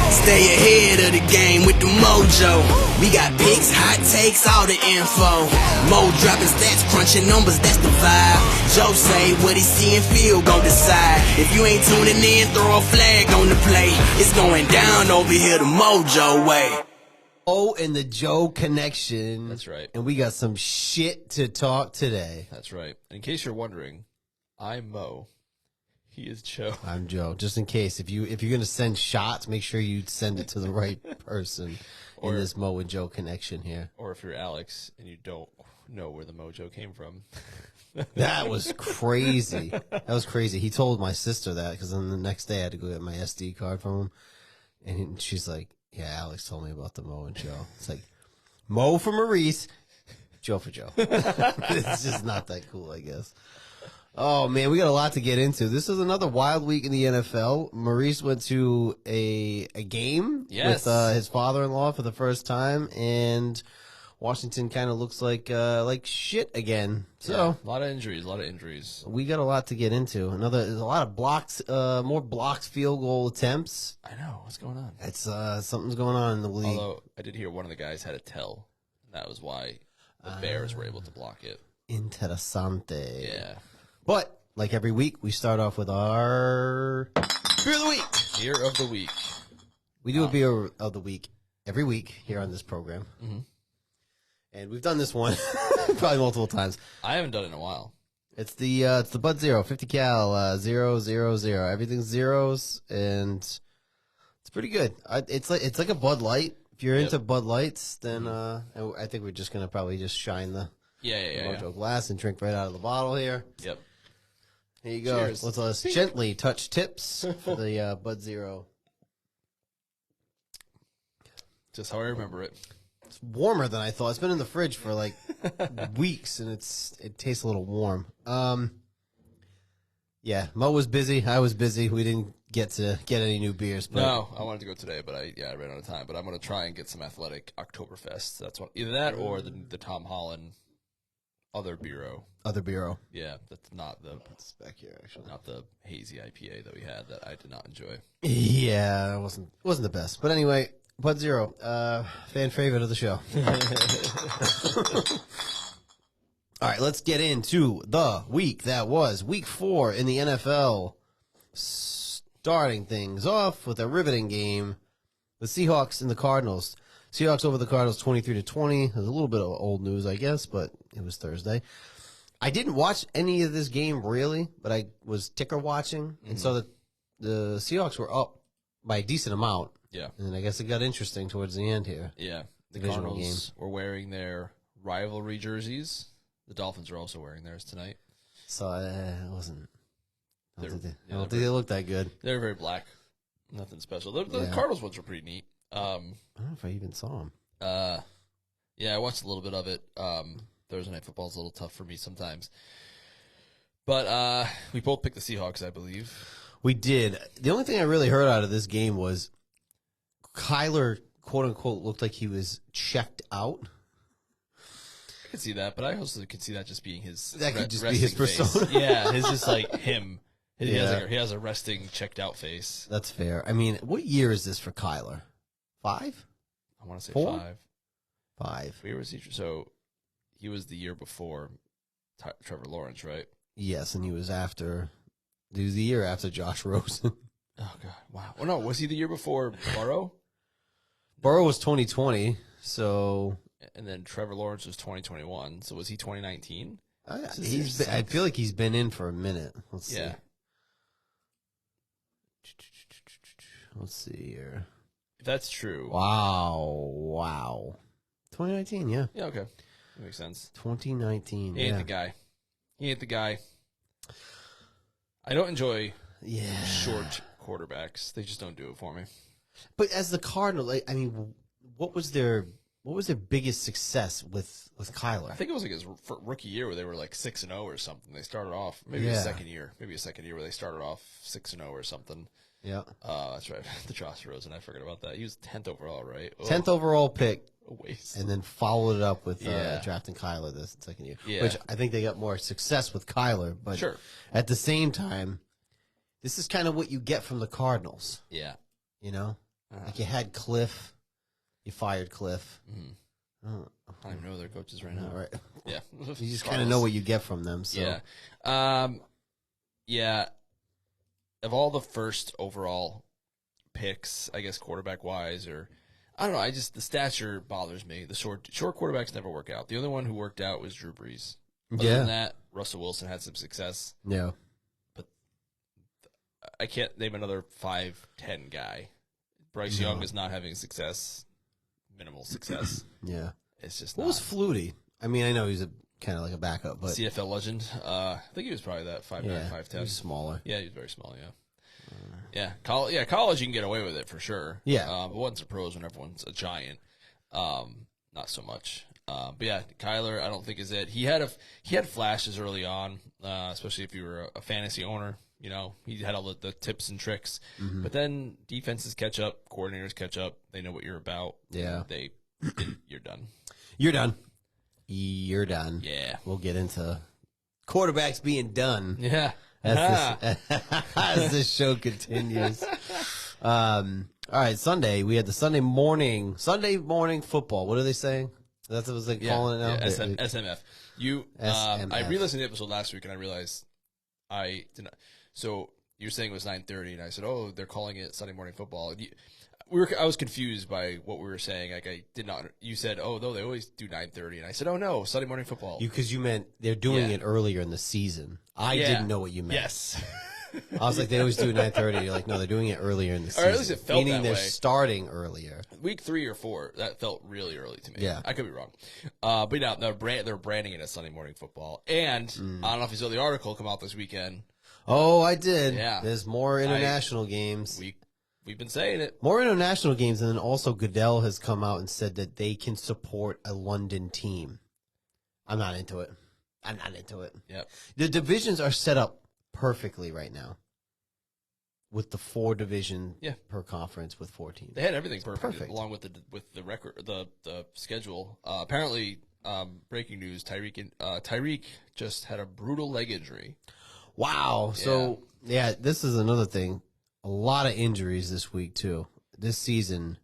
Stay ahead of the game with the MOJO. We got picks, hot takes, all the info. Mo dropping stats, crunching numbers, that's the vibe. Joe say what he see and feel, gon' decide. If you ain't tuning in, throw a flag on the play. It's going down over here the MOJO way. Oh, and the Joe connection. That's right. And we got some shit to talk today. That's right. In case you're wondering, I'm Mo. He is Joe. I'm Joe. Just in case, if you're gonna send shots, make sure you send it to the right person in this Mo and Joe connection here. Or if you're Alex and you don't know where the MOJO came from. That was crazy. That was crazy. He told my sister that because then the next day I had to go get my SD card from him, and she's like, "Yeah, Alex told me about the Mo and Joe." It's like Mo for Maurice, Joe for Joe. It's just not that cool, I guess. Oh, man, we got a lot to get into. This is another wild week in the NFL. Maurice went to a game with his father-in-law for the first time, and Washington kind of looks like shit again. So yeah, a lot of injuries. We got a lot to get into. There's a lot of blocks, more blocks, field goal attempts. I know. What's going on? It's something's going on in the league. Although I did hear one of the guys had a tell, and that was why the Bears were able to block it. Interessante. Yeah. But, like every week, we start off with our Beer of the Week. Beer of the Week. We do a Beer of the Week every week here on this program. Mm-hmm. And we've done this one probably multiple times. I haven't done it in a while. It's the Bud Zero, 50 cal, 000. Everything's zeros, and it's pretty good. It's like a Bud Light. If you're into Bud Lights, then I think we're just going to probably just shine the MOJO glass and drink right out of the bottle here. Yep. Here you go. Cheers. Let's gently touch tips for the Bud Zero. Just how I remember it. It's warmer than I thought. It's been in the fridge for like weeks, and it tastes a little warm. Yeah, Mo was busy. I was busy. We didn't get to get any new beers. But no, I wanted to go today, but I ran out of time. But I'm going to try and get some Athletic Oktoberfest. That's what, either that or the Tom Holland Other Bureau. Other Bureau. Yeah, that's not the It's back here, actually. not the hazy IPA that we had that I did not enjoy. Yeah, it wasn't the best. But anyway, Bud Zero, fan favorite of the show. All right, let's get into the week that was week 4 in the NFL. Starting things off with a riveting game, the Seahawks and the Cardinals. Seahawks over the Cardinals 23-20. There's a little bit of old news, I guess, but it was Thursday. I didn't watch any of this game really, but I was ticker watching, and so the Seahawks were up by a decent amount. Yeah. And I guess it got interesting towards the end here. Yeah. The Divisional Cardinals were wearing their rivalry jerseys. The Dolphins are also wearing theirs tonight. So it wasn't. I don't think they're they looked that good. They're very black. Nothing special. The Cardinals ones were pretty neat. I don't know if I even saw them. Yeah, I watched a little bit of it. Thursday Night Football is a little tough for me sometimes. But we both picked the Seahawks, I believe. We did. The only thing I really heard out of this game was Kyler, quote unquote, looked like he was checked out. I could see that, but I also could see that just being his. That could just be his persona. Face. Yeah, it's just like him. He has a resting, checked out face. That's fair. I mean, what year is this for Kyler? 5? I want to say 4? 5. 5. Where was he? So he was the year before Trevor Lawrence, right? Yes, and he was the year after Josh Rosen. Oh God! Wow. Oh no, was he the year before Burrow? Burrow was 2020, so. And then Trevor Lawrence was 2021. So was he 2019? I feel like he's been in for a minute. Let's see. Yeah. Let's see here. If that's true. Wow. 2019, yeah. Yeah, okay. That makes sense. 2019, He ain't the guy. He ain't the guy. I don't enjoy short quarterbacks. They just don't do it for me. But as the Cardinals, I mean, what was their biggest success with Kyler? I think it was like his rookie year where they were like 6-0 or something. They started off maybe a second year where they started off 6-0 or something. Yeah. That's right. The Josh Rosen. I forgot about that. He was 10th overall, right? 10th overall pick. A waste. And then followed it up with drafting Kyler this second year. Yeah. Which I think they got more success with Kyler. But at the same time, this is kind of what you get from the Cardinals. Yeah. You know? Like you had Cliff, you fired Cliff. I don't even know their coaches right now. Right. Yeah. You just kind of know what you get from them. So. Yeah. Yeah. Of all the first overall picks, I guess quarterback wise, or I don't know, the stature bothers me. The short quarterbacks never work out. The only one who worked out was Drew Brees. Other than that, Russell Wilson had some success. Yeah. But I can't name another 5'10" guy. Bryce Young is not having success. Minimal success. Yeah. It's just What was Flutie? I mean, I know he's kind of like a backup, but CFL legend. I think he was probably that 5'9", 5'10". He's smaller. Yeah, he's very small. Yeah. College you can get away with it for sure. Yeah. But once the pros, when everyone's a giant, not so much. But yeah, Kyler, I don't think is it. He had flashes early on, especially if you were a fantasy owner. You know, he had all the tips and tricks. But then defenses catch up, coordinators catch up. They know what you're about. Yeah. You're done. You're done. You're done. Yeah. We'll get into quarterbacks being done. Yeah. As this show continues. All right, Sunday, we had the Sunday morning football. What are they saying? That's what they're calling it now? SMF. SMF. I re-listened to the episode last week and I realized I did not. So you were saying it was 9:30 and I said, oh, they're calling it Sunday morning football. I was confused by what we were saying. Like I did not. You said, "Oh, no, they always do 9:30," and I said, "Oh no, Sunday morning football." Because you meant they're doing it earlier in the season. I didn't know what you meant. Yes. I was like, they always do 9:30. You're like, no, they're doing it earlier in the season. Or at least it felt meaning that they're way. starting earlier. Week 3 or 4, that felt really early to me. Yeah, I could be wrong. But yeah, they're branding it as Sunday morning football. And I don't know if you saw the article come out this weekend. Oh, I did. Yeah. There's more international games. We've been saying it. More international games, and then also Goodell has come out and said that they can support a London team. I'm not into it. Yep. The divisions are set up perfectly right now with the 4 division per conference with 4 teams. They had everything perfect. Along with the record, the schedule. Apparently, breaking news: Tyreek just had a brutal leg injury. Wow. So this is another thing. A lot of injuries this week too. This season.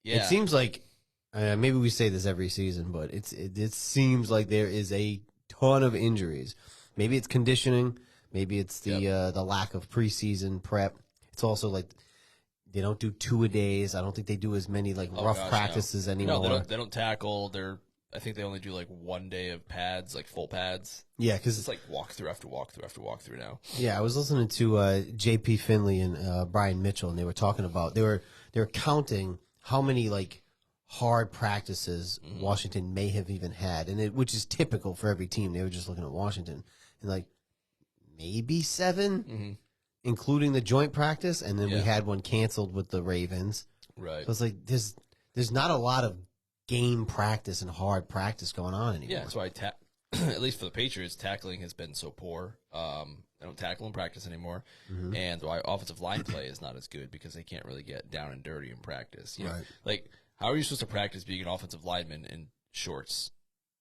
Yeah. It seems like maybe we say this every season, but it seems like there is a ton of injuries. Maybe it's conditioning. Maybe it's the lack of preseason prep. It's also like they don't do 2-a-days. I don't think they do as many rough practices anymore. No, they don't tackle. I think they only do 1 day of pads, full pads. Yeah, because it's walkthrough after walkthrough after walkthrough now. Yeah, I was listening to J.P. Finley and Brian Mitchell, and they were talking about they were counting how many hard practices Washington may have even had, and which is typical for every team. They were just looking at Washington and maybe 7, including the joint practice, and then we had one canceled with the Ravens. Right. So it's there's not a lot of game practice and hard practice going on anymore. Yeah, that's why at least for the Patriots, tackling has been so poor. They don't tackle in practice anymore, and why offensive line play is not as good because they can't really get down and dirty in practice. You know? How are you supposed to practice being an offensive lineman in shorts,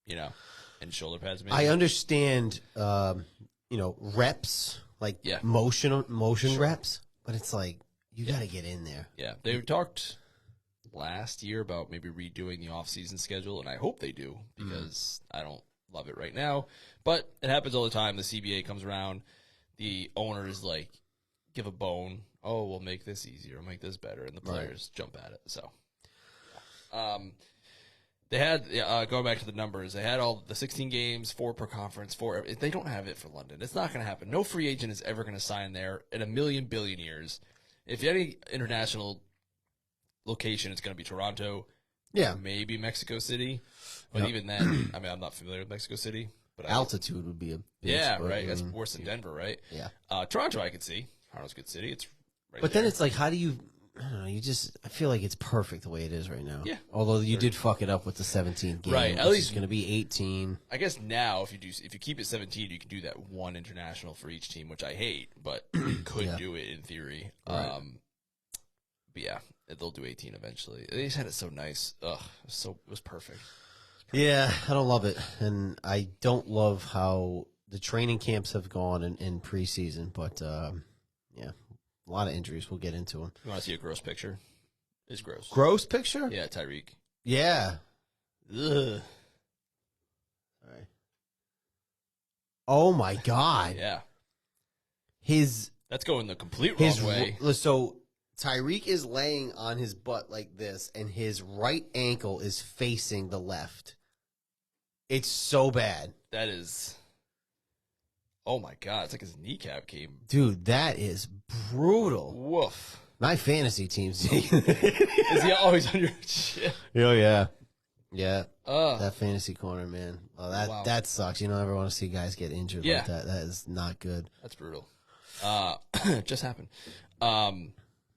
and shoulder pads? Maybe? I understand, reps, motion reps, but it's you got to get in there. Yeah, they talked last year about maybe redoing the off-season schedule, and I hope they do because I don't love it right now. But it happens all the time. The CBA comes around, the owners give a bone. Oh, we'll make this easier, we'll make this better, and the players jump at it. So, they had going back to the numbers. They had all the 16 games, 4 per conference, 4. They don't have it for London. It's not going to happen. No free agent is ever going to sign there in a million billion years. If any international location, it's going to be Toronto, maybe Mexico City, but even then, I'm not familiar with Mexico City. But altitude would be a big right. That's worse than Denver, right? Yeah. Toronto, I could see. Toronto's a good city. It's right. But then it's how do you? I don't know. I feel like it's perfect the way it is right now. Yeah. Although you did fuck it up with the 17th game, right? At least it's going to be 18. I guess now, if you keep it 17, you can do that one international for each team, which I hate, but you could do it in theory. Right. But yeah, they'll do 18 eventually. They just had it so nice. Ugh, it was perfect. Yeah, I don't love it, and I don't love how the training camps have gone in preseason. But A lot of injuries. We'll get into them. You want to see a gross picture? It's gross. Gross picture? Yeah, Tyreek. Yeah. Ugh. Sorry. Oh my God. Yeah. That's going the complete wrong way. So Tyreek is laying on his butt like this, and his right ankle is facing the left. It's so bad. That is. Oh my God! It's like his kneecap came. Dude, that is brutal. Woof. My fantasy team's. Is he always on your shit? Oh yeah, yeah. That That fantasy corner, man. Well, that sucks. You don't ever want to see guys get injured like that. That is not good. That's brutal. Just happened.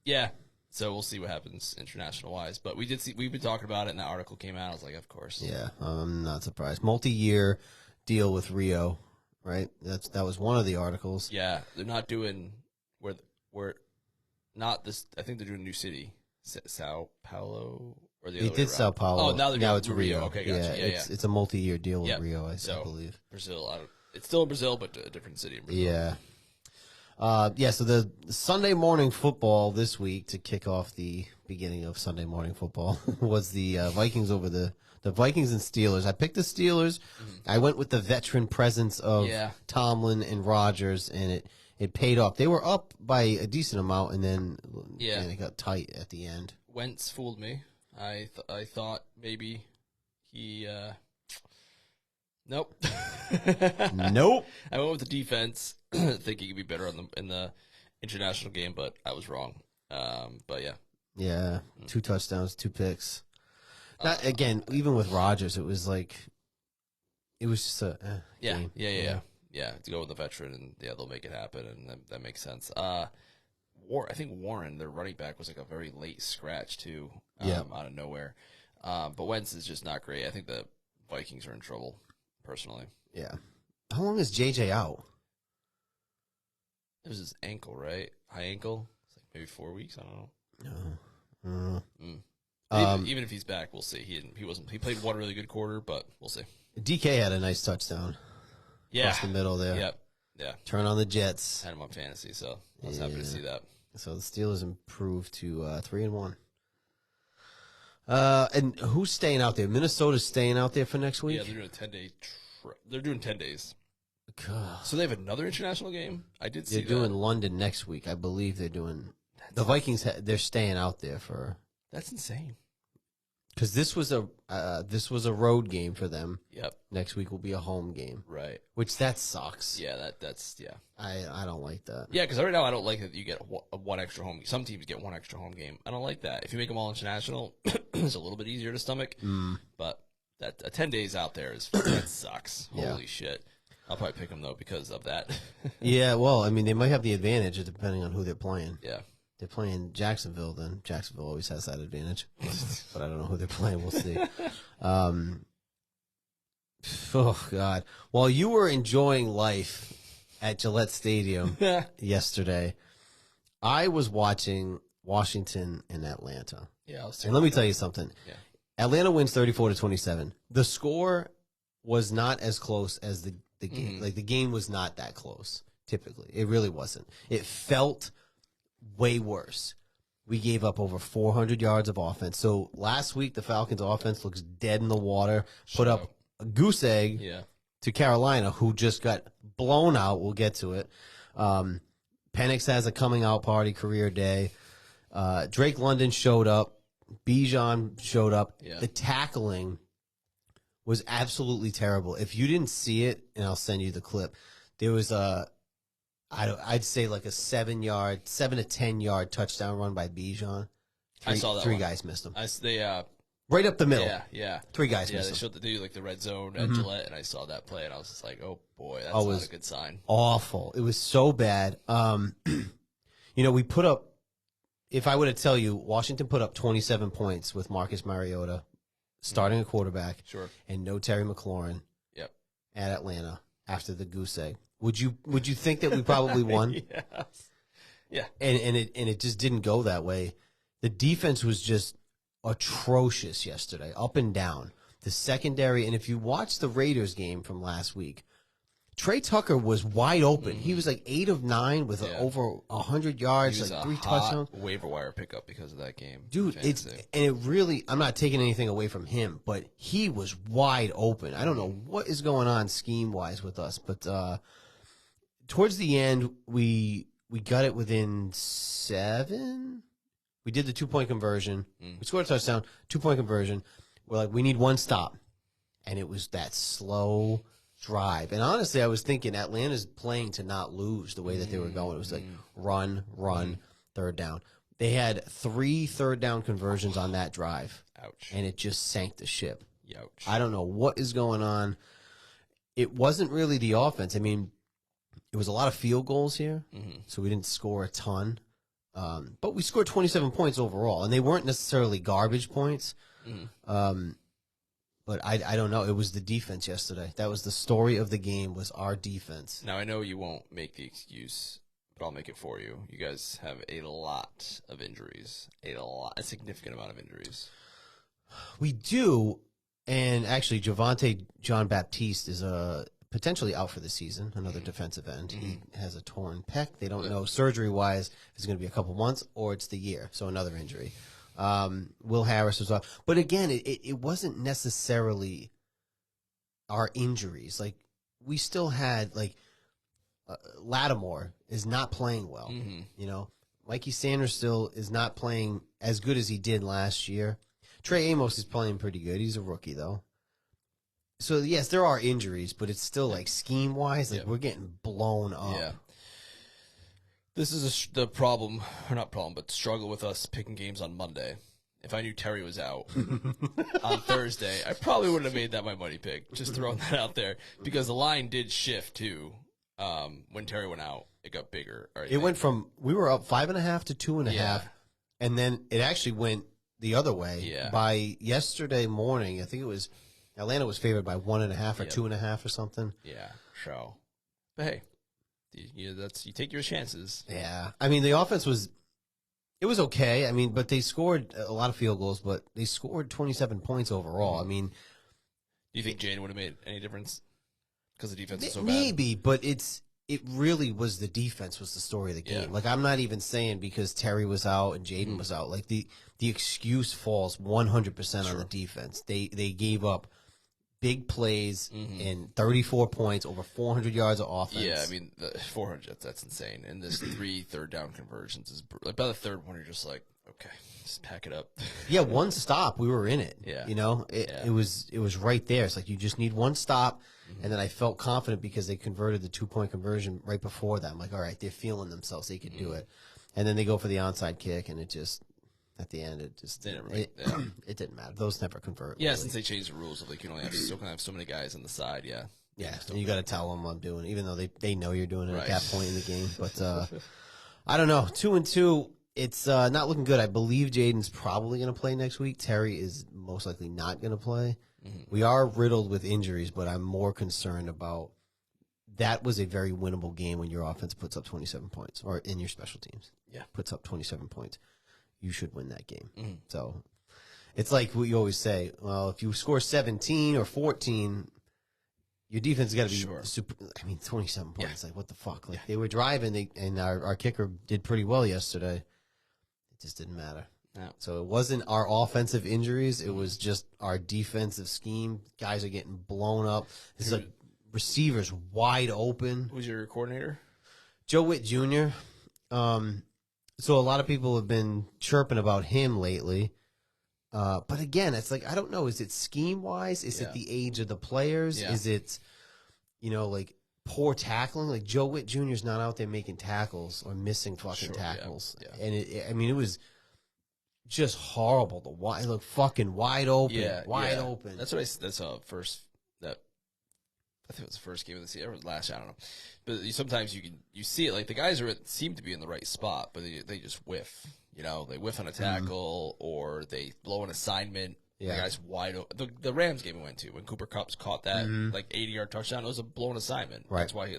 Yeah. So we'll see what happens international wise. But we've been talking about it, and that article came out. I was like, of course. Yeah, I'm not surprised. Multi-year deal with Rio, right? That was one of the articles. Yeah, they're not doing where not this. I think they're doing a new city, Sao Paulo, or the other way They did around. Sao Paulo. Oh, now it's Rio. Rio. Okay, gotcha. Yeah, it's a multi-year deal with Yep. Rio, I So, believe. Brazil. It's still in Brazil, but a different city in Brazil. Yeah. So the Sunday morning football this week, to kick off the beginning of Sunday morning football, was the Vikings over the Vikings and Steelers. I picked the Steelers. I went with the veteran presence of Tomlin and Rodgers, and it paid off. They were up by a decent amount, and then it got tight at the end. Wentz fooled me. I thought maybe he. Nope. Nope. I went with the defense, thinking he'd be better in the international game, but I was wrong. But yeah. Yeah, 2 touchdowns, 2 picks. Not, again, even with Rodgers, it was just a game. Yeah. To go with the veteran, and they'll make it happen, and that makes sense. I think Warren, their running back, was like a very late scratch too, out of nowhere. But Wentz is just not great. I think the Vikings are in trouble, personally. Yeah. How long is JJ out? It was his ankle, right? High ankle. It's like maybe 4 weeks. I don't know. Even if he's back, we'll see. He played one really good quarter, but we'll see. DK had a nice touchdown. Across the middle there. Yep. Yeah. Turn on the Jets. Had him on fantasy, so I was happy to see that. So the Steelers improved to 3-1. And who's staying out there? Minnesota's staying out there for next week? Yeah, they're doing a 10-day they're doing 10 days. God. So they have another international game? I did see They're doing London next week. I believe they're doing the Vikings. They're staying out there for. That's insane. Because this was a road game for them. Yep. Next week will be a home game. Right. Which that sucks. Yeah, that's yeah. I don't like that. Yeah, because right now I don't like that you get one extra home. Some teams get one extra home game. I don't like that. If you make them all international, it's a little bit easier to stomach. But that 10 days out there that sucks. Holy shit. I'll probably pick them though because of that. Yeah. Well, I mean, they might have the advantage depending on who they're playing. Yeah. They're playing Jacksonville, then Jacksonville always has that advantage. But I don't know who they're playing. We'll see. Oh, God. While you were enjoying life at Gillette Stadium yesterday, I was watching Washington and Atlanta. Yeah. And let me tell you something. Yeah. Atlanta wins 34-27. The score was not as close as the game. Like, the game was not that close, typically. It really wasn't. It felt way worse. We gave up over 400 yards of offense. So last week, the Falcons' offense looks dead in the water. Put up a goose egg to Carolina, who just got blown out. We'll get to it. Penix has a coming out party, career day. Drake London showed up. Bijan showed up. Yeah. The tackling was absolutely terrible. If you didn't see it, and I'll send you the clip, there was I'd say like a 7 to 10 yard touchdown run by Bijan. I saw that. Three guys missed him. Right up the middle. Yeah. 3 guys missed him. Yeah, they showed the like the red zone at Gillette, and I saw that play, and I was just like, oh boy, that's not a good sign. Awful. It was so bad. We put up. If I were to tell you, Washington put up 27 points with Marcus Mariota starting a quarterback, and no Terry McLaurin. Yep. At Atlanta after the goose egg. Would you think that we probably won? Yeah. And it just didn't go that way. The defense was just atrocious yesterday, up and down. The secondary, and if you watch the Raiders game from last week, Trey Tucker was wide open. He was like 8 of 9 with over 100 yards, He was like a 3 hot touchdowns. waiver wire pickup because of that game. Dude, it really, I'm not taking anything away from him, but he was wide open. I don't know what is going on scheme-wise with us, but towards the end, we got it within 7. We did the 2-point conversion. We scored a touchdown, 2-point conversion. We're like, we need one stop. And it was that slow drive. And honestly, I was thinking Atlanta's playing to not lose the way that they were going. It was like run, third down. They had 3 third-down conversions on that drive. Ouch. And it just sank the ship. Ouch. I don't know what is going on. It wasn't really the offense. I mean, it was a lot of field goals here, so we didn't score a ton. But we scored 27 points overall, and they weren't necessarily garbage points. But I don't know. It was the defense yesterday. That was the story of the game, was our defense. Now, I know you won't make the excuse, but I'll make it for you. You guys have a lot of injuries, a significant amount of injuries. We do, and actually, Javonte Jean-Baptiste is potentially out for the season, another defensive end. He has a torn pec. They don't know surgery-wise if it's going to be a couple months or it's the year, so another injury. Will Harris was off. But again, it wasn't necessarily our injuries. Like, we still had, like, Lattimore is not playing well. You know, Mikey Sanders still is not playing as good as he did last year. Trey Amos is playing pretty good. He's a rookie, though. So, yes, there are injuries, but it's still, like, scheme-wise, like, we're getting blown up. Yeah. This is the problem, or not problem, but struggle with us picking games on Monday. If I knew Terry was out on Thursday, I probably wouldn't have made that my money pick. Just throwing that out there. Because the line did shift, too. When Terry went out, it got bigger. It went from, we were up 5.5 to 2.5, and then it actually went the other way. Yeah. By yesterday morning, I think it was, Atlanta was favored by 1.5 or 2.5 or something. Yeah, so. But hey, you take your chances. Yeah. I mean, the offense was, it was okay. I mean, but they scored a lot of field goals, but they scored 27 points overall. I mean. Do you think Jane would have made any difference? Because the defense is so bad? Maybe, but it really was the defense was the story of the game. Like, I'm not even saying because Terry was out and Jaden was out. Like, the excuse falls 100% on the defense. They gave up big plays and 34 points, over 400 yards of offense. Yeah, I mean, the 400, that's insane. And this 3 third-down conversions is like, by the third one, you're just like, okay, just pack it up. Yeah, one stop, we were in it. Yeah. You know, it was right there. It's like you just need one stop. And then I felt confident because they converted the 2-point conversion right before that. I'm like, all right, they're feeling themselves. They could do it. And then they go for the onside kick, and it just, at the end, it just it didn't matter. Those never convert. Yeah, really. Since they changed the rules of like you can only have so many guys on the side. Yeah. Yeah, and you got to tell them I'm doing it, even though they know you're doing it at that point in the game. But I don't know. 2-2. It's not looking good. I believe Jaden's probably going to play next week. Terry is most likely not going to play. We are riddled with injuries, but I'm more concerned about that was a very winnable game when your offense puts up 27 points, or in your special teams, puts up 27 points. You should win that game. So it's like what you always say. Well, if you score 17 or 14, your defense has got to be super. I mean, 27 points. Like, what the fuck? Like, they were driving, and our kicker did pretty well yesterday. It just didn't matter. No. So it wasn't our offensive injuries. It was just our defensive scheme. Guys are getting blown up. It's like receivers wide open. Who's your coordinator? Joe Witt Jr. So a lot of people have been chirping about him lately. But again, it's like, I don't know. Is it scheme-wise? Is it the age of the players? Yeah. Is it, like, poor tackling? Like, Joe Witt Jr. is not out there making tackles or missing fucking tackles. Yeah. And, it was just horrible. It looked fucking wide open. Wide open. That's what that's first. I think it was the first game of the season. Or it was last year, I don't know. But sometimes you see it. Like, the guys seem to be in the right spot, but they just whiff. They whiff on a tackle or they blow an assignment. Yeah. The guy's wide open. The Rams game we went to, when Cooper Kupp's caught that, 80-yard touchdown, it was a blown assignment. Right. That's why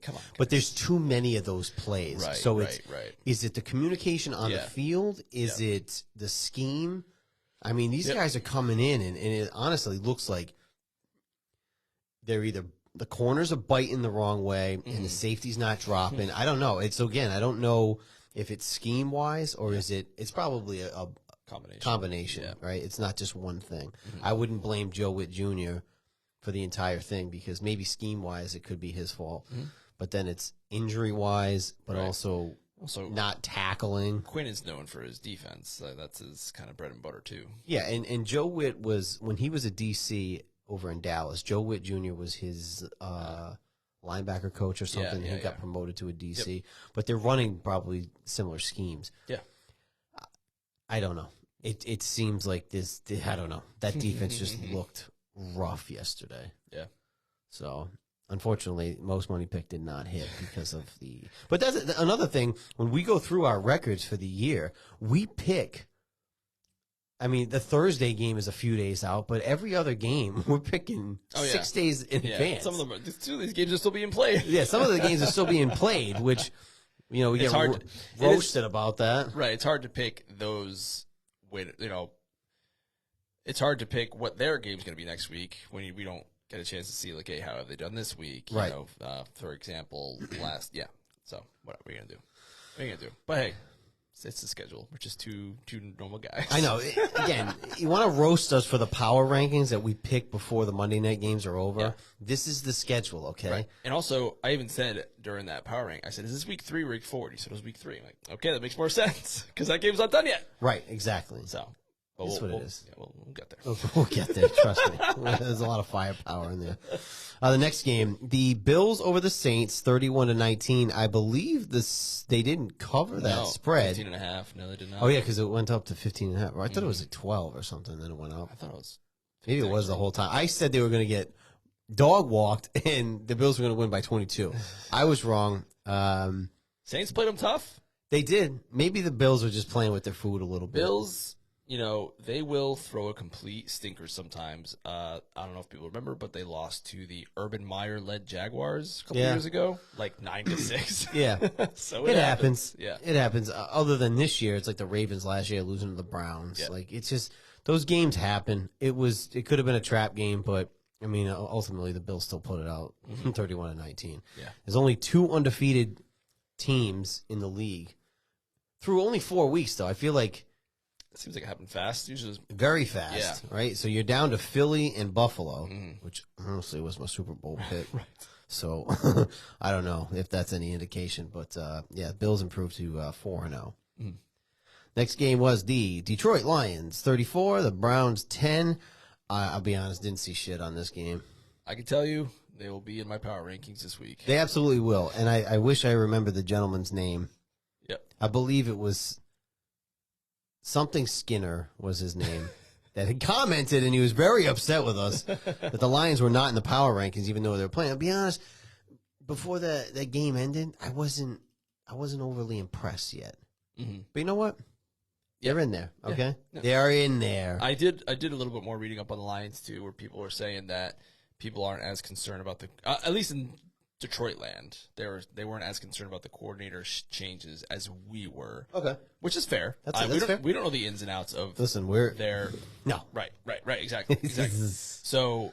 come on. But there's too many of those plays. Right, so right. Is it the communication on the field? Is it the scheme? I mean, these guys are coming in, and it honestly looks like they're either the corners are biting the wrong way, and the safety's not dropping. I don't know. It's again, I don't know if it's scheme wise or is it. It's probably a combination, right? It's not just one thing. I wouldn't blame Joe Witt Jr. for the entire thing because maybe scheme wise it could be his fault, but then it's injury wise, but also not tackling. Quinn is known for his defense. That's his kind of bread and butter too. Yeah, and Joe Witt was when he was a DC over in Dallas. Joe Witt Jr. was his linebacker coach or something. He got promoted to a DC, but they're running probably similar schemes. Yeah, I don't know. It seems like this. I don't know. That defense just looked rough yesterday. Yeah. So unfortunately, most money pick did not hit because of the. But that's another thing. When we go through our records for the year, we pick. I mean, the Thursday game is a few days out, but every other game we're picking 6 days in advance. Some of them, two of these games are still being played. Yeah, some of the games are still being played, which we get roasted about that. Right, it's hard to pick those. It's hard to pick what their game's going to be next week when we don't get a chance to see like, hey, how have they done this week? Right. For example, So what are we going to do? What are you going to do? But hey. It's the schedule. We're just two normal guys. I know. Again, you want to roast us for the power rankings that we pick before the Monday night games are over. Yeah. This is the schedule, okay? Right. And also, I even said during that power rank, I said, is this week 3 or week 4? He said it was week 3. I'm like, okay, that makes more sense because that game's not done yet. Right, exactly. So that's what it is. Yeah, we'll get there. We'll get there. Trust me. There's a lot of firepower in there. The next game, the Bills over the Saints, 31-19. I believe they didn't cover that spread. 15.5. No, they did not. Oh yeah, because it went up to 15.5. I thought it was like 12 or something. Then it went up. I thought it was. Maybe it was the whole time. I said they were going to get dog walked, and the Bills were going to win by 22. I was wrong. Saints played them tough. They did. Maybe the Bills were just playing with their food a little bit. Bills. They will throw a complete stinker sometimes. I don't know if people remember, but they lost to the Urban Meyer-led Jaguars a couple years ago, like 9-6. Yeah. So it happens. Yeah. It happens. Other than this year, it's like the Ravens last year losing to the Browns. Yeah. Like, it's just, those games happen. It could have been a trap game, but, I mean, ultimately the Bills still put it out 31-19. Yeah. There's only 2 undefeated teams in the league. Through only 4 weeks, though. I feel like it seems like it happened fast. Usually, very fast, right? So you're down to Philly and Buffalo, which honestly was my Super Bowl pick. Right. So I don't know if that's any indication, but Bills improved to 4-0. Next game was the Detroit Lions 34, the Browns 10. I'll be honest, didn't see shit on this game. I can tell you they will be in my power rankings this week. They absolutely will, and I wish I remember the gentleman's name. Yep, I believe it was. Something Skinner was his name that had commented, and he was very upset with us that the Lions were not in the power rankings, even though they were playing. I'll be honest, before that game ended, I wasn't overly impressed yet. But you know what? They're in there, okay? Yeah. They're in there. I did a little bit more reading up on the Lions too, where people were saying that people aren't as concerned about the at least in Detroit land, they weren't as concerned about the coordinator changes as we were. Okay, which is fair. That's fair. We don't know the ins and outs of. Listen, no. Right, exactly. So,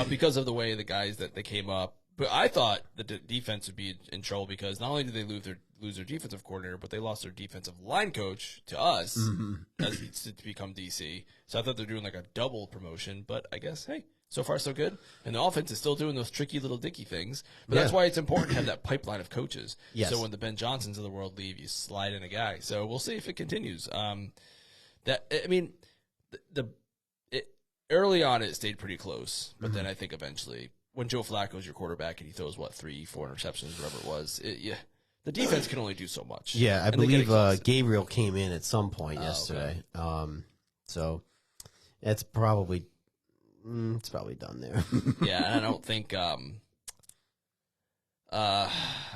because of the way the guys that they came up, but I thought the defense would be in trouble because not only did they lose their defensive coordinator, but they lost their defensive line coach to us to become DC. So I thought they're doing like a double promotion, but I guess hey. So far, so good. And the offense is still doing those tricky little dicky things. But that's why it's important to have that pipeline of coaches. Yes. So when the Ben Johnsons of the world leave, you slide in a guy. So we'll see if it continues. Early on, it stayed pretty close. But then I think eventually, when Joe Flacco's your quarterback and he throws, 3-4 interceptions, whatever it was, the defense can only do so much. Yeah, I believe Gabriel came in at some point yesterday. Okay. So it's probably done there. Yeah, and I don't think I was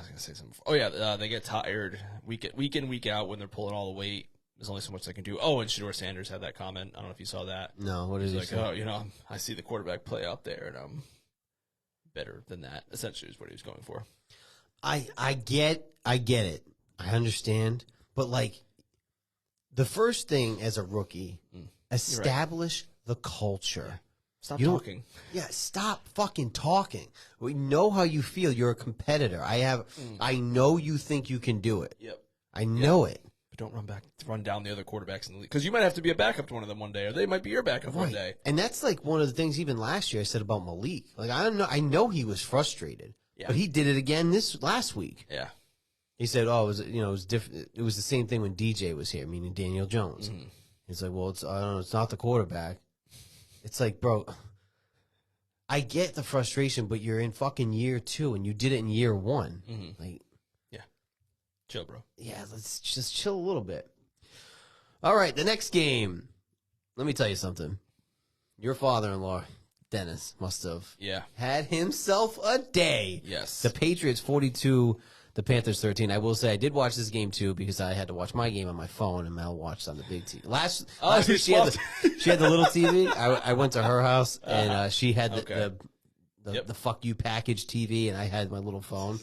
gonna say something. Oh yeah, they get tired week in, week out when they're pulling all the weight. There's only so much they can do. Oh, and Shedeur Sanders had that comment. I don't know if you saw that. No, what is he like? Oh, I see the quarterback play out there, and I'm better than that. Essentially, is what he was going for. I get it. I understand, but like the first thing as a rookie, establish the culture. Stop You don't- talking. Yeah, stop fucking talking. We know how you feel. You're a competitor. I know you think you can do it. Yep. I know it. But don't run down the other quarterbacks in the league, because you might have to be a backup to one of them one day, or they might be your backup one day. And that's like one of the things even last year I said about Malik. Like I know he was frustrated, Yeah. but he did it again last week. Yeah. He said, "Oh, it was different. It was the same thing when DJ was here, meaning Daniel Jones." Mm-hmm. He's like, "Well, I don't know, it's not the quarterback." It's like, bro, I get the frustration, but you're in fucking year 2 and you did it in year 1. Mm-hmm. Like, Chill, bro. yeah, let's just chill a little bit. All right, the next game. Let me tell you something. Your father-in-law, Dennis, must have had himself a day. Yes. The Patriots 42, the Panthers 13. I will say I did watch this game too because I had to watch my game on my phone and Mel watched on the big TV. Last week she had the little TV. I went to her house and she had the fuck you package TV and I had my little phone.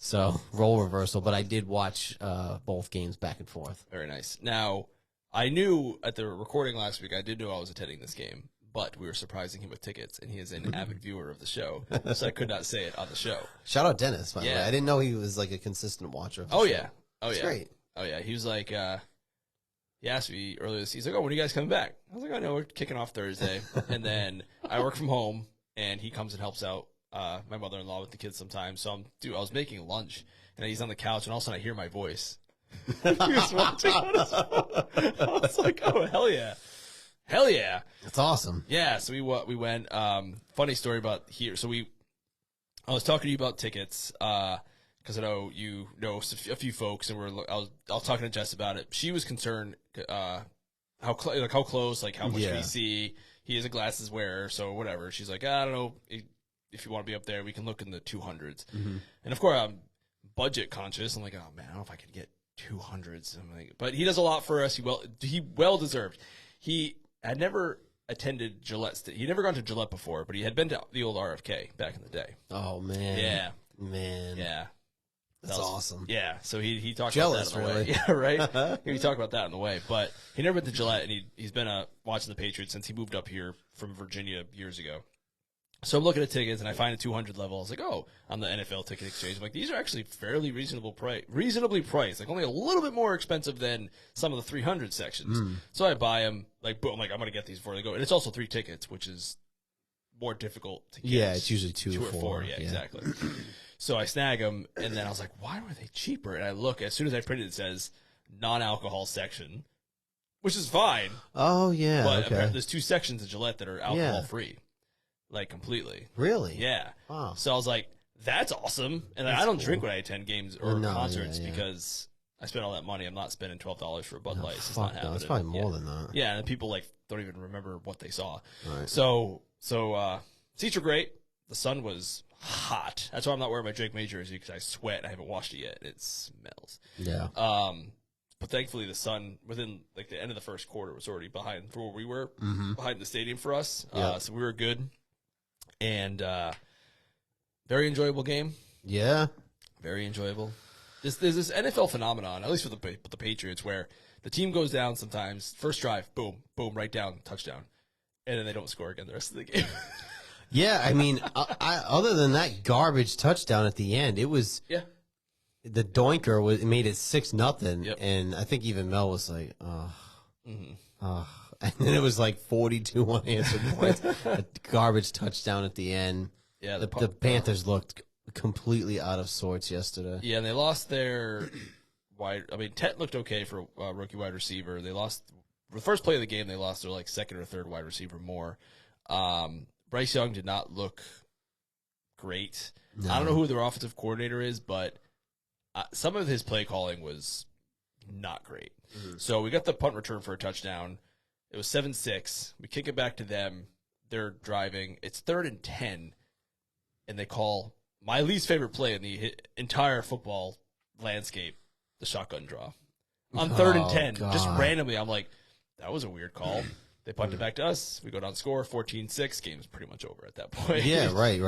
So role reversal, but I did watch both games back and forth. Very nice. Now, I knew at the recording last week, I did know I was attending this game, but we were surprising him with tickets, and he is an avid viewer of the show, so I could not say it on the show. Shout out Dennis, by the way. I didn't know he was like a consistent watcher of the show. Yeah. Oh, That's yeah. great. Oh, yeah. He was like, he asked me earlier this, he's like, oh, when are you guys coming back? I was like, oh, no, we're kicking off Thursday. And then I work from home, and he comes and helps out my mother-in-law with the kids sometimes. So I was making lunch, and he's on the couch, and all of a sudden I hear my voice. He was watching on his phone. I was like, oh, hell yeah. Hell yeah. That's awesome. Yeah, so we went. Funny story about here. So I was talking to you about tickets because I know you know a few folks, and I was talking to Jess about it. She was concerned how close, like how much VC. He is a glasses wearer, so whatever. She's like, I don't know if you want to be up there, we can look in the 200s. Mm-hmm. And of course, I'm budget conscious. I'm like, oh man, I don't know if I could get 200s. I'm like, but he does a lot for us. He well deserved. He had never attended Gillette. He'd never gone to Gillette before, but he had been to the old RFK back in the day. Oh man. Yeah. Man. Yeah. That's awesome. Yeah. So he talked Jealous, about that on the really. way. Yeah, right. He talked about that on the way, but he never been to Gillette, and he's been watching the Patriots since he moved up here from Virginia years ago. So I'm looking at tickets, and I find a 200 level. I was like, oh, on the NFL ticket exchange. I'm like, these are actually fairly reasonably priced, like only a little bit more expensive than some of the 300 sections. So I buy them, like, boom, like, I'm going to get these before they go. And it's also 3 tickets, which is more difficult to get. Yeah, it's usually 2 or 4. Yeah, exactly. So I snag them, and then I was like, why were they cheaper? And I look, as soon as I printed it says non-alcohol section, which is fine. Oh, yeah. But okay. there's 2 sections of Gillette that are alcohol-free. Like, completely. Really? Yeah. Wow. So I was like, that's awesome. And I don't drink when I attend games or concerts because I spend all that money. I'm not spending $12 for a Bud Light. It's not happening. It's probably more than that. Yeah, and people like don't even remember what they saw. Right. So seats were great. The sun was hot. That's why I'm not wearing my Drake May jersey, because I sweat. I haven't washed it yet. It smells. Yeah. But thankfully the sun within like the end of the first quarter was already behind for where we were, behind the stadium for us. So we were good. And very enjoyable game. Yeah. Very enjoyable. There's this NFL phenomenon, at least with the Patriots, where the team goes down sometimes. First drive, boom, boom, right down, touchdown. And then they don't score again the rest of the game. Yeah, I mean, other than that garbage touchdown at the end, it was the doinker made it 6-0, and I think even Mel was like, and then it was like 42 unanswered points, a garbage touchdown at the end. Yeah, the Panthers looked completely out of sorts yesterday. Yeah, and they lost their Tet looked okay for a rookie wide receiver. They lost the first play of the game. They lost their like second or third wide receiver more. Bryce Young did not look great. No. I don't know who their offensive coordinator is, but some of his play calling was not great. So we got the punt return for a touchdown. It was 7-6. We kick it back to them. They're driving. It's 3rd and 10, and they call my least favorite play in the entire football landscape, the shotgun draw. On 3rd and 10, God. Just randomly, I'm like, that was a weird call. They punt it back to us. We go down score, 14-6. Game's pretty much over at that point. Yeah, right.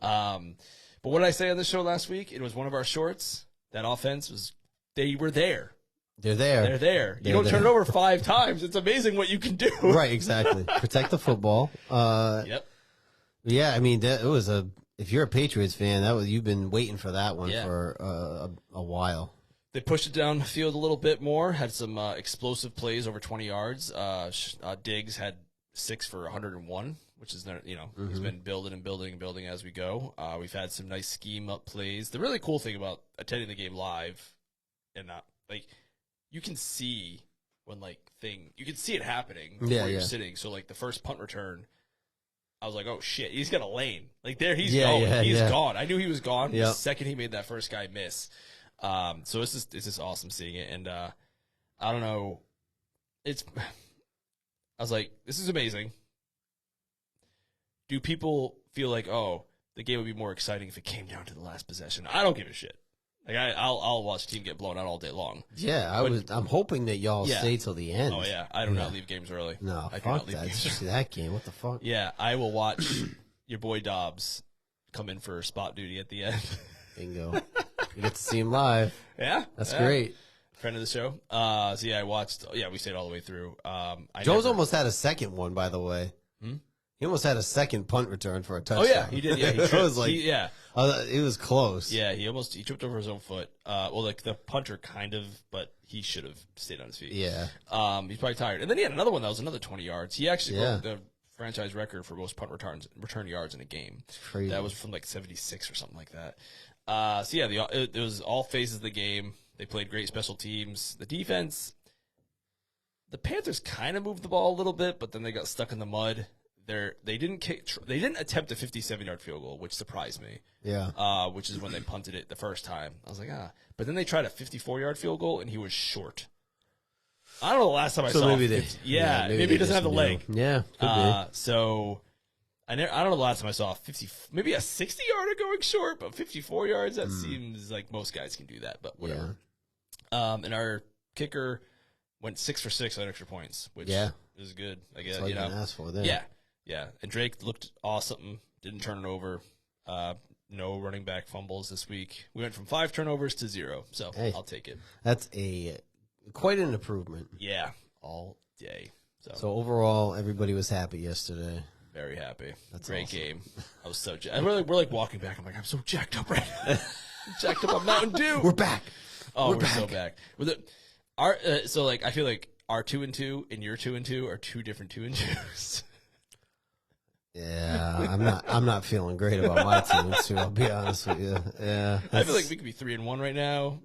But what did I say on the show last week? It was one of our shorts. That offense they were there. They're there. They're there. You They're don't there. turn it over 5 times. It's amazing what you can do. Right, exactly. Protect the football. Yep. Yeah, I mean, it was if you're a Patriots fan, you've been waiting for that one Yeah. for a while. They pushed it down the field a little bit more, had some explosive plays over 20 yards. Diggs had 6 for 101, which is, he's been building and building and building as we go. We've had some nice scheme up plays. The really cool thing about attending the game live and not, you can see when, you can see it happening before you're sitting. So, the first punt return, I was like, oh, shit, he's got a lane. There he's going. He's gone. I knew he was gone the second he made that first guy miss. So it's just awesome seeing it. And I don't know. I was like, this is amazing. Do people feel like, oh, the game would be more exciting if it came down to the last possession? I don't give a shit. I'll watch the team get blown out all day long. Yeah, I'm hoping that y'all stay till the end. Oh yeah, I do not leave games early. No, I do fuck not leave that. games Especially that game. What the fuck? Yeah, I will watch your boy Dobbs come in for spot duty at the end. Bingo. You get to see him live. Yeah, That's great. Friend of the show. So yeah, I watched. Yeah, we stayed all the way through. Joe's almost had a second one, by the way. He almost had a second punt return for a touchdown. Oh yeah, he did. Yeah, he it was it was close. Yeah, he tripped over his own foot. The punter kind of, but he should have stayed on his feet. Yeah. He's probably tired. And then he had another one that was another 20 yards. He actually broke the franchise record for most punt return yards in a game. It's crazy. That was from 76 or something like that. It was all phases of the game. They played great special teams. The defense, the Panthers kind of moved the ball a little bit, but then they got stuck in the mud. They didn't attempt a 57-yard field goal, which surprised me. Yeah. Which is when they punted it the first time. I was like, But then they tried a 54-yard field goal, and he was short. I don't know the last time I saw. Maybe maybe he doesn't have the leg. Yeah. Could be. So I don't know the last time I saw maybe a 60-yarder going short, but 54 yards. That seems like most guys can do that, but whatever. Yeah. And our kicker went 6 for 6 on extra points, which is good. I guess that's all you can ask for there. Yeah. And Drake looked awesome. Didn't turn it over. No running back fumbles this week. We went from 5 turnovers to 0, so I'll take it. That's quite an improvement. Yeah, all day. So overall, everybody was happy yesterday. Very happy. That's great awesome. game. I was so we're walking back. I'm like, I'm so jacked up right now. I'm jacked up on Mountain Dew. We're back. Oh, we're so back. I feel like our 2-2 and your 2-2 are 2 different 2-2s. Yeah, I'm not feeling great about my team too. I'll be honest with you. Yeah, I feel like we could be 3-1 right now.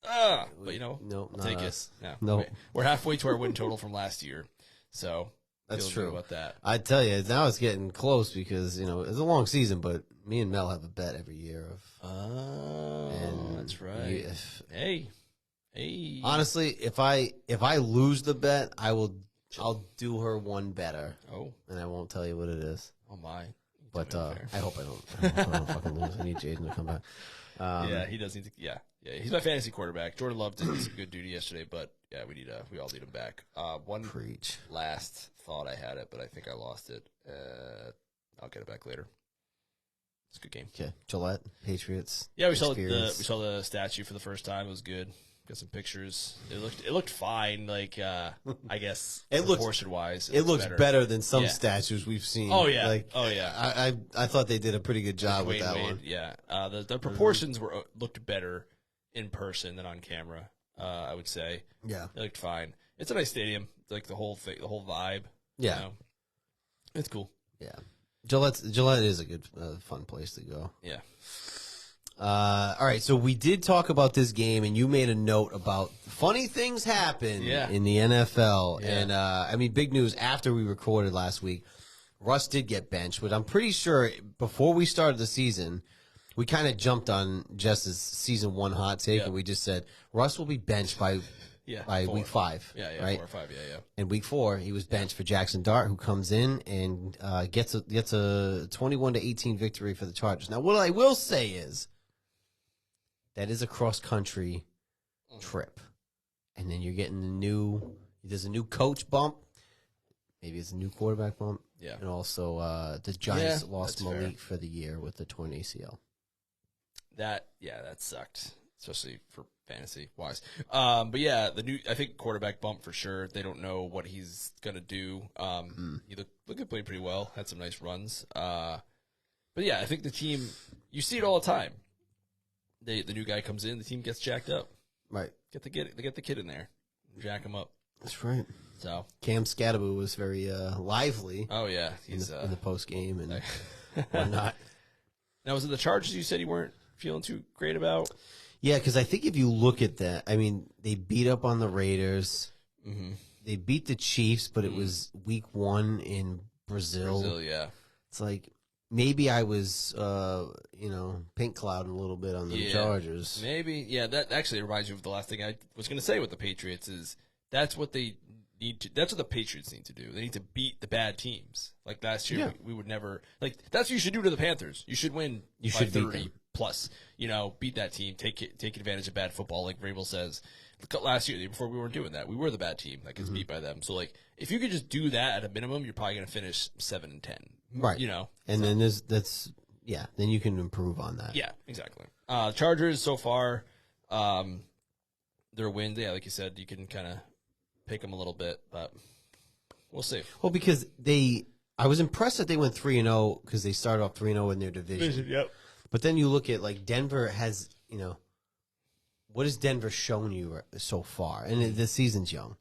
But nope, I'll take it. No, we're halfway to our win total from last year, so that's true about that. I tell you, now it's getting close because it's a long season, but me and Mel have a bet every year that's right. Hey. Honestly, if I lose the bet, I'll do her one better. Oh, and I won't tell you what it is. Oh my! But I hope I don't fucking lose. I need Jaden to come back. He does need to. Yeah, he's my fantasy quarterback. Jordan Love did some good duty yesterday, but yeah, we all need him back. One last thought I had it, but I think I lost it. I'll get it back later. It's a good game. Okay, Gillette, Patriots. Yeah, we saw the statue for the first time. It was good. Got some pictures. It looked fine. I guess proportion wise, it looks better than some statues we've seen. Oh yeah, I thought they did a pretty good job with that one. Yeah, the proportions looked better in person than on camera. I would say. Yeah, it looked fine. It's a nice stadium. The whole thing, the whole vibe. Yeah, it's cool. Yeah, Gillette is a good, fun place to go. Yeah. All right, so we did talk about this game, and you made a note about funny things happen in the NFL. Yeah. And, big news after we recorded last week, Russ did get benched, but I'm pretty sure before we started the season, we kind of jumped on Jess's season 1 hot take, and we just said, Russ will be benched by week 5. Yeah, right? 4 or 5, yeah. And week 4, he was benched for Jackson Dart, who comes in and gets a 21-18 victory for the Chargers. Now, what I will say is, that is a cross-country trip. And then you're getting there's a new coach bump. Maybe it's a new quarterback bump. Yeah. And also the Giants lost Malik for the year with the torn ACL. That sucked, especially for fantasy wise. But yeah, I think quarterback bump for sure. They don't know what he's gonna do. He looked played pretty well. Had some nice runs. But yeah, I think the team, you see it all the time. The new guy comes in, the team gets jacked up. Right. They get the kid in there, jack him up. That's right. So Cam Scatterbo was very lively. Oh yeah, he's in the post game and whatnot. Now, was it the Chargers you said you weren't feeling too great about? Yeah, because I think if you look at that, I mean, they beat up on the Raiders. Mm-hmm. They beat the Chiefs, but it was week 1 in Brazil. Brazil, yeah. It's like maybe I was, pink clouding a little bit on the Chargers. Maybe, yeah. That actually reminds you of the last thing I was going to say with the Patriots is that's what they need to. That's what the Patriots need to do. They need to beat the bad teams. Like last year, we would never like. That's what you should do to the Panthers. You should win. You by should 30 plus. Beat that team. Take advantage of bad football, like Vrabel says. Last year, the year before, we weren't doing that. We were the bad team that gets beat by them. So, like, if you could just do that at a minimum, you're probably going to finish 7-10. Right. And then then you can improve on that. Yeah, exactly. Chargers so far, their wins. Yeah, like you said, you can kind of pick them a little bit, but we'll see. Well, because I was impressed that they went 3-0 because they started off 3-0 in their division. Yep. But then you look at like Denver has, what has Denver shown you so far? And the season's young.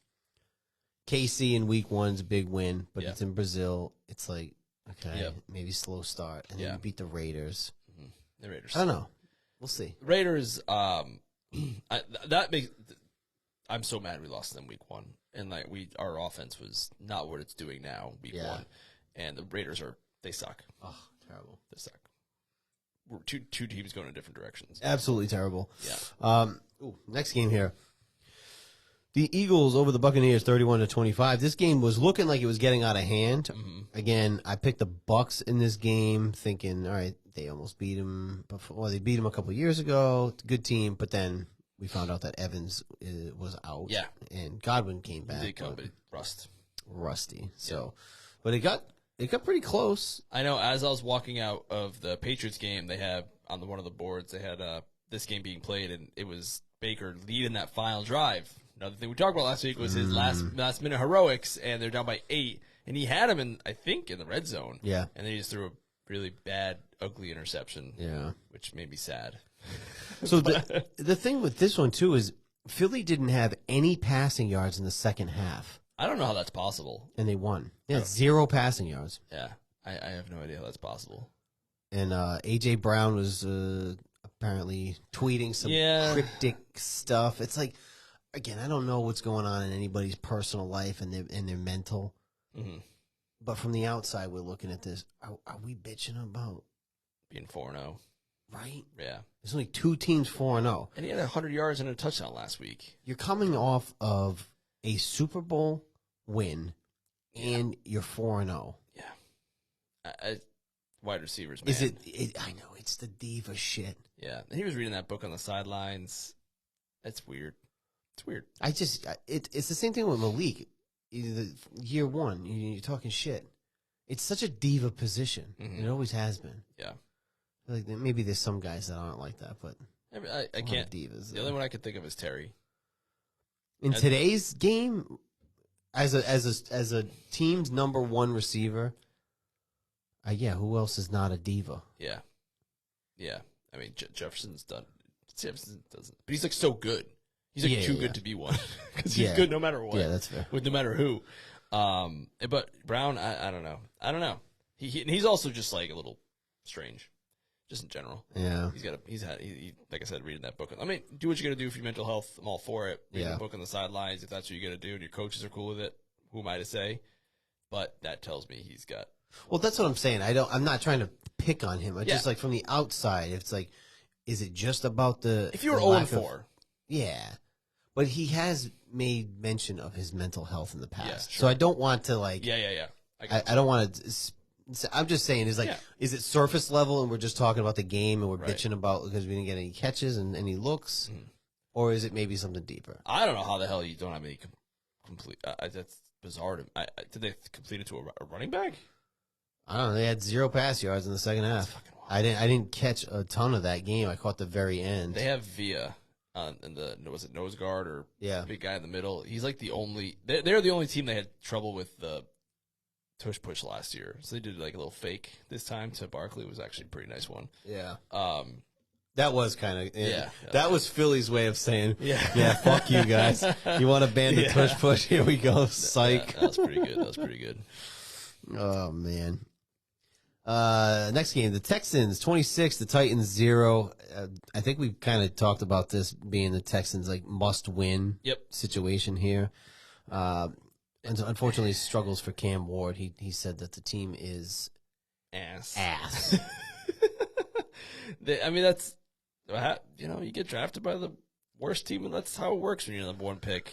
KC in week 1's a big win, but it's in Brazil. It's like, okay, maybe slow start, and then you beat the Raiders. Mm-hmm. The Raiders. I don't know. We'll see. The Raiders. I'm so mad we lost them week 1, and like our offense was not what it's doing now week 1, and the Raiders they suck. Oh, terrible. They suck. We're two teams going in different directions. Absolutely terrible. Yeah. Next game here. The Eagles over the Buccaneers, 31-25. This game was looking like it was getting out of hand. Mm-hmm. Again, I picked the Bucs in this game, thinking, all right, they almost beat them before. Well, they beat them a couple years ago. Good team, but then we found out that Evans was out. Yeah. And Godwin came back. He did come, but rusty. So, but it got pretty close. I know. As I was walking out of the Patriots game, they had on one of the boards, they had this game being played, and it was Baker leading that final drive. Another thing we talked about last week was his last minute heroics, and they're down by 8, and he had him in the red zone. Yeah. And then he just threw a really bad, ugly interception. Yeah. Which made me sad. So the thing with this one too is Philly didn't have any passing yards in the second half. I don't know how that's possible. And they won. Yeah, 0 passing yards. Yeah. I have no idea how that's possible. And A.J. Brown was apparently tweeting some cryptic stuff. It's like, again, I don't know what's going on in anybody's personal life and their mental. Mm-hmm. But from the outside, we're looking at this. Are we bitching about being 4-0? Right? Yeah. There's only 2 teams 4-0. And he had 100 yards and a touchdown last week. You're coming off of a Super Bowl win, and you're 4-0. Yeah. Wide receivers, man. Is it? I know, it's the diva shit. Yeah. And he was reading that book on the sidelines. It's weird. It's weird. It's the same thing with Malik. Year 1, you're talking shit. It's such a diva position. Mm-hmm. It always has been. Yeah. Like maybe there's some guys that aren't like that, but I can't. Divas. The only one I could think of is Terry. In today's game, as a team's number 1 receiver, who else is not a diva? Yeah. Yeah. I mean, Jefferson doesn't, but he's like so good. He's like too good to be one because he's good no matter what. Yeah, that's fair. With no matter who. But Brown, I don't know. I don't know. He's also just like a little strange, just in general. Yeah. He's had like I said, reading that book. I mean, do what you got to do for your mental health. I'm all for it. Reading the book on the sidelines, if that's what you got to do, and your coaches are cool with it. Who am I to say? But that tells me he's got. Well, that's what I'm saying. I'm not trying to pick on him. I just like from the outside, it's like, is it just about the? If you were 0-4, yeah. But he has made mention of his mental health in the past. Yeah, sure. So I don't want to like. Yeah. I don't want to. I'm just saying, is it surface level and we're just talking about the game and we're bitching about because we didn't get any catches and any looks? Mm. Or is it maybe something deeper? I don't know how the hell you don't have any complete. That's bizarre. Did they complete it to a running back? I don't know. They had 0 pass yards in the second half. I didn't catch a ton of that game. I caught the very end. They have Villa. And was it nose guard or big guy in the middle? He's like the only. They're the only team that had trouble with the tush push last year, so they did like a little fake this time to Barkley. It was actually a pretty nice one. Yeah. That was kind of yeah. That was Philly's way of saying, yeah, fuck you guys. You want to ban the tush push? Here we go. Psych. That was pretty good. That was pretty good. Oh man. Next game, the Texans 26, the Titans 0. I think we kind of talked about this being the Texans like must win situation here. And unfortunately, struggles for Cam Ward. He said that the team is ass. I mean, that's you get drafted by the worst team, and that's how it works when you're the number one pick.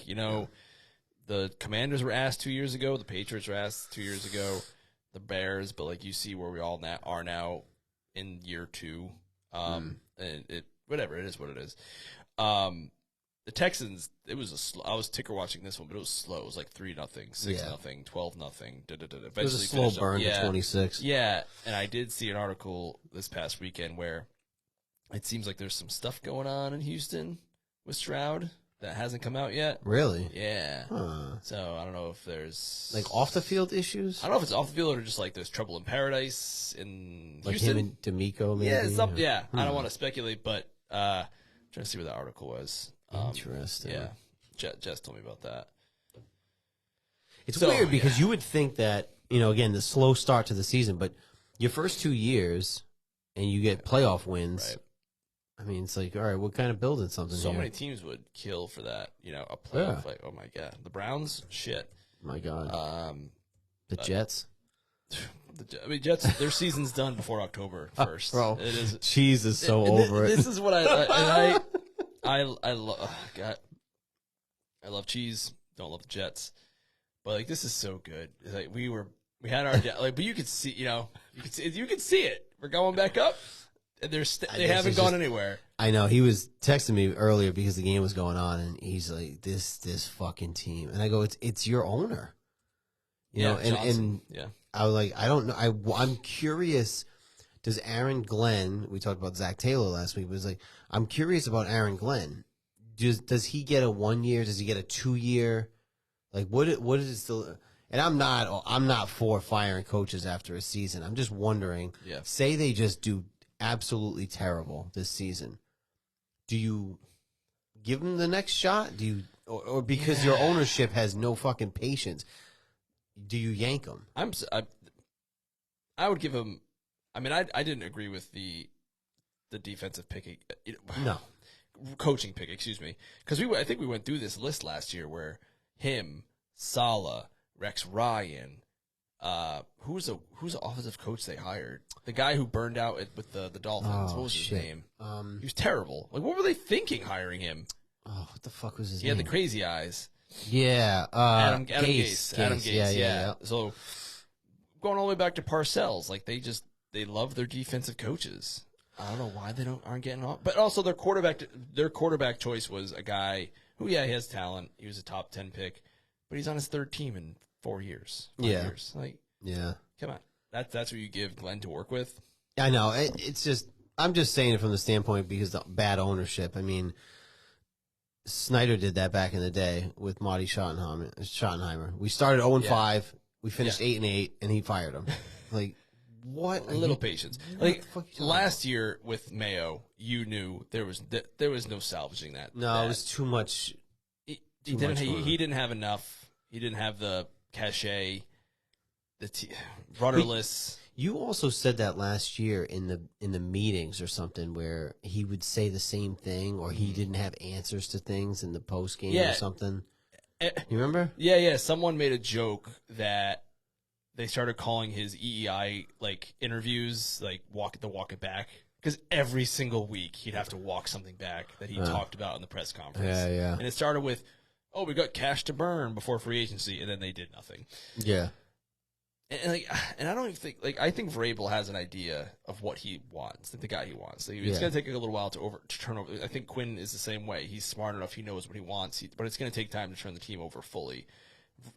The Commanders were ass 2 years ago. The Patriots were ass 2 years ago. The Bears, but like you see where we all are now in year 2, and it whatever it is, what it is. The Texans, it was I was ticker watching this one, but it was slow. It was like 3-0, 6-0, 12-0. It was a slow burn to 26. Yeah, and I did see an article this past weekend where it seems like there's some stuff going on in Houston with Stroud that hasn't come out yet. Really? Yeah. Huh. So I don't know if there's like off the field issues. I don't know if it's off the field or just like there's trouble in paradise in like Houston. Him and D'Amico, maybe. Yeah, I don't want to speculate, but trying to see what the article was. Interesting. Yeah, Jess told me about that. It's weird because you would think that again the slow start to the season, but your first 2 years and you get playoff wins. Right. I mean, it's like, all right, we're kind of building something so here. Many teams would kill for that, a playoff. Like, oh, my God. The Browns? Shit. My God. The Jets? Jets, their season's done before October 1st. Bro, it is, cheese is so over it. This is what I love. God, I love cheese. Don't love the Jets. But, like, this is so good. It's like, we had our, like, but you could see, you could see it. We're going back up. They haven't gone anywhere. I know. He was texting me earlier because the game was going on, and he's like, "This fucking team." And I go, "It's your owner." You know, and I was like, "I don't know. I'm curious. Does Aaron Glenn? We talked about Zach Taylor last week. But it's like, I'm curious about Aaron Glenn. Does he get a 1 year? Does he get a 2 year? Like, what is it still? And I'm not for firing coaches after a season. I'm just wondering. Yeah. Say they just do absolutely terrible this season. Do you give them the next shot? Do you, or because your ownership has no fucking patience, do you yank them? I would give him. I mean, I didn't agree with the defensive picking. No, coaching pick. Excuse me, because I think we went through this list last year where him, Saleh, Rex Ryan. Who's the offensive coach they hired? The guy who burned out with the Dolphins. What was his name? He was terrible. Like, what were they thinking hiring him? Oh, what the fuck was his name? He had the crazy eyes. Yeah. Adam Gase. Adam Gase. Yeah. So going all the way back to Parcells, like they love their defensive coaches. I don't know why they aren't getting off. But also their quarterback choice was a guy who he has talent. He was a top 10 pick, but he's on his third team in 4 years. 5 years. Like, come on. That's what you give Glenn to work with. I know. It's just, I'm just saying it from the standpoint because the bad ownership. I mean, Snyder did that back in the day with Marty Schottenheimer. We started 0-5. We finished 8-8, and he fired him. Like, what? A little patience. Like last year with Mayo, you knew there was no salvaging that. No, it was too much. He didn't have enough. He didn't have the cachet. Rudderless. You also said that last year in the meetings or something where he would say the same thing or he didn't have answers to things in the post game or something. You remember? Yeah. Someone made a joke that they started calling his EEI like interviews like walk it back because every single week he'd have to walk something back that he talked about in the press conference. Yeah. And it started with, "Oh, we got cash to burn before free agency," and then they did nothing. Yeah. And I don't even think I think Vrabel has an idea of what he wants, the guy he wants. It's going to take a little while to turn over. I think Quinn is the same way. He's smart enough; he knows what he wants, but it's going to take time to turn the team over fully.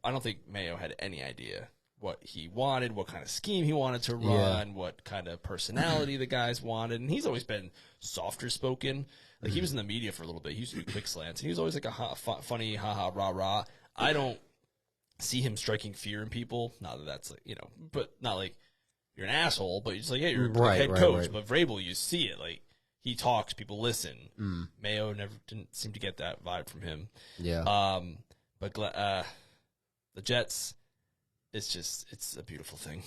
I don't think Mayo had any idea what he wanted, what kind of scheme he wanted to run, what kind of personality the guys wanted. And he's always been softer spoken. Like, he was in the media for a little bit. He used to do quick slants. And he was always like a funny, ha-ha, rah-rah. I don't see him striking fear in people. Not that that's, like, you know, but not like you're an asshole, but you're just like, yeah, you're a head coach. Right. But Vrabel, you see it. Like, he talks, people listen. Mayo didn't seem to get that vibe from him. Yeah. But the Jets, it's a beautiful thing.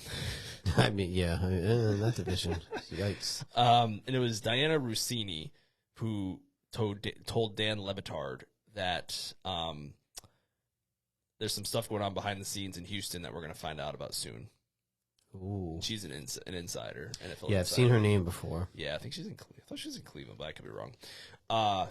I mean, yeah, that division. Yikes. And it was Diana Rossini who told Dan Lebitard that there's some stuff going on behind the scenes in Houston that we're going to find out about soon. Ooh. She's an insider, NFL Yeah, I've seen her name before. Yeah, I think she's in. I thought she was in Cleveland, but I could be wrong.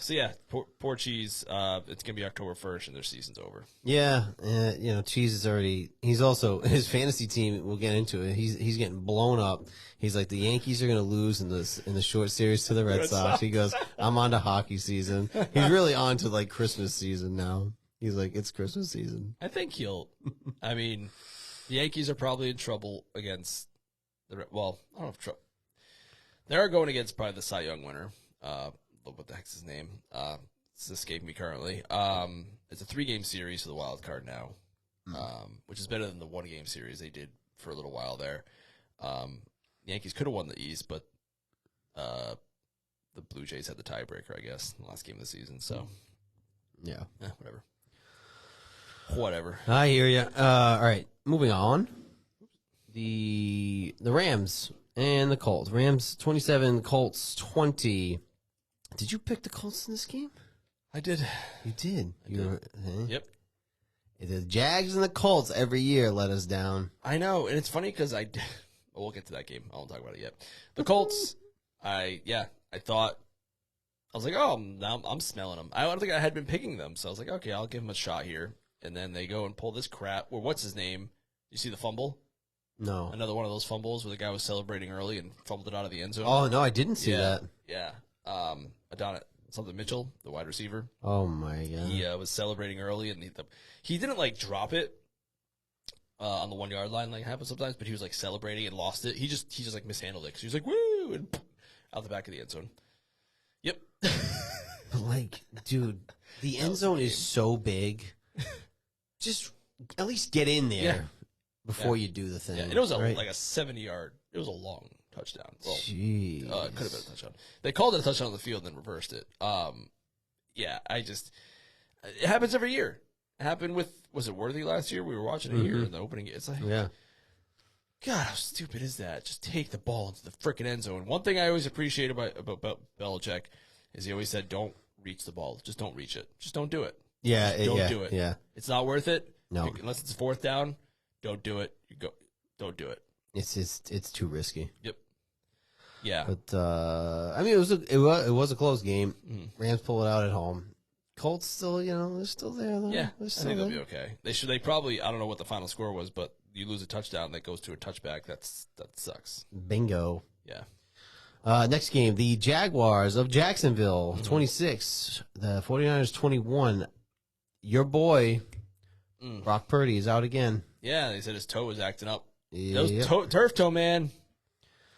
So yeah, poor Cheese. It's gonna be October 1st, and their season's over. Yeah, you know, Cheese is already. He's also his fantasy team. We'll get into it. He's getting blown up. He's like, the Yankees are gonna lose in the short series to the Red Sox. He goes, I'm on to hockey season. He's really on to like Christmas season now. He's like, it's Christmas season. I think he'll. I mean, the Yankees are probably in trouble against the. Well, I don't know if trouble. They're going against probably the Cy Young winner. What the heck's his name? It's escaping me currently. It's a 3-game series for the wild card now, which is better than the 1-game series they did for a little while there. The Yankees could have won the East, but the Blue Jays had the tiebreaker, I guess, in the last game of the season. So, yeah, whatever. I hear you. All right, moving on. The Rams and the Colts. Rams 27, Colts 20. Did you pick the Colts in this game? I did. You did. Yep. The Jags and the Colts every year let us down. I know, and it's funny because we'll get to that game. I won't talk about it yet. The Colts, I thought, I was like, oh, now I'm smelling them. I don't think I had been picking them, so I was like, okay, I'll give them a shot here. And then they go and pull this crap. Well, what's his name? You see the fumble? No. Another one of those fumbles where the guy was celebrating early and fumbled it out of the end zone. Oh, no, I didn't see that. Yeah. Adonai something Mitchell, the wide receiver. Oh my god. He was celebrating early, and he didn't like drop it on the 1-yard line like happens sometimes, but he was like celebrating and lost it. He just like mishandled it because he was like woo and out the back of the end zone. Yep. But like, dude, the end zone is so big. Just at least get in there before you do the thing. Yeah, it was like a 70-yard. It was a long touchdown. Well, jeez. It could have been a touchdown. They called it a touchdown on the field and then reversed it. It happens every year. It happened with, was it Worthy last year? We were watching it here in the opening. It's like, God, how stupid is that? Just take the ball into the freaking end zone. One thing I always appreciate about Belichick is he always said, don't reach the ball. Just don't reach it. Just don't do it. Yeah, don't do it. Yeah, it's not worth it. No, unless it's 4th down, don't do it. Don't do it. It's too risky. Yep. Yeah. But I mean, it was a close game. Rams pull it out at home. Colts still, they're still there though. Yeah, I think they'll be okay. They probably, I don't know what the final score was, but you lose a touchdown that goes to a touchback. That sucks. Bingo. Yeah. Next game, the Jaguars of Jacksonville, 26. The 49ers, 21. Your boy, Brock Purdy, is out again. Yeah, they said his toe was acting up. Yep. Turf toe, man.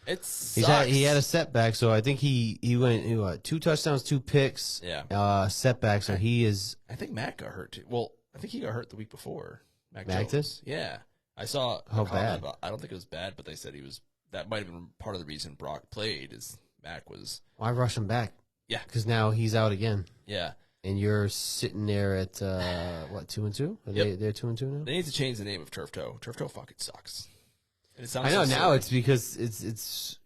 It sucks. He had a setback, so I think he went 2 touchdowns, 2 picks. Yeah. Setback, so he is. I think Matt got hurt too. Well, I think he got hurt the week before. Mac did? Yeah. I saw. How bad? I don't think it was bad, but they said he was. That might have been part of the reason Brock played. Is Mac was. Why rush him back? Yeah, because now he's out again. Yeah. And you're sitting there at 2-2? Yep. They're 2-2 now. They need to change the name of Turf Toe. Turf Toe fucking sucks. And it sounds I know so now silly. it's because it's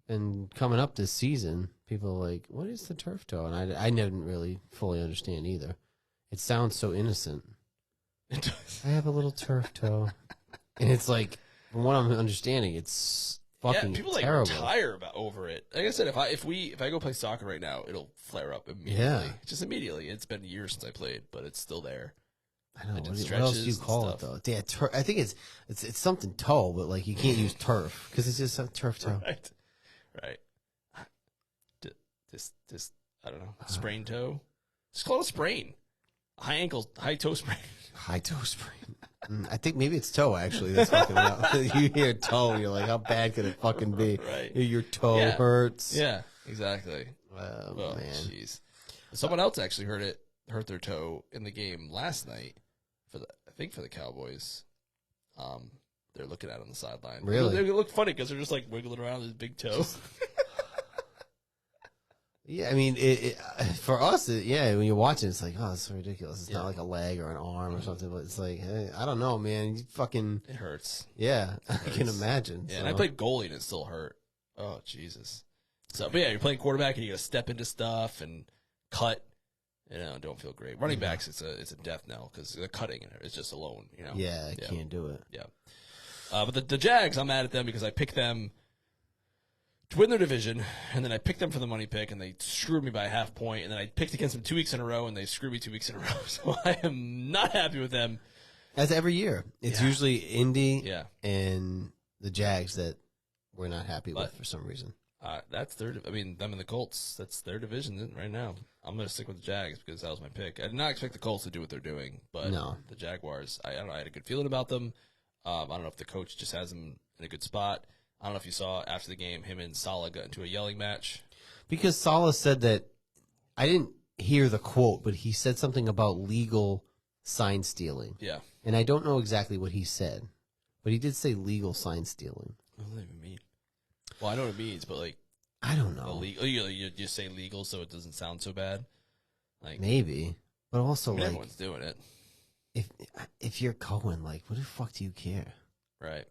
been coming up this season. People are like, what is the turf toe? And I didn't really fully understand either. It sounds so innocent. It does. I have a little turf toe, and it's like, from what I'm understanding, it's fucking people terrible. Retire over it. Like I said, if I go play soccer right now, it'll flare up immediately. Yeah, just immediately. It's been years since I played, but it's still there. I know. What else do you call it though? Yeah, I think it's something toe, but like you can't use turf because it's just a turf toe. Right. This I don't know. Sprain toe. Just call it a sprain. high toe sprain. High toe sprain. I think maybe it's toe, actually, that's fucking up. You hear toe, you're like, how bad could it fucking be? Right. Your toe hurts. Yeah, exactly. Oh, man. Jeez. Someone else actually hurt their toe in the game last night I think for the Cowboys. They're looking at it on the sideline. Really? They look funny because they're just like wiggling around his big toe. Yeah, I mean, for us, when you're watching, it's like, oh, it's so ridiculous. It's not like a leg or an arm or something, but it's like, hey, I don't know, man. You fucking... It hurts. Yeah, I can imagine. Yeah, so. and I played goalie and it still hurt. Oh, Jesus. So, but yeah, you're playing quarterback and you got to step into stuff and cut. Don't feel great. Running backs, it's a death knell because the cutting is just alone. Yeah, I can't do it. Yeah. But the Jags, I'm mad at them because I picked them to win their division, and then I picked them for the money pick, and they screwed me by a half point, and then I picked against them 2 weeks in a row, and they screwed me 2 weeks in a row. So I am not happy with them. As every year, it's usually Indy and the Jags that we're not happy with for some reason. That's them and the Colts. That's their division right now. I'm going to stick with the Jags because that was my pick. I did not expect the Colts to do what they're doing, but the Jaguars, I don't know, I had a good feeling about them. I don't know if the coach just has them in a good spot. I don't know if you saw after the game, him and Saleh got into a yelling match. Because Saleh said that, I didn't hear the quote, but he said something about legal sign stealing. Yeah. And I don't know exactly what he said, but he did say legal sign stealing. What does that even mean? Well, I know what it means, but I don't know. Illegal, you just say legal so it doesn't sound so bad. Maybe. But also, everyone's doing it. If you're Cohen, what the fuck do you care? Right.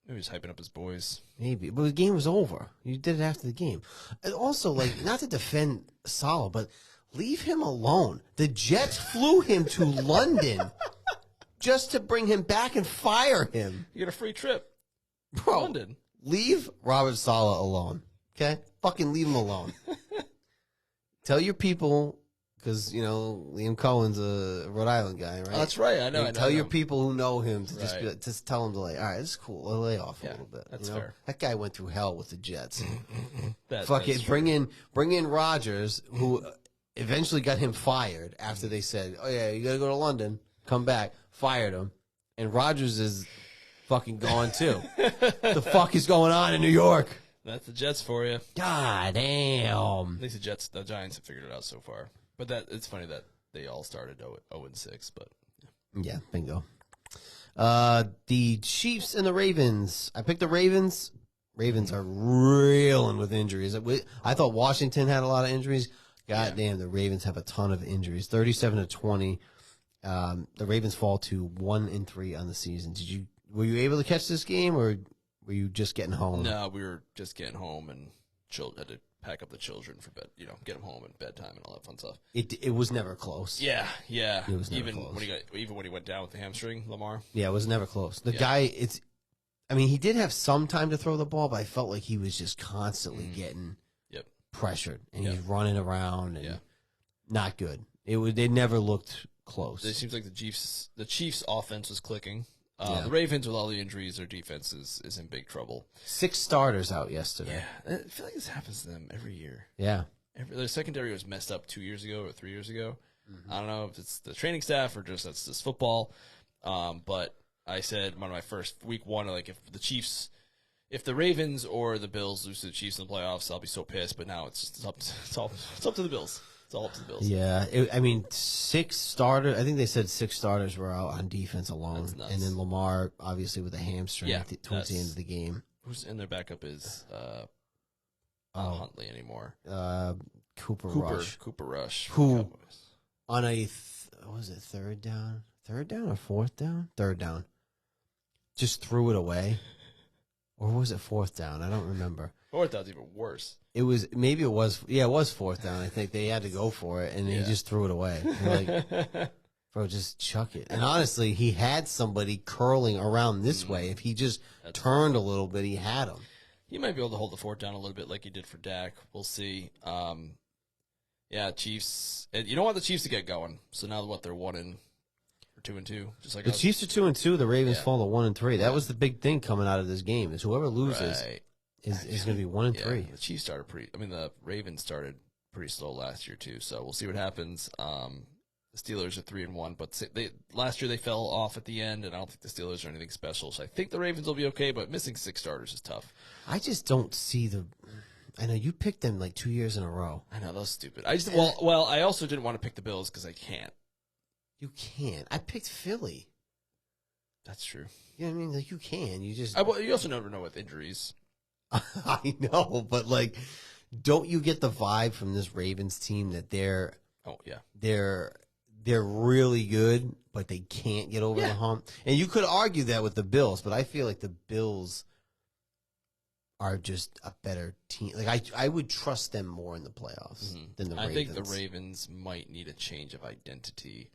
Maybe he's hyping up his boys. Maybe. But the game was over. You did it after the game. And also, not to defend Saleh, but leave him alone. The Jets flew him to London just to bring him back and fire him. You get a free trip. Bro, London. Leave Robert Saleh alone. Okay? Fucking leave him alone. Tell your people, because, Liam Cohen's a Rhode Island guy, right? Oh, that's right. I know. Tell your people who know him to just tell him to all right, this is cool. Lay off a little bit. That's fair. That guy went through hell with the Jets. That's bring in Rodgers, who eventually got him fired after they said, oh yeah, you got to go to London, come back, fired him, and Rodgers is fucking gone too. The fuck is going on in New York? That's the Jets for you. God damn. At least the Giants have figured it out so far. But it's funny that they all started 0-6, but yeah, bingo. The Chiefs and the Ravens. I picked the Ravens. Ravens are reeling with injuries. I thought Washington had a lot of injuries. God damn, the Ravens have a ton of injuries. 37-20. The Ravens fall to 1-3 on the season. Were you able to catch this game, or were you just getting home? No, we were just getting home and had to pack up the children for bed. Get them home and bedtime and all that fun stuff. It was never close. Yeah. It was never close. When he went down with the hamstring, Lamar. Yeah, it was never close. The guy, he did have some time to throw the ball, but I felt like he was just constantly getting pressured, and he's running around and not good. It never looked close. It seems like the Chiefs' offense was clicking. The Ravens, with all the injuries, their defense is in big trouble. 6 starters out yesterday. Yeah, I feel like this happens to them every year. Yeah. Their secondary was messed up 2 years ago or 3 years ago. Mm-hmm. I don't know if it's the training staff or that's just football. But I said one of my first week one, if the Ravens or the Bills lose to the Chiefs in the playoffs, I'll be so pissed. But now it's up to the Bills. It's all up to the Bills. Yeah, 6 starters. I think they said 6 starters were out on defense alone, and then Lamar obviously with a hamstring towards the end of the game. Who's in their backup is not Huntley anymore. Cooper Rush. Cooper Rush. Who on a was it third down or fourth down? Third down. Just threw it away, or was it fourth down? I don't remember. Fourth down's even worse. It was it was fourth down. I think they had to go for it, and he just threw it away. Like, bro, just chuck it. And honestly, he had somebody curling around this way. If he just turned a little bit, he had him. He might be able to hold the fort down a little bit like he did for Dak. We'll see. Chiefs. You don't want the Chiefs to get going. So now they're 1-2. Just like the Chiefs are 2-2. The Ravens fall to 1-3. That was the big thing coming out of this game. Is whoever loses. Right. Is going to be 1-3. The Chiefs the Ravens started pretty slow last year too. So we'll see what happens. The Steelers are 3-1, but last year they fell off at the end, and I don't think the Steelers are anything special. So I think the Ravens will be okay, but missing 6 starters is tough. I just don't see I know you picked them like 2 years in a row. I know, that was stupid. I also didn't want to pick the Bills because I can't. You can't. I picked Philly. That's true. You know what I mean? Like, you can. You just... you also never know with injuries. I know, but, like, don't you get the vibe from this Ravens team that they're... Oh, yeah. They're really good, but they can't get over the hump? And you could argue that with the Bills, but I feel like the Bills are just a better team. Like, I would trust them more in the playoffs than the Ravens. I think the Ravens might need a change of identity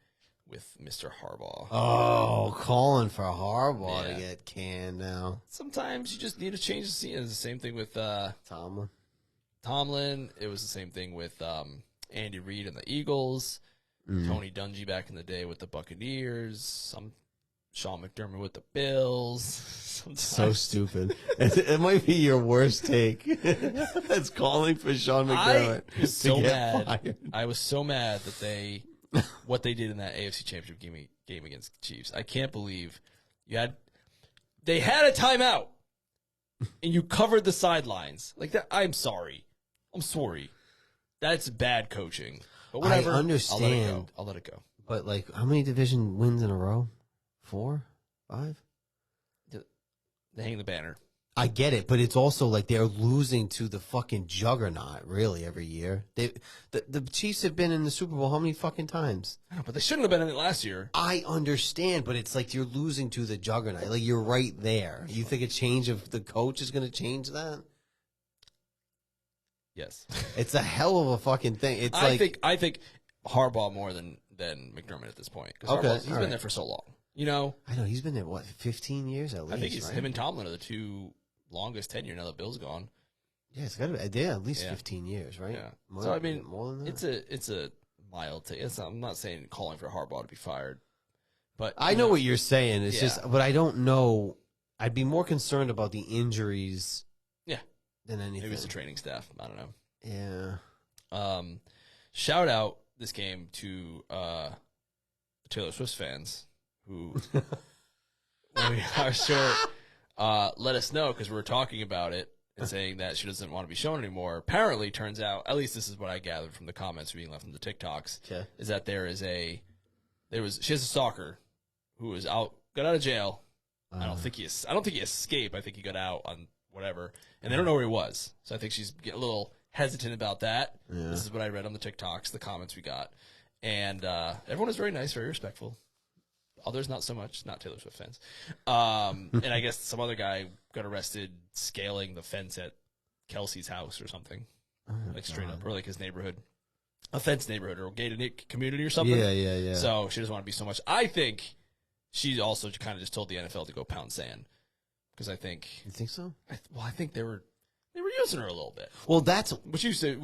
with Mr. Harbaugh. Oh, calling for Harbaugh to get canned now. Sometimes you just need a change of scene. It's the same thing with Tomlin. It was the same thing with Andy Reid and the Eagles. Tony Dungy back in the day with the Buccaneers. Sean McDermott with the Bills. So stupid. It might be your worst take. That's calling for Sean McDermott. I was so mad. Fired. I was so mad that what they did in that AFC Championship game against the Chiefs. I can't believe they had a timeout and you covered the sidelines like that. I'm sorry. That's bad coaching. But whatever. I understand. I'll let it go. But like, how many division wins in a row? 4? 5? They hang the banner. I get it, but it's also like they're losing to the fucking juggernaut, really, every year. The Chiefs have been in the Super Bowl how many fucking times? I know, but they shouldn't have been in it last year. I understand, but it's like you're losing to the juggernaut. Like, you're right there. You think a change of the coach is going to change that? Yes. It's a hell of a fucking thing. I think Harbaugh more than McDermott at this point. Because he's been there for so long. You know? I know. He's been there, 15 years at least, I think right? him and Tomlin are the two longest tenure now that Bill's gone. Yeah, it's got to be at least 15 years, right? Yeah. More, so, I mean, more than that? it's a mild take. I'm not saying calling for Harbaugh to be fired. But I know what you're saying. It's just, but I don't know. I'd be more concerned about the injuries than anything. Maybe it's the training staff. I don't know. Yeah. Shout out this game to Taylor Swift fans who we are sure let us know because we were talking about it and saying that she doesn't want to be shown anymore. Apparently, turns out, at least this is what I gathered from the comments being left from the TikToks, is that she has a stalker who got out of jail. I don't think he escaped. I think he got out on whatever, and they don't know where he was. So I think she's getting a little hesitant about that. Yeah. This is what I read on the TikToks, the comments we got, and everyone was very nice, very respectful. Others not so much, not Taylor Swift fans. And I guess some other guy got arrested scaling the fence at Kelsey's house or something, straight up, or like his neighborhood, a fence neighborhood or a gated community or something. Yeah. So she doesn't want to be so much. I think she also kind of just told the NFL to go pound sand because I think. You think so? I think they were using her a little bit. Well, that's what you said.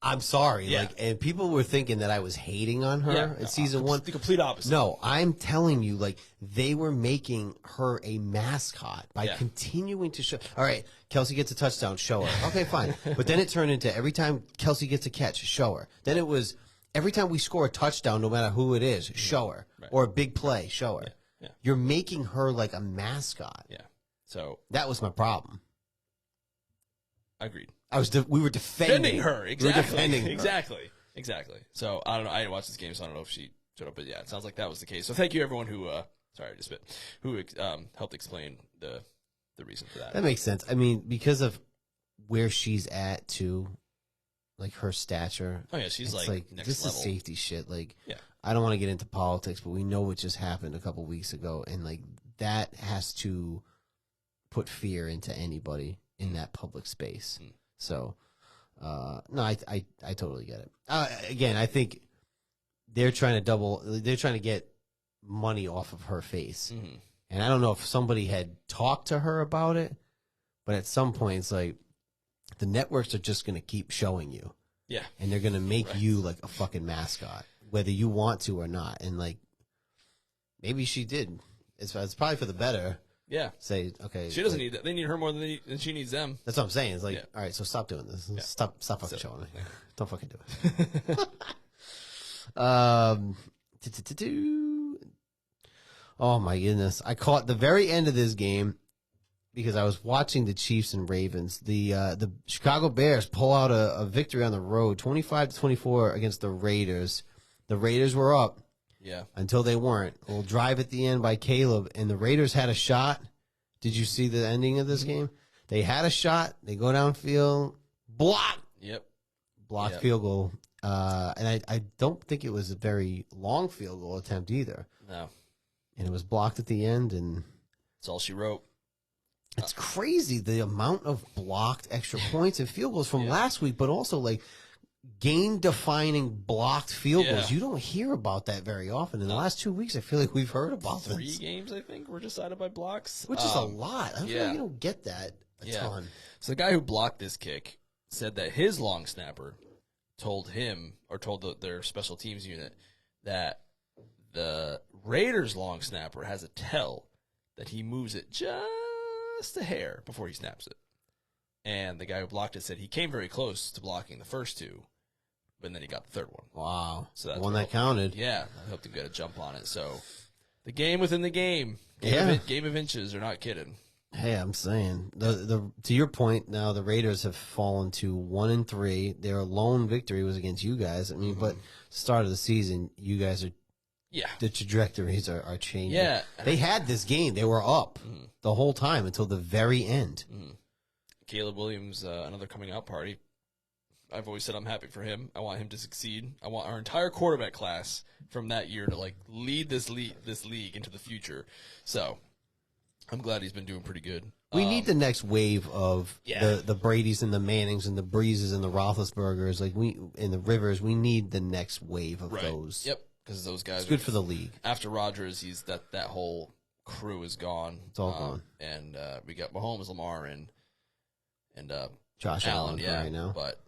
I'm sorry. Yeah. And people were thinking that I was hating on her in season 1. The complete opposite. No, I'm telling you, they were making her a mascot by continuing to show. All right, Kelsey gets a touchdown, show her. Okay, fine. But then it turned into every time Kelsey gets a catch, show her. Then it was every time we score a touchdown, no matter who it is, show her. Right. Or a big play, show her. Yeah. You're making her like a mascot. Yeah. So that was my problem. Agreed. We were defending her. Exactly. We were defending her. Exactly. So I don't know. I didn't watch this game, so I don't know if she showed up. But yeah, it sounds like that was the case. So thank you everyone who sorry, I just spit, who helped explain the reason for that. That makes sense. I mean, because of where she's at too, like her stature. Oh yeah, she's like next this level. Is safety shit. Like, yeah. I don't want to get into politics, but we know what just happened a couple weeks ago, and like that has to put fear into anybody in that public space. So, no, I totally get it. Again, I think they're trying to get money off of her face. Mm-hmm. And I don't know if somebody had talked to her about it, but at some point it's like the networks are just going to keep showing you. Yeah. And they're going to make you like a fucking mascot, whether you want to or not. And like, maybe she did. It's probably for the better. Yeah. Say, okay. She doesn't need that. They need her more than she needs them. That's what I'm saying. It's like, all right, so stop doing this. Yeah. Stop fucking showing me. Don't fucking do it. Oh my goodness! I caught the very end of this game because I was watching the Chiefs and Ravens. The Chicago Bears pull out a victory on the road, 25-24 against the Raiders. The Raiders were up, until they weren't. A little drive at the end by Caleb, and the Raiders had a shot. Did you see the ending of this game? They had a shot. They go downfield, block. Blocked field goal. And I don't think it was a very long field goal attempt either. No. And it was blocked at the end, and that's all she wrote. It's crazy the amount of blocked extra points and field goals from last week, but also like game-defining blocked field goals. You don't hear about that very often. In the last 2 weeks, I feel like we've heard about this. 3 games, I think, were decided by blocks, which is a lot. I feel like you don't get that a ton. So the guy who blocked this kick said that his long snapper told him, or told their special teams unit, that the Raiders' long snapper has a tell that he moves it just a hair before he snaps it. And the guy who blocked it said he came very close to blocking the first 2, but then he got the third one. Wow. So that's one that counted. Yeah, I hope to get a jump on it. So the game within the game. Game of inches. They're not kidding. Hey, I'm saying to your point. Now the Raiders have fallen to 1-3. Their lone victory was against you guys. I mean, but start of the season, you guys are. Yeah, the trajectories are changing. Yeah, they had this game. They were up the whole time until the very end. Caleb Williams, another coming out party. I've always said I'm happy for him. I want him to succeed. I want our entire quarterback class from that year to like lead this league into the future. So I'm glad he's been doing pretty good. We need the next wave of the Bradys and the Mannings and the Breezes and the Roethlisbergers, like in the Rivers. We need the next wave of those. Yep, because those guys. It's good for the league. After Rodgers, that whole crew is gone. It's all gone. And we got Mahomes, Lamar, and Josh Allen right now. But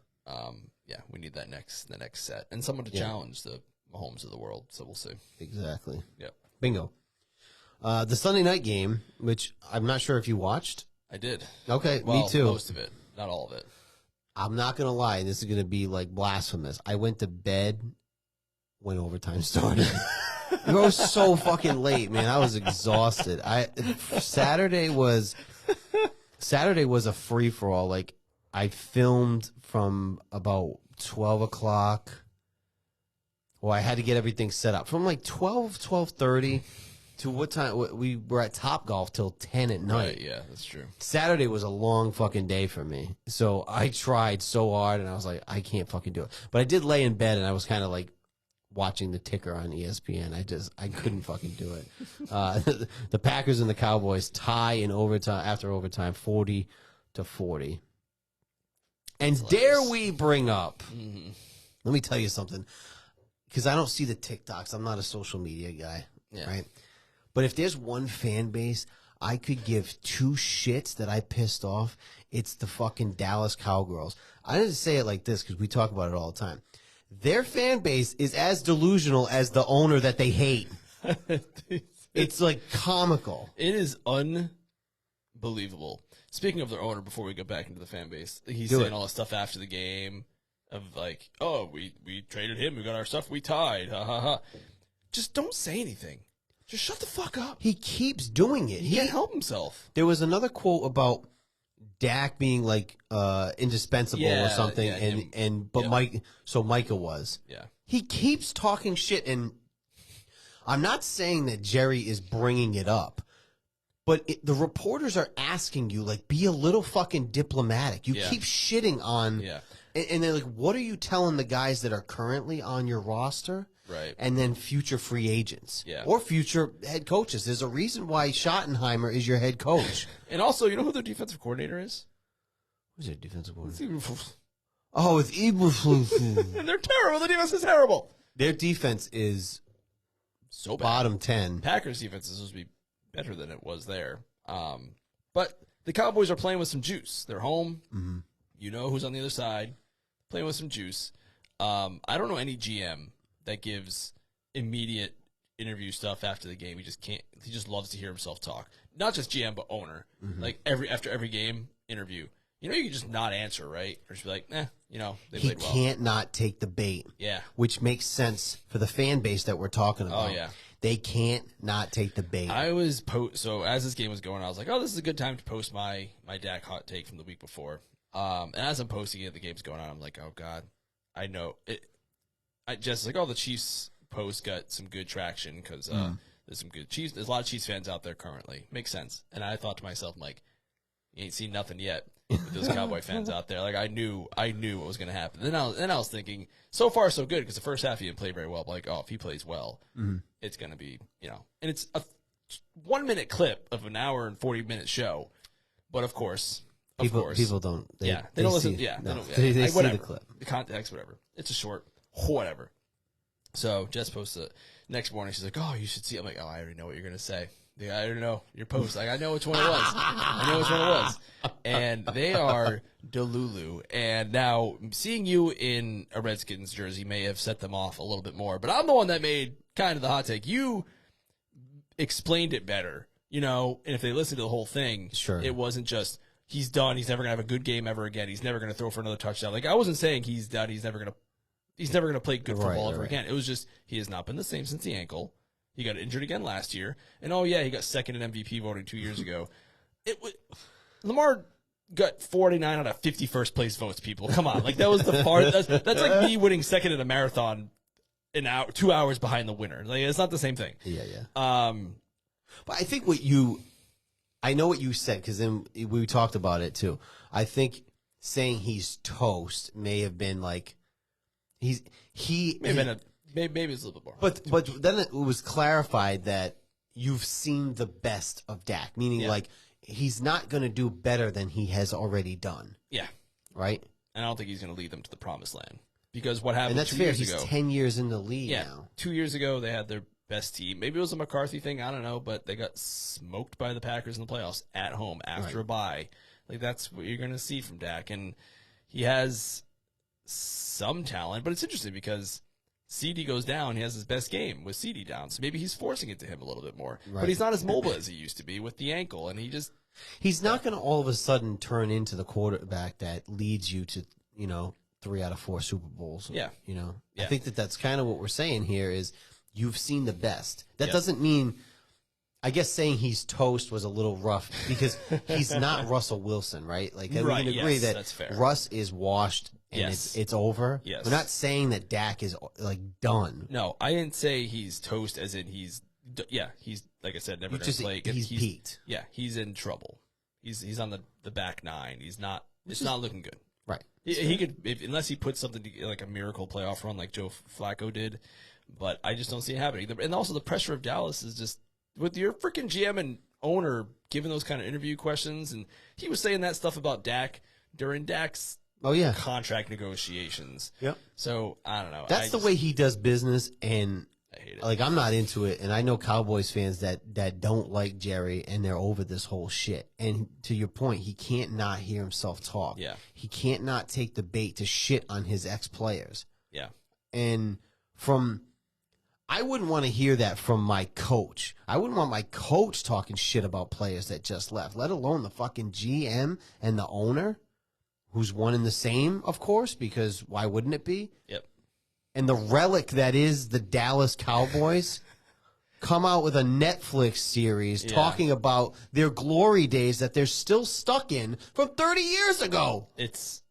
we need the next set and someone to challenge the Mahomes of the world. So we'll see. Exactly. Yep. Bingo. The Sunday night game, which I'm not sure if you watched. I did. Okay, well, me too. Most of it, not all of it. I'm not gonna lie. This is gonna be like blasphemous. I went to bed when overtime started. It was so fucking late, man. I was exhausted. Saturday was a free for all. Like I filmed from about 12 o'clock. Well, I had to get everything set up from like 12:30 to what time? We were at Topgolf till 10 at night. Right, yeah, that's true. Saturday was a long fucking day for me. So I tried so hard, and I was like, I can't fucking do it. But I did lay in bed, and I was kind of like watching the ticker on ESPN. I couldn't fucking do it. The Packers and the Cowboys tie in overtime after overtime, 40-40. And dare we bring up? Let me tell you something, because I don't see the TikToks. I'm not a social media guy, right? But if there's one fan base I could give 2 shits that I pissed off, it's the fucking Dallas Cowgirls. I didn't say it like this because we talk about it all the time. Their fan base is as delusional as the owner that they hate. It's like comical. It is unbelievable. Speaking of their owner, before we get back into the fan base, he's saying all the stuff after the game of like, oh, we traded him, we got our stuff, we tied, ha ha ha. Just don't say anything. Just shut the fuck up. He keeps doing it. He can't help himself. There was another quote about Dak being like indispensable or something, but Micah was. Yeah. He keeps talking shit, and I'm not saying that Jerry is bringing it up, but the reporters are asking you, like, be a little fucking diplomatic. You keep shitting on, and they're like, what are you telling the guys that are currently on your roster? Right. And then future free agents. Or future head coaches. There's a reason why Schottenheimer is your head coach. And also, you know who their defensive coordinator is? Who's their defensive coordinator? It's Eberflus. And they're terrible. The defense is terrible. Their defense is so bad. Bottom 10. Packers defense is supposed to be better than it was there. But the Cowboys are playing with some juice. They're home. Mm-hmm. You know who's on the other side. Playing with some juice. I don't know any GM that gives immediate interview stuff after the game. He just loves to hear himself talk. Not just GM, but owner. Mm-hmm. Like after every game interview, you can just not answer, right? Or just be like, they He played well. can't not take the bait. Yeah. Which makes sense for the fan base that we're talking about. Oh, yeah. They can't not take the bait. I was so as this game was going, I was like, oh, this is a good time to post my Dak hot take from the week before. And as I'm posting it, the game's going on. I'm like, oh God, I know it. I just like, oh, the Chiefs post got some good traction because there's some good Chiefs. There's a lot of Chiefs fans out there currently. Makes sense. And I thought to myself, I'm like, you ain't seen nothing yet with those Cowboy fans out there. Like I knew what was going to happen. Then I was thinking, so far so good because the first half he didn't play very well. But like, oh, if he plays well, it's going to be, and it's a 1 minute clip of an hour and 40-minute show. But of course, people don't. They don't listen. See, Yeah, no, they don't. they see whatever. the clip. The context, whatever. It's a short, whatever. So Jess posted it. Next morning, she's like, "Oh, you should see." I'm like, "Oh, I already know what you're gonna say. I already know your post. Like, I know which one it was. I know which one it was." And they are Delulu. And now seeing you in a Redskins jersey may have set them off a little bit more. But I'm the one that made kind of the hot take. You explained it better, And if they listened to the whole thing, sure, it wasn't just he's done. He's never gonna have a good game ever again. He's never gonna throw for another touchdown. Like I wasn't saying he's done. He's never gonna play good football ever again. It was just he has not been the same since the ankle. He got injured again last year, and oh yeah, he got second in MVP voting 2 years ago. Lamar got 49 out of 51st place votes. People, come on, like that was the far. That's like me winning second in a marathon, 2 hours behind the winner. Like it's not the same thing. Yeah. But I think I know what you said because then we talked about it too. I think saying he's toast may have been like maybe it's a little bit more. But then it was clarified that you've seen the best of Dak, meaning like he's not going to do better than he has already done. Yeah. Right? And I don't think he's going to lead them to the promised land because what happened and that's 2 fair. years He's ago. 10 years in the league now. 2 years ago, they had their best team. Maybe it was a McCarthy thing. I don't know, but they got smoked by the Packers in the playoffs at home after a bye. Like that's what you're going to see from Dak, and he has some talent. But it's interesting because CD goes down. He has his best game with CD down, so maybe he's forcing it to him a little bit more. Right. But he's not as mobile as he used to be with the ankle, and he's not going to all of a sudden turn into the quarterback that leads you to 3 out of 4 Super Bowls. Yeah. I think that's kind of what we're saying here is. You've seen the best. That doesn't mean, I guess saying he's toast was a little rough because he's not Russell Wilson, right? Like, we can agree that that's fair. Russ is washed and it's over. Yes. We're not saying that Dak is, like, done. No, I didn't say he's toast as in he's, like I said, never going to play. He's peaked. Yeah, he's in trouble. He's on the back nine. It's not looking good. Right. He could, unless he puts something together, like a miracle playoff run like Joe Flacco did. But I just don't see it happening. And also the pressure of Dallas is just with your freaking GM and owner giving those kind of interview questions. And he was saying that stuff about Dak during Dak's contract negotiations. Yep. So I don't know. That's the way he does business. And I hate it. Like, I'm not into it. And I know Cowboys fans that don't like Jerry and they're over this whole shit. And to your point, he can't not hear himself talk. Yeah. He can't not take the bait to shit on his ex-players. Yeah. And I wouldn't want to hear that from my coach. I wouldn't want my coach talking shit about players that just left, let alone the fucking GM and the owner, who's one and the same, of course, because why wouldn't it be? Yep. And the relic that is the Dallas Cowboys come out with a Netflix series talking about their glory days that they're still stuck in from 30 years ago. It's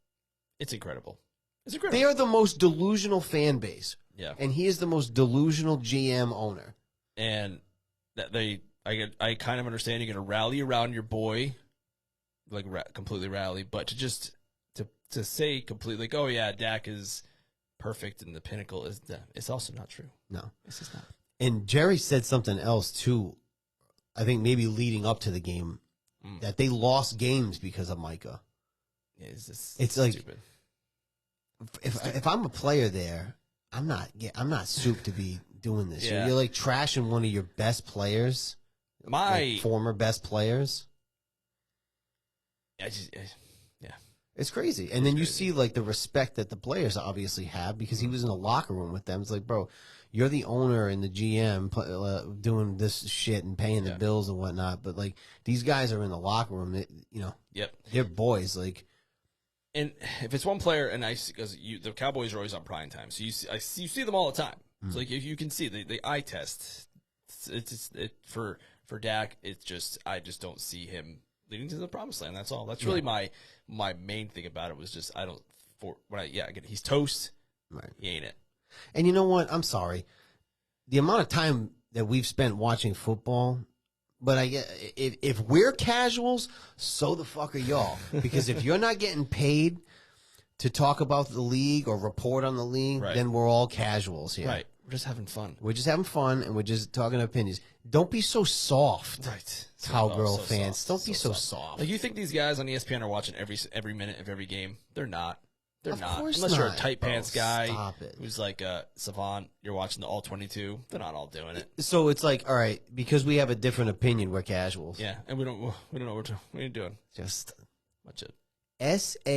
incredible. It's incredible. They are the most delusional fan base. Yeah. And he is the most delusional GM owner. And that I kind of understand you're going to rally around your boy, like completely rally, but to say completely like, oh yeah, Dak is perfect and the pinnacle it's also not true. No. It's just not. And Jerry said something else too. I think maybe leading up to the game that they lost games because of Micah. Yeah, it's like stupid. If I'm a player there, I'm not soup to be doing this. Yeah. You're like trashing one of your best players, former best players. Yeah. It's crazy. And then you see like the respect that the players obviously have because he was in the locker room with them. It's like, bro, you're the owner and the GM doing this shit and paying the bills and whatnot. But like these guys are in the locker room, Yep. They're boys. Like And if it's one player, and because the Cowboys are always on prime time, so you see them all the time. So like if you can see the eye test, for Dak, I just don't see him leading to the promised land. That's all. That's really my main thing about it was just again, he's toast. Right. He ain't it. And you know what? I'm sorry. The amount of time that we've spent watching football, but if we're casuals, so the fuck are y'all. Because if you're not getting paid to talk about the league or report on the league, then we're all casuals here. Right. We're just having fun. We're just having fun, and we're just talking opinions. Don't be so soft. Right. Cowgirl fans. Don't be so soft. Like, you think these guys on ESPN are watching every minute of every game? They're not. They're Of not. course Unless not, you're a tight pants guy Stop it. who's like a savant, you're watching the all 22. They're not all doing it. So it's like, all right, because we have a different opinion, we're casuals. Yeah, and we don't know what you're doing. Just Watch it. SAWFT.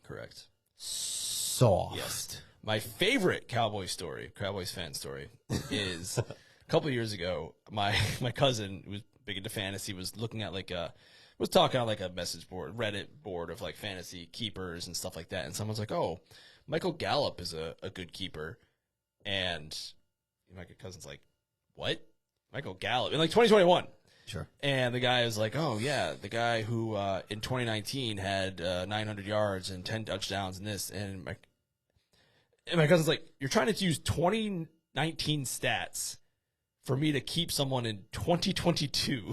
Correct. Soft. Yes. My favorite Cowboys fan story, is a couple of years ago, my cousin, who was big into fantasy, was looking at was talking on like a message board, Reddit board of like fantasy keepers and stuff like that. And someone's like, oh, Michael Gallup is a good keeper. And my cousin's like, what? Michael Gallup? In like 2021. Sure. And the guy was like, oh, yeah, the guy who in 2019 had 900 yards and 10 touchdowns and this. And my cousin's like, you're trying to use 2019 stats for me to keep someone in 2022.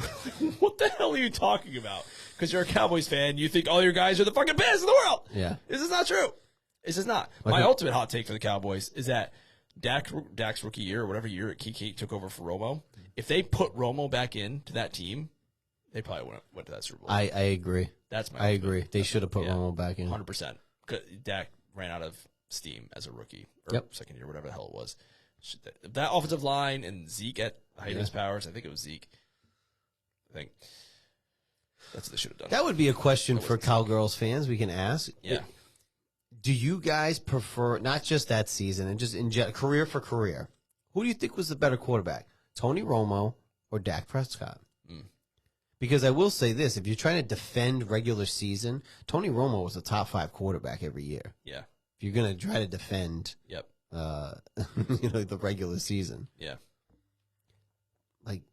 What the hell are you talking about? Because you're a Cowboys fan, you think all your guys are the fucking best in the world. Yeah. This is not true. This is not. My ultimate hot take for the Cowboys is that Dak's rookie year, or whatever year Keke took over for Romo, if they put Romo back into that team, they probably went to that Super Bowl. I agree. That's my I agree. They should have put Romo back in. 100%. Dak ran out of steam as a rookie, or second year, whatever the hell it was. That offensive line and Zeke at the height of his powers, I think it was Zeke. I think that's what they should have done. That would be a question for Cowgirls fans we can ask. Yeah. Do you guys prefer, not just that season, and just in career for career, who do you think was the better quarterback, Tony Romo or Dak Prescott? Because I will say this, if you're trying to defend regular season, Tony Romo was a top 5 quarterback every year. Yeah. If you're going to try to defend the regular season. Yeah. Like,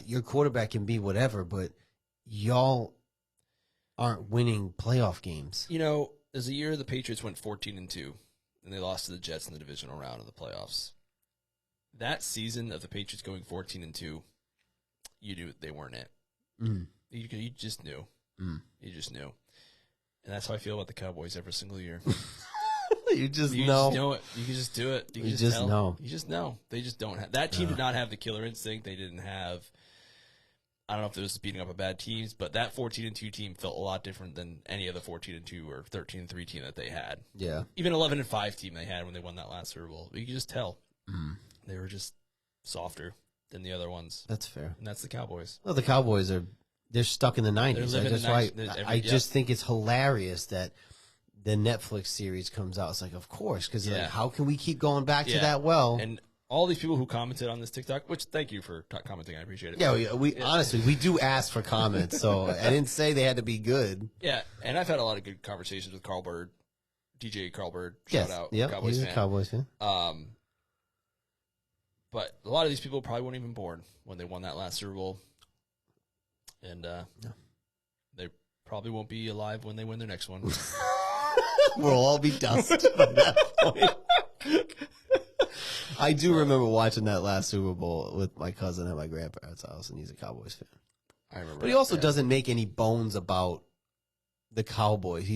your quarterback can be whatever, but y'all aren't winning playoff games. You know, there's a year the Patriots went 14-2, and they lost to the Jets in the divisional round of the playoffs. That season of the Patriots going 14-2, you knew they weren't it. You just knew. You just knew. And that's how I feel about the Cowboys every single year. You just know. Just know it. You can just do it. You just know. You just know. They just don't have. That team did not have the killer instinct. They didn't have. I don't know if it was beating up a bad teams, but that 14-2 team felt a lot different than any other 14-2 or 13-3 team that they had. Yeah. Even 11-5 team they had when they won that last Super Bowl. You could just tell. They were just softer than the other ones. That's fair. And that's the Cowboys. Well, the Cowboys they're stuck in the 90s. That's why I just think it's hilarious that the Netflix series comes out. It's like, of course, because like, how can we keep going back to that well? And all these people who commented on this TikTok, which thank you for commenting, I appreciate it. Yeah, we honestly, we do ask for comments, so I didn't say they had to be good. Yeah, and I've had a lot of good conversations with Carl Bird, DJ Carl Bird, shout out, Cowboys he's fan. A Cowboys fan. But a lot of these people probably weren't even born when they won that last Super Bowl. And they probably won't be alive when they win their next one. We'll all be dust by that point. I do remember watching that last Super Bowl with my cousin at my grandparents' house, and he's a Cowboys fan. I remember. But he also doesn't make any bones about the Cowboys.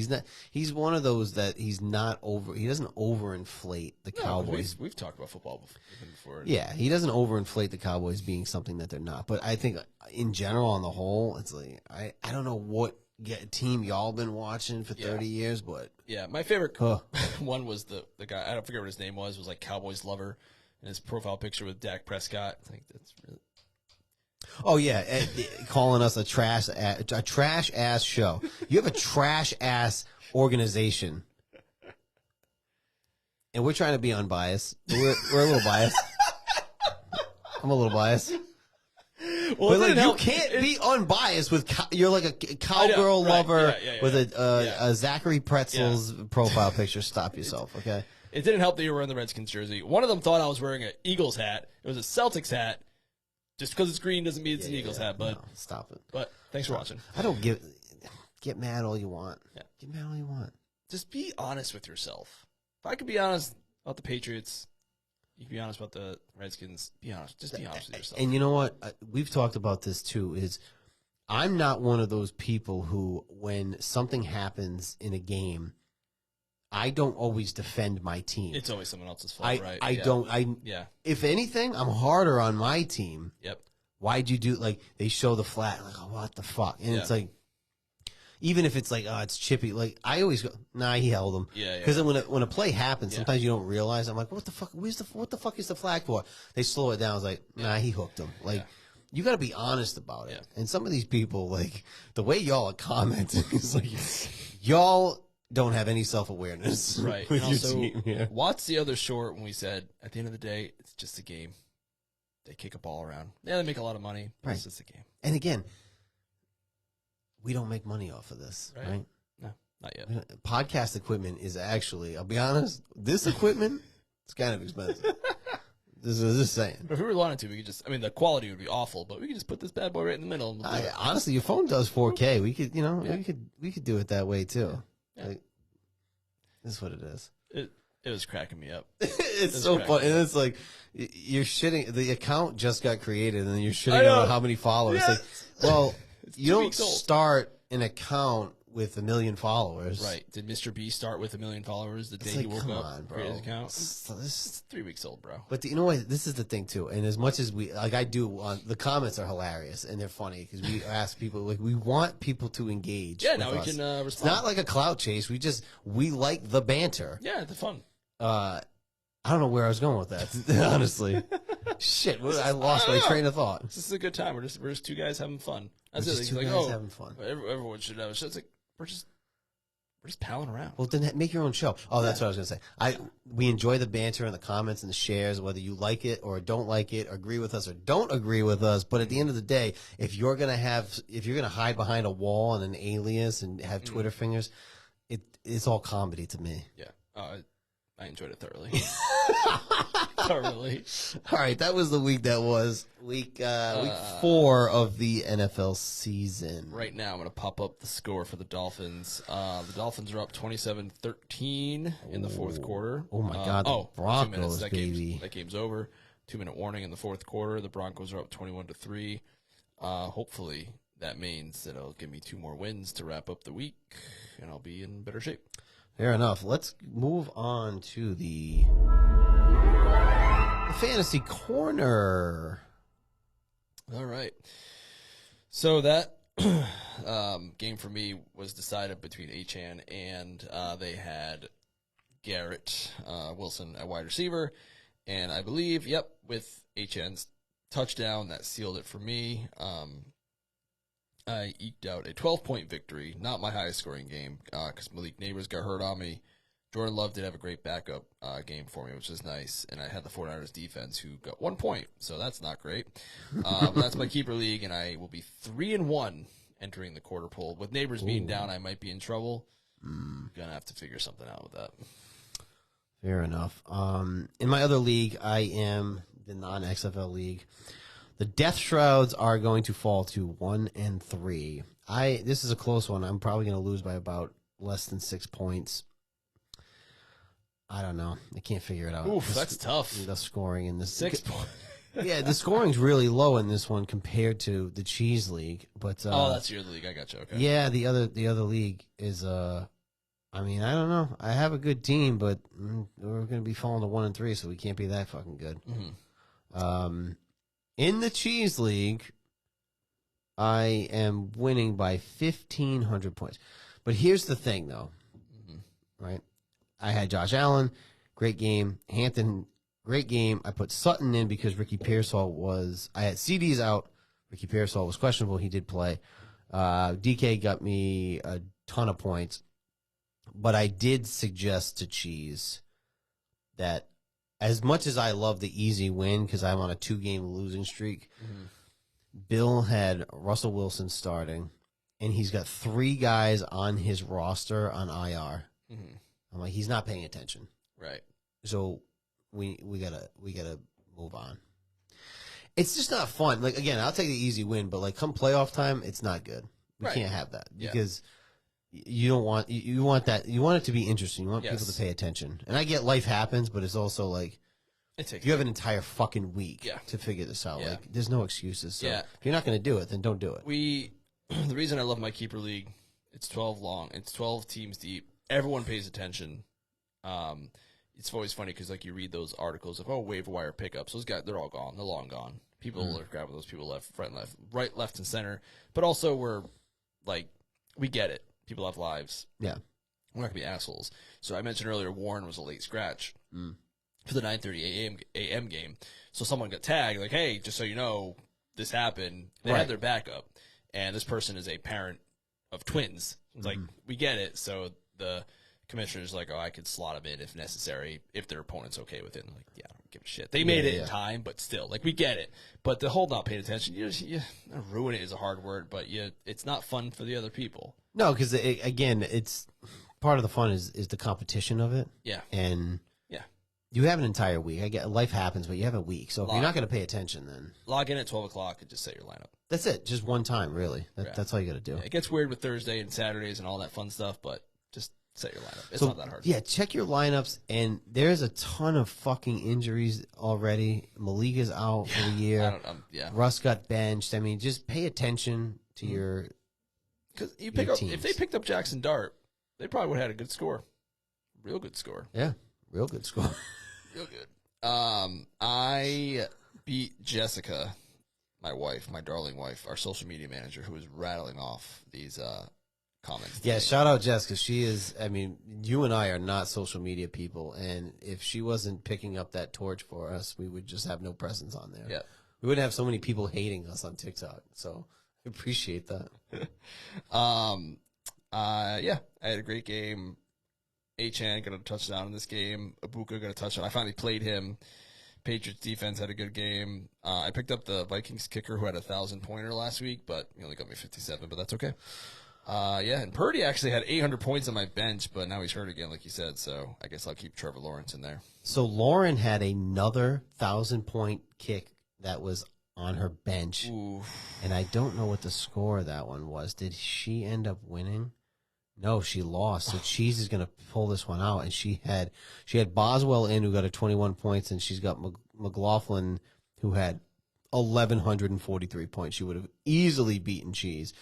He's one of those that he doesn't overinflate the Cowboys. We've talked about football before. Yeah, he doesn't overinflate the Cowboys being something that they're not. But I think in general, on the whole, it's like I don't know what team y'all been watching for 30 years, but my favorite one was the guy, I don't forget what his name was like Cowboys lover, and his profile picture with Dak Prescott. I think that's really. Oh yeah, calling us a trash ass show. You have a trash ass organization, and we're trying to be unbiased. We're a little biased. I'm a little biased. Well, but it like didn't you help. can't be unbiased with you're like a cowgirl right. lover Yeah, with yeah. a Zachary Pretzel's profile picture. Stop yourself, okay? It didn't help that you were wearing the Redskins jersey. One of them thought I was wearing an Eagles hat. It was a Celtics hat. Just because it's green doesn't mean it's an Eagles hat. But no, stop it. But thanks for watching. I don't get mad all you want. Yeah. Get mad all you want. Just be honest with yourself. If I could be honest about the Patriots, you can be honest about the Redskins. Be honest. Just be honest with yourself. And you know what? We've talked about this too. Is I'm not one of those people who, when something happens in a game, I don't always defend my team. It's always someone else's fault, right? I don't. If anything, I'm harder on my team. Yep. Why'd you do like they show the flag? Like, oh, what the fuck? And it's like, even if it's like, oh, it's chippy. Like I always go, nah, he held him. Yeah. Because when a play happens, sometimes you don't realize. I'm like, what the fuck? What the fuck is the flag for? They slow it down. It's like, nah, he hooked him. Like. You got to be honest about it. And some of these people, like the way y'all are commenting, is like y'all don't have any self-awareness. Right. With And your also, team. what's the other short when we said, at the end of the day, it's just a game. They kick a ball around. Yeah, they make a lot of money, but it's just a game. And again, we don't make money off of this, right? No, not yet. Podcast equipment is actually, I'll be honest, this equipment, it's kind of expensive. This is just saying. But if we were wanted to, we could just, I mean, the quality would be awful, but we could just put this bad boy right in the middle. Honestly, your phone does 4K. We could, we could do it that way too. Yeah. Like, this is what it is. It was cracking me up. It's so fun. And it's like, you're shitting. The account just got created, and then you're shitting on how many followers. Yes. Like, well, you don't weeks old. start an account with 1 million followers. Right. Did Mr. B start with 1 million followers the day It's like, he woke come up? on, bro. Created his account? This is 3 weeks old, bro. But you know what? This is the thing too. And as much as we like, I do. The comments are hilarious and they're funny because we ask people like we want people to engage. Yeah, with now we us. can It's respond. not like a clout chase. We like the banter. Yeah, it's fun. I don't know where I was going with that. Honestly, shit, I lost my train of thought. This is a good time. We're just two guys having fun. That's We're it. just He's two like, guys oh, having fun. everyone should know. It's like we're just palling around. Well, then make your own show. Oh, that's what I was going to say. We enjoy the banter and the comments and the shares, whether you like it or don't like it, or agree with us or don't agree with us. But at the end of the day, if you're going to hide behind a wall and an alias and have Twitter fingers, it's all comedy to me. Yeah. I enjoyed it thoroughly. Thoroughly. All right, that was the week that was week 4 of the NFL season. Right now, I'm going to pop up the score for the Dolphins. The Dolphins are up 27-13 in the fourth quarter. Oh, my God, the Broncos, 2 minutes. baby. That game's over. 2-minute warning in the fourth quarter. The Broncos are up 21-3. Hopefully, that means that it'll give me 2 more wins to wrap up the week, and I'll be in better shape. Fair enough. Let's move on to the fantasy corner. All right. So that game for me was decided between Achane and they had Garrett Wilson at wide receiver. And I believe, with Achane's touchdown, that sealed it for me. I eked out a 12-point victory, not my highest scoring game, because Malik Neighbors got hurt on me. Jordan Love did have a great backup game for me, which is nice. And I had the 49ers defense who got 1 point, so that's not great. But that's my keeper league, and I will be 3-1 entering the quarter poll. With Neighbors being down, I might be in trouble. Gonna have to figure something out with that. Fair enough. In my other league, I am the non-XFL league. The Death Shrouds are going to fall to 1 and 3. This is a close one. I'm probably going to lose by about less than 6 points. I don't know. I can't figure it out. Oof, that's tough. The scoring in this 6 points. Yeah, the scoring's really low in this one compared to the Cheese League. But that's your league. I got you. Okay. Yeah, the other league is I mean, I don't know. I have a good team, but we're going to be falling to 1 and 3, so we can't be that fucking good. Mm-hmm. In the Cheese League, I am winning by 1,500 points. But here's the thing, though, right? I had Josh Allen, great game. Hampton, great game. I put Sutton in because Ricky Pearsall I had CDs out. Ricky Pearsall was questionable. He did play. DK got me a ton of points. But I did suggest to Cheese that as much as I love the easy win because I'm on a 2-game losing streak, Bill had Russell Wilson starting, and he's got 3 guys on his roster on IR. Mm-hmm. I'm like, he's not paying attention. Right. So we gotta move on. It's just not fun. Like, again, I'll take the easy win, but like come playoff time, it's not good. We Right. can't have that because you don't want you want that. You want it to be interesting. You want people to pay attention. And I get life happens, but it's also like you have an entire fucking week to figure this out. Like, there's no excuses. So if you're not going to do it, then don't do it. The reason I love my keeper league, it's 12 long. It's 12 teams deep. Everyone pays attention. It's always funny because like you read those articles of waiver wire pickups. Those guys, they're all gone. They're long gone. People are grabbing those people left, right, and left, right, left, and center. But also we're like, we get it. People have lives. Yeah, we're not gonna be assholes. So I mentioned earlier, Warren was a late scratch for the 9:30 a.m. game. So someone got tagged like, hey, just so you know, this happened. They had their backup, and this person is a parent of twins. It's like, we get it. So the commissioner's like, I could slot them in if necessary, if their opponent's okay with it. And like, I don't give a shit. They made it in time, but still, like, we get it. But the whole not paying attention, ruin it is a hard word, but it's not fun for the other people. No, because again, it's part of the fun is the competition of it. Yeah, and you have an entire week. I get life happens, but you have a week. So if you're not going to pay attention, then log in at 12 o'clock and just set your lineup. That's it. Just one time, really. That's all you got to do. It gets weird with Thursday and Saturdays and all that fun stuff, but just set your lineup. It's not that hard. Yeah, check your lineups, and there's a ton of fucking injuries already. Malik is out for the year. Russ got benched. I mean, just pay attention to your because you pick up teams. If they picked up Jackson Dart, they probably would have had a good score, real good score. Yeah, real good score. Real good. I beat Jessica, my wife, my darling wife, our social media manager, who was rattling off these comments. Yeah, shout out Jessica. She is, I mean, you and I are not social media people, and if she wasn't picking up that torch for us, we would just have no presence on there. Yeah. We wouldn't have so many people hating us on TikTok, so I appreciate that. I had a great game. Achan got a touchdown in this game. Ibuka got a touchdown. I finally played him. Patriots defense had a good game. I picked up the Vikings kicker who had a 1,000-pointer last week, but he only got me 57, but that's okay. And Purdy actually had 800 points on my bench, but now he's hurt again, like you said, so I guess I'll keep Trevor Lawrence in there. So Lauren had another 1,000-point kick that was on her bench, and I don't know what the score of that one was. Did she end up winning? No, she lost. So Cheese is going to pull this one out, and she had Boswell in who got 21 points, and she's got McLaughlin who had 1,143 points. She would have easily beaten Cheese,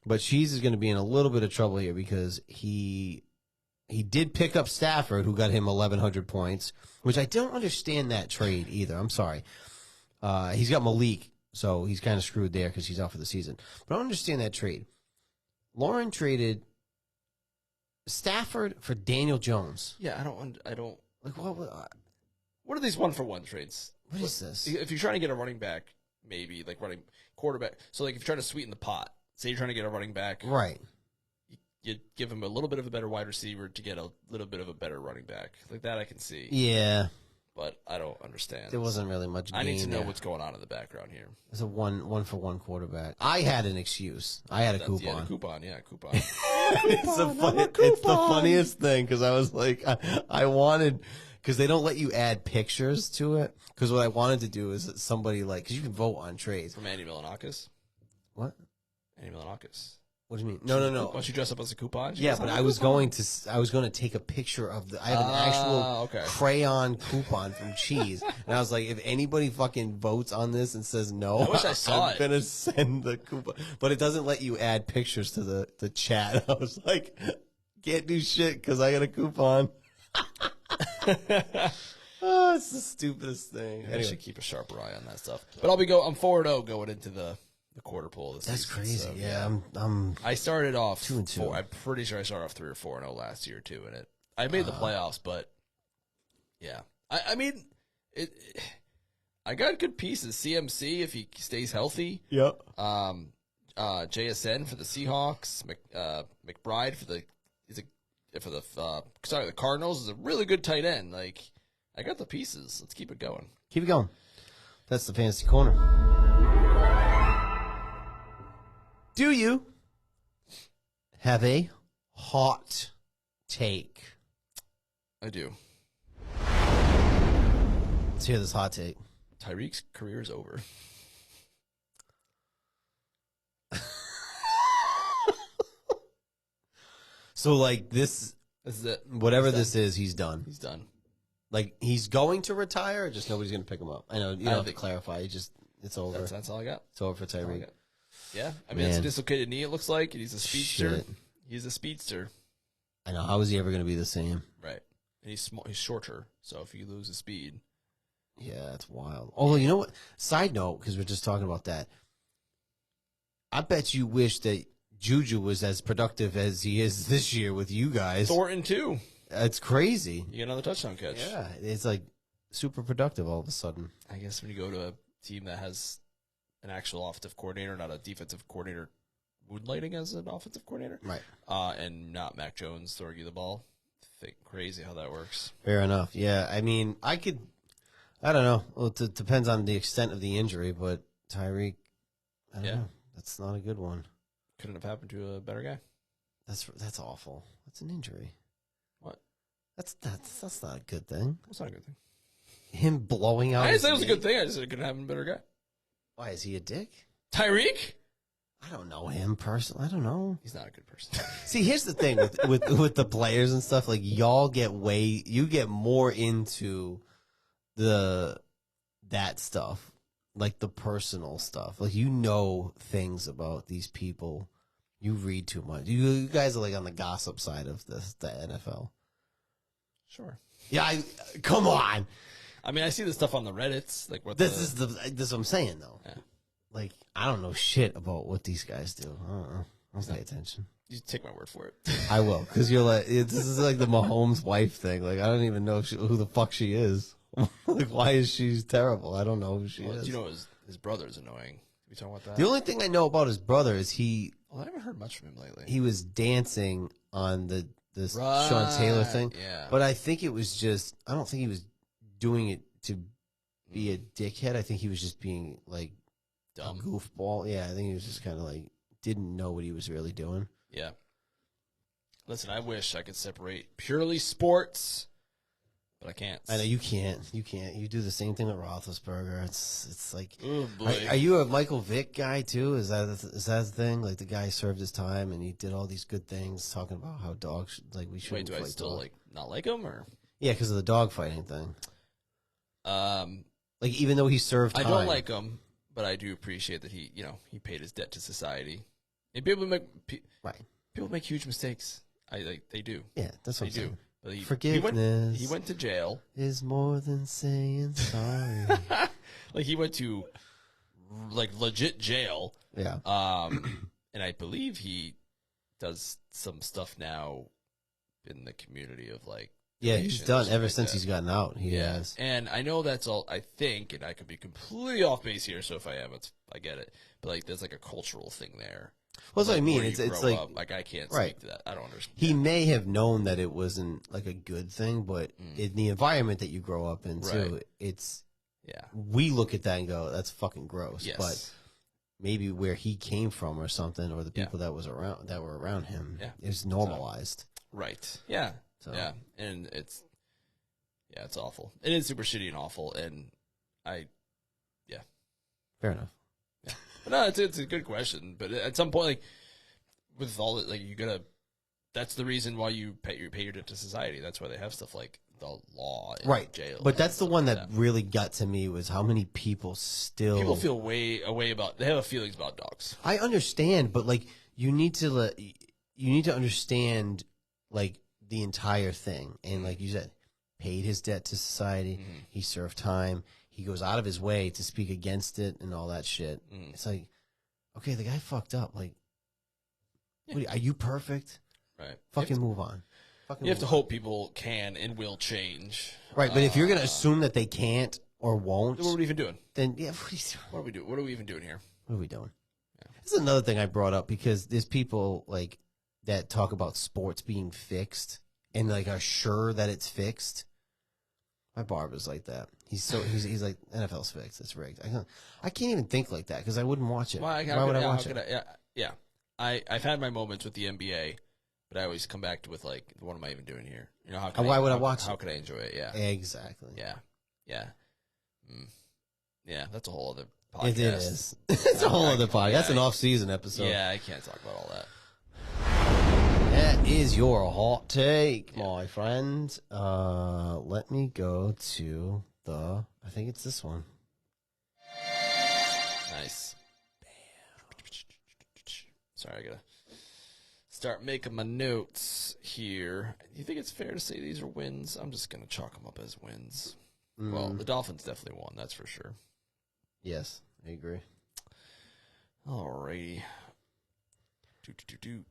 but Cheese is going to be in a little bit of trouble here because he did pick up Stafford who got him 1,100 points, which I don't understand that trade either. I'm sorry. He's got Malik, so he's kind of screwed there because he's out for the season. But I don't understand that trade. Lauren traded Stafford for Daniel Jones. Yeah, I don't like what are these 1-for-1 trades? What is this? If you're trying to get a running back, maybe like running quarterback. So like if you're trying to sweeten the pot, say you're trying to get a running back, right? You give him a little bit of a better wide receiver to get a little bit of a better running back. Like that I can see. Yeah. But I don't understand. There wasn't really much gain. I need to know what's going on in the background here. It's a one-for-one quarterback. I had an excuse. I had a coupon. Yeah, coupon. It's the funniest thing because I was like, I wanted, because they don't let you add pictures to it. Because what I wanted to do is somebody like, because you can vote on trades. From Andy Milanakis? What? Andy Milanakis. What do you mean? No. Why don't you dress up as a coupon? Yeah, but I was going to take a picture of I have an actual crayon coupon from Cheese, and I was like, if anybody fucking votes on this and says no, I wish I saw I'm gonna send the coupon. But it doesn't let you add pictures to the chat. I was like, can't do shit because I got a coupon. Oh, it's the stupidest thing. Anyway. I should keep a sharper eye on that stuff. But I'm 4-0 going into the quarter pool this That's season, crazy. So, yeah, I started off 2-2. I'm pretty sure I started off 3 or 4-0 last year too. In it, I made the playoffs, but yeah, I mean, I got good pieces. CMC if he stays healthy. Yep. JSN for the Seahawks. McBride for the Cardinals is a really good tight end. Like I got the pieces. Let's keep it going. Keep it going. That's the fantasy corner. Do you have a hot take? I do. Let's hear this hot take. Tyreek's career is over. So, like, this, This is it. whatever this is, he's done. He's done. Like, he's going to retire, or just nobody's going to pick him up? I know, you don't have to think- clarify. It's over. That's all I got. It's over for That's all I Tyreek. got. Yeah, I mean, it's a Man. dislocated knee, it looks like. He's a speedster. Shit. He's a speedster. I know. How is he ever going to be the same? Right. And he's small, he's shorter, so if you lose his speed. Yeah, that's wild. Although, you know what? Side note, because we're just talking about that. I bet you wish that Juju was as productive as he is this year with you guys. Thornton, too. It's crazy. You get another touchdown catch. Yeah, it's like super productive all of a sudden. I guess when you go to a team that has an actual offensive coordinator, not a defensive coordinator moonlighting as an offensive coordinator, Right. And not Mac Jones throwing you the ball. Crazy how that works. Fair enough. Yeah, I mean, I don't know. Well, it depends on the extent of the injury, but Tyreek, I don't know. That's not a good one. Couldn't have happened to a better guy. That's awful. That's an injury. What? That's not a good thing. That's not a good thing. Him blowing out. I didn't his say it was a knee. good thing. I just said it couldn't happen to a better guy. Why is he a dick? Tyreek? I don't know him personally. I don't know. He's not a good person. See, here's the thing with the players and stuff. Like, you get more into that stuff, like the personal stuff. Like, you know things about these people. You read too much. You guys are like on the gossip side of the NFL. Sure. Yeah, come on. I mean, I see this stuff on the Reddits. Like what This is what I'm saying though. Yeah. Like, I don't know shit about what these guys do. I don't know. I'll pay attention. You take my word for it. I will, because you're like, this is like the Mahomes wife thing. Like, I don't even know who the fuck she is. Like, why is she terrible? I don't know who she is. You know his brother's annoying. We talking about that? The only thing I know about his brother is Well, I haven't heard much from him lately. he was dancing on the Right. Sean Taylor thing. Yeah. But I think it was just, I don't think he was doing it to be a dickhead. I think he was just being like Dumb. a goofball. Yeah, I think he was just kind of like, didn't know what he was really doing. Yeah. Listen, I wish I could separate purely sports, but I can't. I know you can't. You can't. You do the same thing with Roethlisberger. It's like, Oh, boy. are you a Michael Vick guy too? Is that the thing? Like, the guy served his time and he did all these good things, talking about how dogs we shouldn't. Wait, do I fight still dogs. like not like him or? Yeah, because of the dog fighting thing. Um, Like, even though he served I time, don't like him, but I do appreciate that he paid his debt to society. And people make right. people make huge mistakes. They do. Yeah, that's They what I'm do. saying. But Forgiveness. He went to jail. Is more than saying sorry. Like, he went to like legit jail. Yeah. And I believe he does some stuff now in the community of like. Yeah, he's donations, done stuff ever like since that. he's gotten out. He has. And I know that's all. I think, and I could be completely off base here. So if I am, I get it. But like, there's like a cultural thing there. Well, that's what I mean. where It's you it's grow like up. Like, I can't right. speak to that. I don't understand. he may have known that it wasn't like a good thing, but in the environment that you grow up in too, Right. it's Yeah. we look at that and go, "That's fucking gross." Yes. But maybe where he came from or something, or the Yeah. people that were around him, Yeah. is normalized. Right. Yeah. So- Yeah. And it's awful. It is super shitty and awful. And Fair enough. but no, it's a good question. But at some point, like, with all it, like, you gotta. That's the reason why you pay your debt to society. That's why they have stuff like the law, and Right. jail. But that's the one like that really got to me, was how many people still. people feel way about. They have feelings about dogs. I understand, but like, you need to understand like the entire thing, and like you said, paid his debt to society. Mm-hmm. He served time. He goes out of his way to speak against it and all that shit. Mm. It's like, okay, the guy fucked up. Like, Yeah. are you perfect? Right. Fucking move on. Fucking You have to move hope people can and will change. on. Right, but if you're gonna assume that they can't or won't, What are we even doing? then yeah, what are you doing? What are we doing? What are we even doing here? What are we doing? This is another thing I brought up, because there's people like that talk about sports being fixed and like are sure that it's fixed. My barber's like that. He's like, NFL's fixed. It's rigged. I can't even think like that, because I wouldn't watch it. Why would I watch how it? could I- yeah. I've had my moments with the NBA, but I always come back to with like, what am I even doing here? You know, how Why would I watch How it? could I enjoy it? Yeah, Exactly. yeah, yeah, yeah. That's a whole other podcast. It is. It's a whole other podcast. That's an off-season episode. Yeah, I can't talk about all that. That is your hot take, my friend. Let me go to I think it's this one. Nice. Sorry, I gotta start making my notes here. Do you think it's fair to say these are wins? I'm just gonna chalk them up as wins. Well, the Dolphins definitely won, that's for sure. Yes, I agree. Alrighty.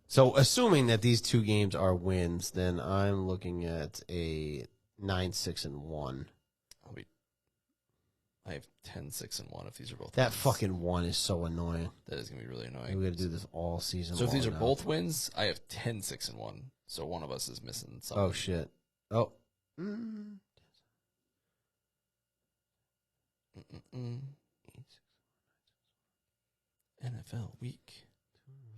So, assuming that these two games are wins, then I'm looking at a 9-6-1. I have 10-6-1 if these are both That wins. fucking one is so annoying. That is gonna be really annoying. We got to do this all season. So if these are now. both wins, I have 10-6-1. So one of us is missing something. Oh shit! Oh. NFL week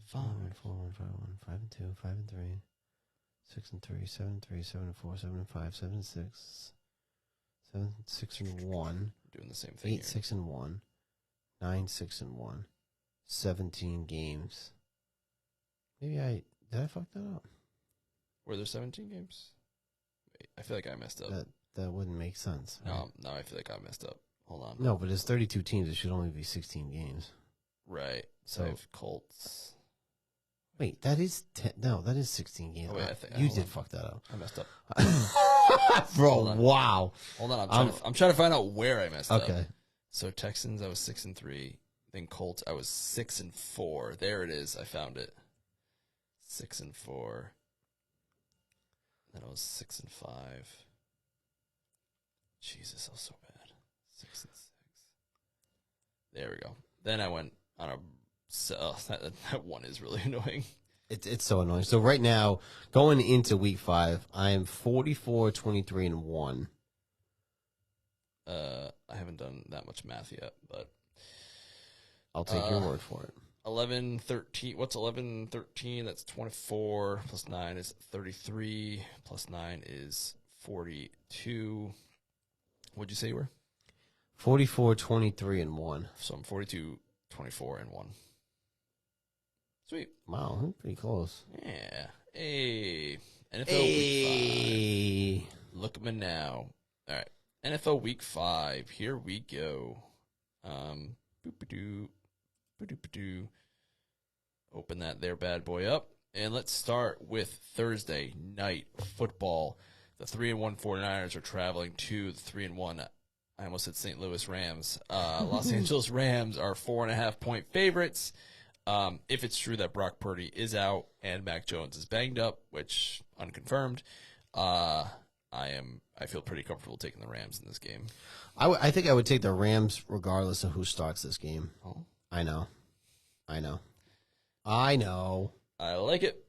5. 4-1, 5-1, 5-2, 5-3, 6-3, 7-3, 7-4, 7-5, 7-6, 7-6-1, Doing the same thing. 8-6-1, 9-6-1, 17 games. Maybe did I fuck that up? Were there 17 games? Wait, I feel like I messed up. That wouldn't make sense. Right? No, I feel like I messed up. Hold on. No, but it's 32 teams. It should only be 16 games. Right. So I have Colts. Wait, that is that is 16 games. Oh, wait, you did fuck that up. I messed up. Bro, wow. Hold on. I'm trying to find out where I messed up. Okay. So Texans, I was 6-3. Then Colts, I was 6-4. There it is. I found it. 6-4. Then I was 6-5. Jesus, I was so bad. 6-6. There we go. Then I went on a. That one is really annoying. It's so annoying. So right now, going into week 5, I am 44-23-1. I haven't done that much math yet, but I'll take your word for it. 11-13. What's 11-13? That's 24 plus 9 is 33 plus 9 is 42. What'd you say you were? 44-23-1. So I'm 42-24-1. Sweet. Wow, that's pretty close. Yeah. Hey. NFL Week 5. Look at me now. All right. NFL Week 5. Here we go. Boop-a-doo. Boop-a-doo. Open that there bad boy up. And let's start with Thursday night football. The 3-1 49ers are traveling to the 3-1. I almost said St. Louis Rams. Los Angeles Rams are 4.5-point favorites. If it's true that Brock Purdy is out and Mac Jones is banged up, which unconfirmed, I feel pretty comfortable taking the Rams in this game. I think I would take the Rams regardless of who starts this game. Oh. I know. I like it.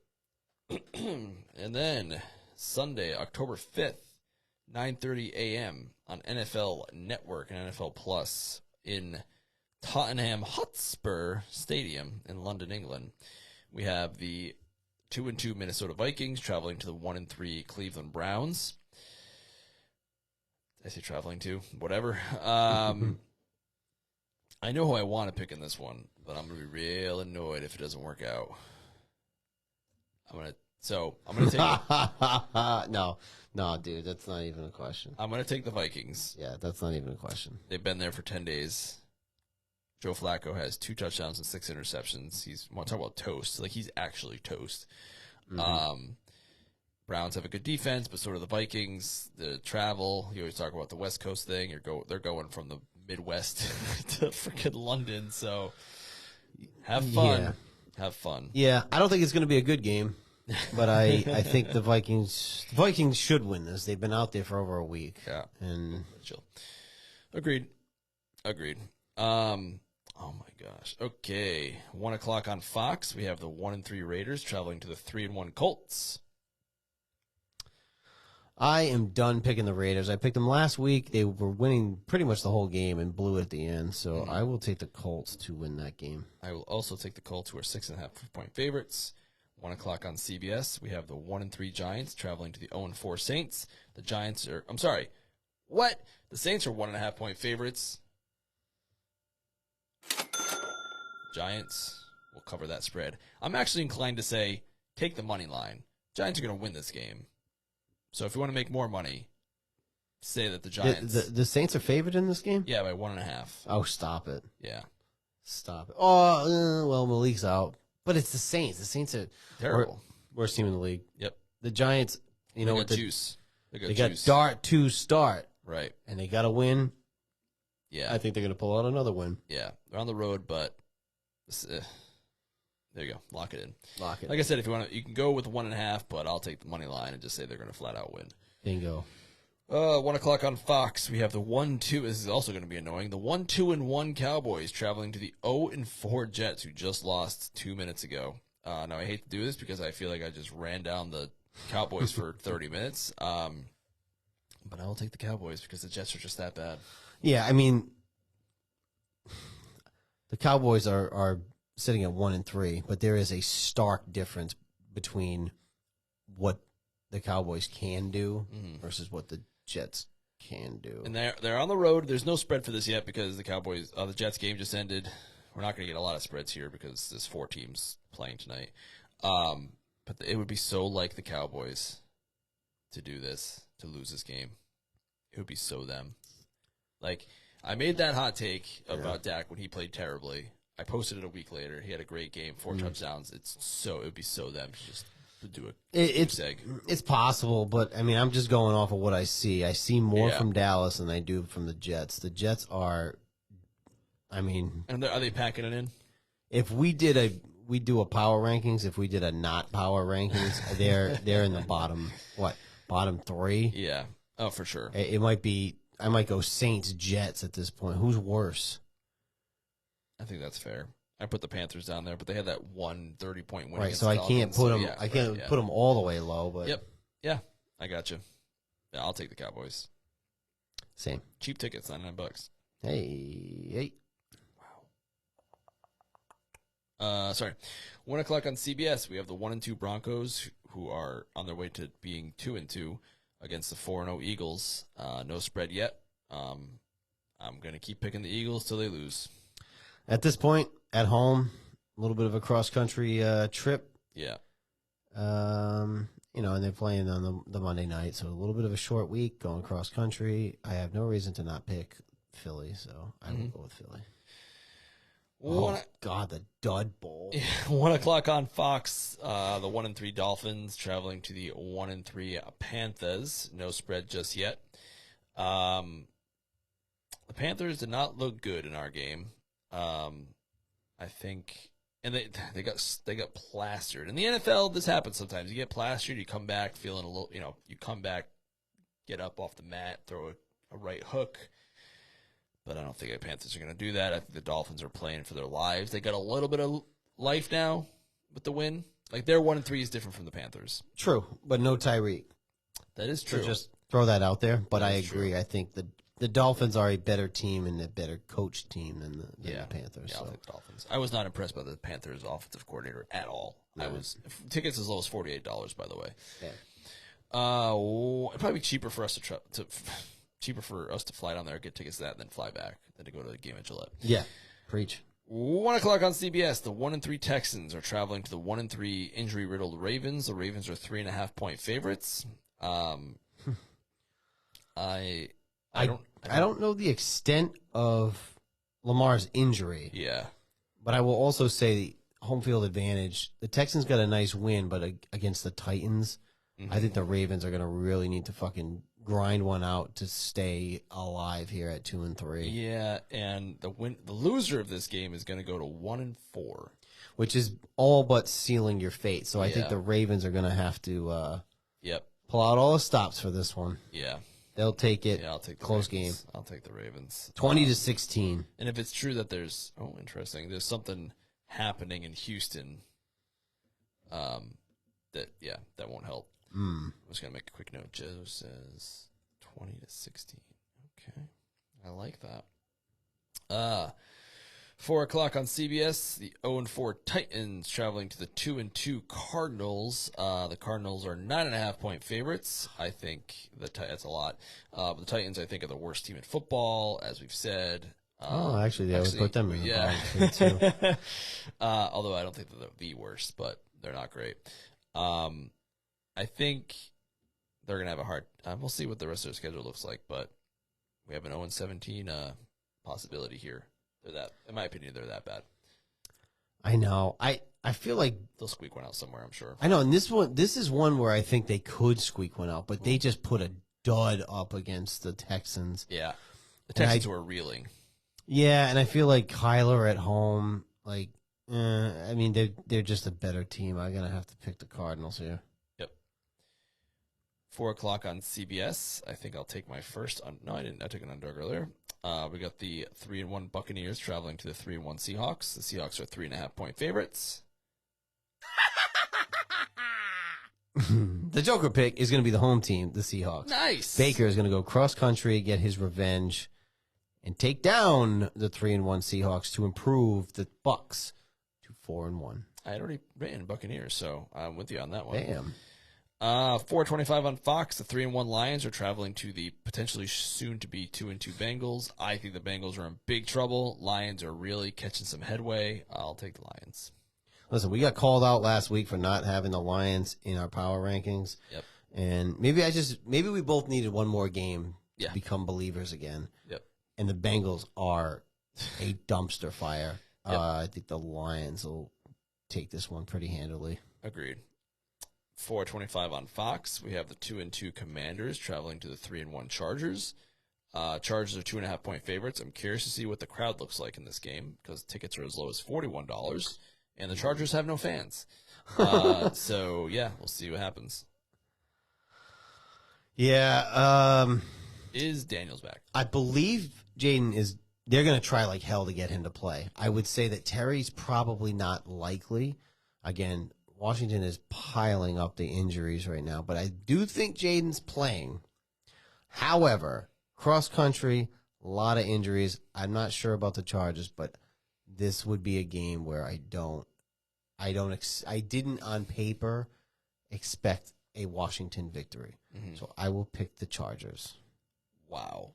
And then Sunday, October 5th, 9:30 a.m. on NFL Network and NFL Plus in Tottenham Hotspur Stadium in London, England. We have the 2-2 Minnesota Vikings traveling to the 1-3 Cleveland Browns. I say traveling to, whatever. I know who I want to pick in this one, but I'm going to be real annoyed if it doesn't work out. I'm going to take No, dude, that's not even a question. I'm going to take the Vikings. Yeah, that's not even a question. They've been there for 10 days. Joe Flacco has 2 touchdowns and 6 interceptions. He's, want to talk about toast. Like, he's actually toast. Mm-hmm. Browns have a good defense, but so do the Vikings. The travel, you always talk about the West Coast thing. They're going from the Midwest to freaking London. So have fun. Yeah. Have fun. Yeah, I don't think it's going to be a good game, but I think the Vikings should win this. They've been out there for over a week. Yeah. And chill. Agreed. Oh my gosh. Okay. 1:00 on Fox. We have the 1-3 Raiders traveling to the 3-1 Colts. I am done picking the Raiders. I picked them last week. They were winning pretty much the whole game and blew it at the end. So I will take the Colts to win that game. I will also take the Colts, who are 6.5-point favorites. 1 o'clock on CBS, we have the 1-3 Giants traveling to the 0-4 Saints. The Giants are, I'm sorry, what? The Saints are 1.5-point favorites. Giants will cover that spread. I'm actually inclined to say take the money line. Giants are going to win this game. So if you want to make more money, say that the Giants. The Saints are favored in this game? Yeah, by 1.5. Oh, stop it. Yeah. Stop it. Oh, well, Malik's out. But it's the Saints. The Saints are Terrible. Worst team in the league. Yep. The Giants, you know what? Juice. They got dart to start. Right. And they got to win. Yeah. I think they're going to pull out another win. Yeah. They're on the road, but there you go. Lock it in. Lock it. Like I said, if you want to, you can go with 1.5, but I'll take the money line and just say they're going to flat out win. Bingo. 1 o'clock on Fox. We have the 1-2. This is also going to be annoying. The 1-2-1 Cowboys traveling to the 0-4 Jets, who just lost 2 minutes ago. Now I hate to do this because I feel like I just ran down the Cowboys for 30 minutes. But I will take the Cowboys because the Jets are just that bad. Yeah, I mean, the Cowboys are sitting at 1-3, but there is a stark difference between what the Cowboys can do versus what the Jets can do. And they're on the road. There's no spread for this yet because the Jets game just ended. We're not going to get a lot of spreads here because there's 4 teams playing tonight. But it would be so like the Cowboys to do this, to lose this game. It would be so them. Like, I made that hot take about Dak when he played terribly. I posted it a week later. He had a great game, 4 touchdowns. It would be so them to just do it's possible, but I mean, I'm just going off of what I see. I see more from Dallas than I do from the Jets. The Jets are, I mean, and are they packing it in? If we do a power rankings, if we did a not power rankings, they're in the bottom 3. Yeah, oh for sure. It might be. I might go Saints Jets at this point. Who's worse? I think that's fair. I put the Panthers down there, but they had that 30-point win. Right, so I can't put them. I can't put them all the way low. But yep, yeah, I got you. Yeah, I'll take the Cowboys. Same. Cheap tickets, $99. Hey. Wow. Sorry. 1 o'clock on CBS. We have the 1-2 Broncos, who are on their way to being 2-2 against the 4-0 Eagles. No spread yet. I'm going to keep picking the Eagles till they lose. At this point, at home, a little bit of a cross-country trip. Yeah. And they're playing on the Monday night, so a little bit of a short week going cross-country. I have no reason to not pick Philly, so I will go with Philly. God, the Dud Bowl. 1 o'clock on Fox. The 1-3 Dolphins traveling to the 1-3 Panthers. No spread just yet. The Panthers did not look good in our game. I think, and they got plastered. In the NFL, this happens sometimes. You get plastered, you come back feeling a little, you come back, get up off the mat, throw a right hook. But I don't think the Panthers are going to do that. I think the Dolphins are playing for their lives. They got a little bit of life now with the win. Like, their 1-3 is different from the Panthers. True, but no Tyreek. That is true. So just throw that out there. But I agree. True. I think the Dolphins are a better team and a better coached team than the Panthers. Yeah, I'll take the Dolphins. I was not impressed by the Panthers' offensive coordinator at all. No. Tickets as low as $48, by the way. Yeah. It'd probably be cheaper for us to fly down there, get tickets to that, and then fly back than to go to the game at Gillette. Yeah, preach. 1 o'clock on CBS. The 1-3 Texans are traveling to the 1-3 injury-riddled Ravens. The Ravens are 3.5-point favorites. I don't know the extent of Lamar's injury. Yeah. But I will also say home field advantage. The Texans got a nice win, but against the Titans, I think the Ravens are going to really need to fucking grind one out to stay alive here at 2-3. Yeah, and the loser of this game is going to go to 1-4, which is all but sealing your fate. So I think the Ravens are going to have to pull out all the stops for this one. Yeah. They'll take it. Yeah, I'll take the close Ravens. game. I'll take the Ravens. 20-16. And if it's true that there's interesting, there's something happening in Houston, that won't help. Mm. I'm just gonna make a quick note. Joe says 20-16. Okay, I like that. 4 o'clock on CBS. The 0-4 Titans traveling to the 2-2 Cardinals. The Cardinals are 9.5-point favorites. I think that's a lot. But the Titans, I think, are the worst team in football, as we've said. Actually, I would put them in the bottom too. Although I don't think they're the worst, but they're not great. I think they're gonna have a hard. We'll see what the rest of their schedule looks like, but we have an 0-17 possibility here. They're that, in my opinion, they're that bad. I know. I feel like They'll squeak one out somewhere, I'm sure. I know. And this is one where I think they could squeak one out, but they just put a dud up against the Texans. Yeah, the Texans were reeling. Yeah, and I feel like Kyler at home, like, I mean, they're just a better team. I'm gonna have to pick the Cardinals here. Yep. 4 o'clock on CBS. I think I'll take my first. No, I didn't. I took an underdog earlier. We got the 3-1 Buccaneers traveling to the 3-1 Seahawks. The Seahawks are 3.5-point favorites. The Joker pick is going to be the home team, the Seahawks. Nice. Baker is going to go cross country, get his revenge, and take down the 3-1 Seahawks to improve the Bucks to 4-1. I had already written Buccaneers, so I'm with you on that one. Damn. 4:25 on Fox. The 3-1 Lions are traveling to the potentially soon to be 2-2 Bengals. I think the Bengals are in big trouble. Lions are really catching some headway. I'll take the Lions. Listen, we got called out last week for not having the Lions in our power rankings. Yep. And maybe we both needed one more game Yeah. to become believers again. Yep. And the Bengals are a dumpster fire. Yep. I think the Lions will take this one pretty handily. Agreed. 4:25 on Fox. We have the 2-2 Commanders traveling to the 3-1 Chargers. Chargers are 2.5-point favorites. I'm curious to see what the crowd looks like in this game because tickets are as low as $41, and the Chargers have no fans. So yeah, we'll see what happens. Yeah. Is Daniels back? I believe Jaden is. They're going to try like hell to get him to play. I would say that Terry's probably not likely. Again, Washington is piling up the injuries right now, but I do think Jaden's playing. However, cross country, a lot of injuries. I'm not sure about the Chargers, but this would be a game where I didn't on paper expect a Washington victory. Mm-hmm. So I will pick the Chargers. Wow.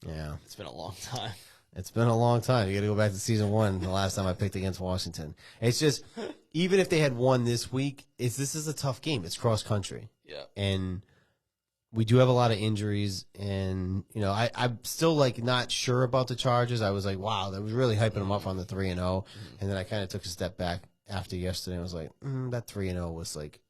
Yeah. It's been a long time. It's been a long time. You got to go back to season 1, the last time I picked against Washington. It's just, even if they had won this week, this is a tough game. It's cross country. Yeah. And we do have a lot of injuries. And, I'm still like not sure about the Chargers. I was like, wow, that was really hyping them up on the 3-0. Mm-hmm. And then I kind of took a step back after yesterday. I was like, that 3-0 was like,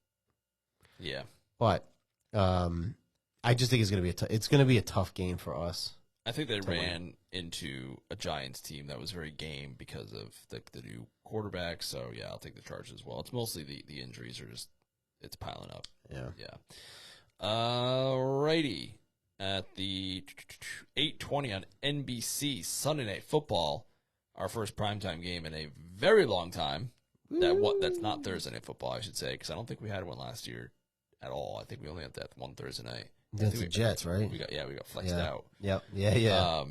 yeah. But I just think it's going to be a tough game for us. I think they ran into a Giants team that was very game because of the new quarterback. So, yeah, I'll take the Chargers as well. It's mostly the injuries are just – it's piling up. Yeah. Yeah. Alrighty. At the 8:20 on NBC, Sunday Night Football, our first primetime game in a very long time. That's not Thursday Night Football, I should say, because I don't think we had one last year at all. I think we only had that one Thursday night. That's the Jets, right? We got flexed out. Yep. Yeah.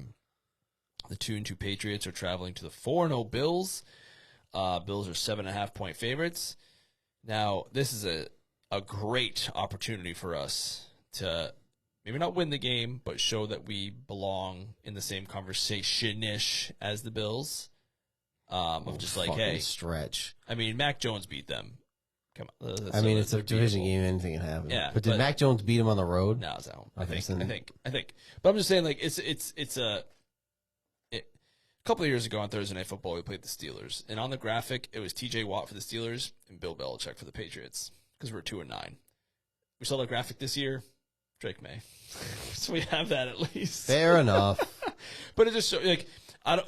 The 2-2 Patriots are traveling to the 4-0 Bills. Bills are 7.5-point favorites. Now, this is a great opportunity for us to maybe not win the game, but show that we belong in the same conversation-ish as the Bills. Of just like, hey, stretch. I mean, Mac Jones beat them. Come on. It's a division game. Anything can happen. Yeah, but did Mac Jones beat him on the road? No, it's at home. Okay, I think. But I'm just saying, like, a couple of years ago on Thursday Night Football, we played the Steelers, and on the graphic, it was T.J. Watt for the Steelers and Bill Belichick for the Patriots because we're 2-9. We saw the graphic this year. Drake May, so we have that at least. Fair enough. But it just shows, like,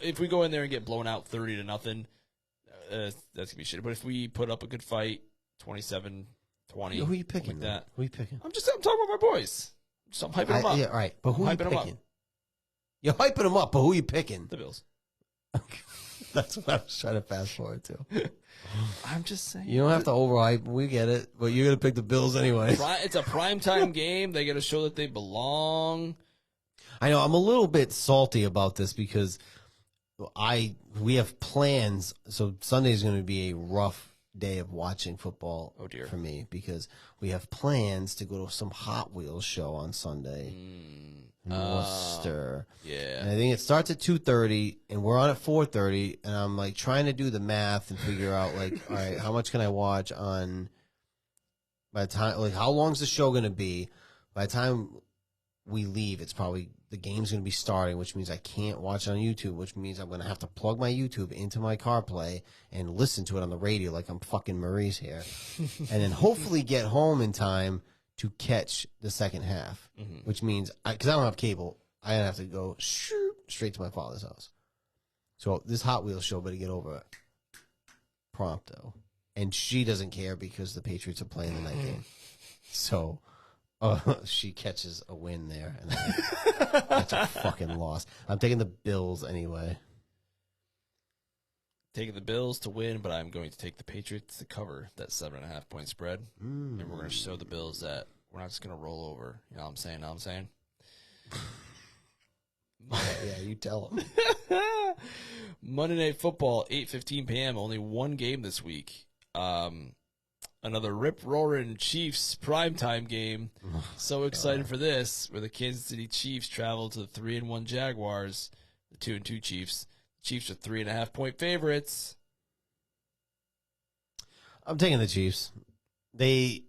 if we go in there and get blown out 30-0, that's gonna be shit. But if we put up a good fight, 27-20. Who are you picking? Like that. Who are you picking? I'm talking about my boys. I'm hyping them up. Yeah, all right. But who are you hyping them picking? You're hyping them up, but who are you picking? The Bills. That's what I was trying to fast forward to. I'm just saying. You don't have to overhype. We get it. But you're going to pick the Bills anyway. It's a primetime game. They got to show that they belong. I know. I'm a little bit salty about this because we have plans. So Sunday is going to be a rough day of watching football for me because we have plans to go to some Hot Wheels show on Sunday in Worcester. Yeah. And I think it starts at 2:30 and we're on at 4:30 and I'm like trying to do the math and figure out like, all right, how much can I watch on by the time, like how long is the show going to be? By the time we leave, it's probably the game's going to be starting, which means I can't watch it on YouTube, which means I'm going to have to plug my YouTube into my CarPlay and listen to it on the radio like I'm fucking Maurice here. And then hopefully get home in time to catch the second half, which means, because I don't have cable, I have to go straight to my father's house. So this Hot Wheels show better get over it prompto. And she doesn't care because the Patriots are playing the night game. So... she catches a win there, and that's a fucking loss. I'm taking the Bills anyway. Taking the Bills to win, but I'm going to take the Patriots to cover that 7.5 point spread. And we're going to show the Bills that we're not just going to roll over. You know what I'm saying? Yeah, you tell them. Monday Night Football, 8:15 p.m. Only one game this week. Another rip-roaring Chiefs primetime game. So excited for this, where the Kansas City Chiefs travel to the 3-1 Jaguars, the 2-2 Chiefs. The Chiefs are 3.5 point favorites. I'm taking the Chiefs. An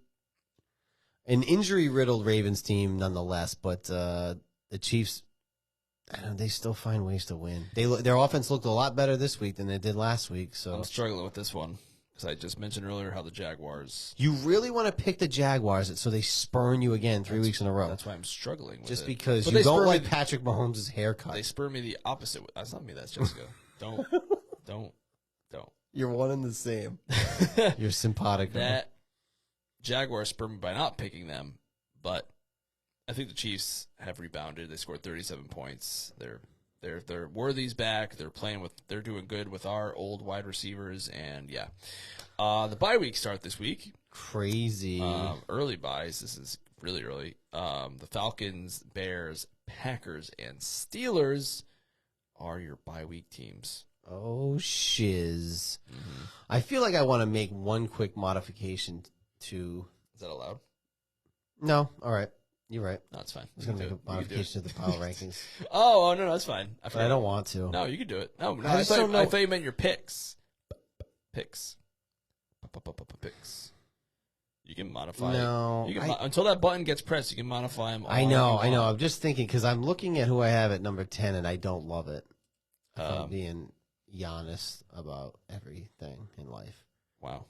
injury-riddled Ravens team nonetheless, but the Chiefs, I don't know, they still find ways to win. Their offense looked a lot better this week than it did last week. So I'm struggling with this one. Because I just mentioned earlier how the Jaguars... You really want to pick the Jaguars so they spurn you again 3 weeks in a row. That's why I'm struggling with Just it. because you don't like Patrick Mahomes' haircut. They spur me the opposite. That's not me, that's Jessica. Don't. You're one and the same. You're simpatico. That Jaguars spur me by not picking them, but I think the Chiefs have rebounded. They scored 37 points. They're Worthy's back. They're doing good with our old wide receivers, and yeah. The bye week start this week. Crazy. Early buys. This is really early. The Falcons, Bears, Packers, and Steelers are your bye week teams. Oh, shiz. I feel like I want to make one quick modification to... Is that allowed? No. All right. You're right. No, it's fine. I was going to make a modification to the power rankings. No, that's fine. But I don't want to. No, you can do it. No, I just don't know. I thought you meant your picks. Picks. You can modify. No. Until that button gets pressed, you can modify them all. I know. I'm just thinking because I'm looking at who I have at number 10, and I don't love it. If I'm being honest about everything in life. Wow.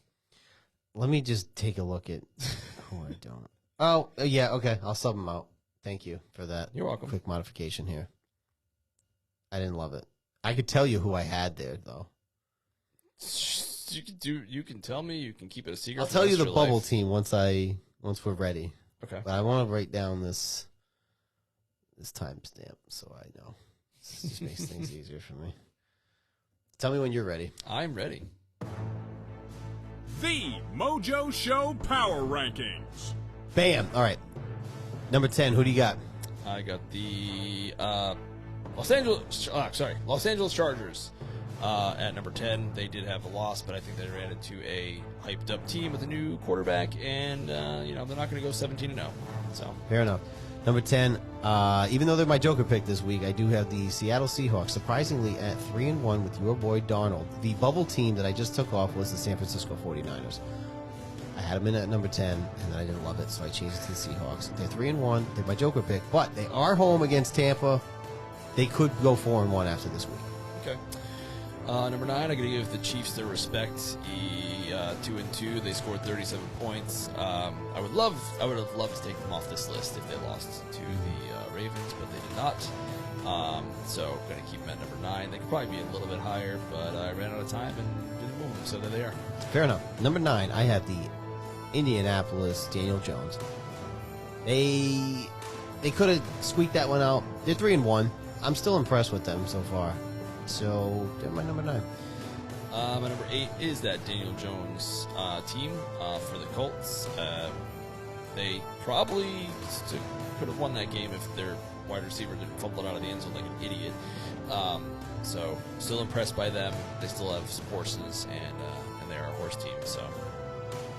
Let me just take a look at who I don't. Oh, yeah, okay. I'll sub them out. Thank you for that. You're welcome. Quick modification here. I didn't love it. I could tell you who I had there, though. You can tell me. You can keep it a secret. I'll tell you the bubble team once we're ready. Okay. But I want to write down this timestamp so I know. This just makes things easier for me. Tell me when you're ready. I'm ready. The MOJO Show Power Rankings. Bam. All right. Number 10, who do you got? I got the Los Angeles Chargers at number 10. They did have a loss, but I think they ran into a hyped up team with a new quarterback, and they're not going to go 17-0. So fair enough. Number 10, even though they're my Joker pick this week, I do have the Seattle Seahawks, surprisingly at 3-1 with your boy Darnold. The bubble team that I just took off was the San Francisco 49ers. I had them in at number 10, and then I didn't love it, so I changed it to the Seahawks. They're 3-1. They're my Joker pick, but they are home against Tampa. They could go 4-1 after this week. Okay. Number 9, I'm going to give the Chiefs their respect. 2-2. They scored 37 points. I would have loved to take them off this list if they lost to the Ravens, but they did not. So going to keep them at number 9. They could probably be a little bit higher, but I ran out of time and didn't move them, so there they are. Fair enough. Number 9, I have the Indianapolis Daniel Jones. They could have squeaked that one out. They're 3-1. I'm still impressed with them so far. So they're my number 9. My number 8 is that Daniel Jones team for the Colts. They probably could have won that game if their wide receiver didn't fumble it out of the end zone like an idiot. So still impressed by them. They still have some horses, and they're a horse team. So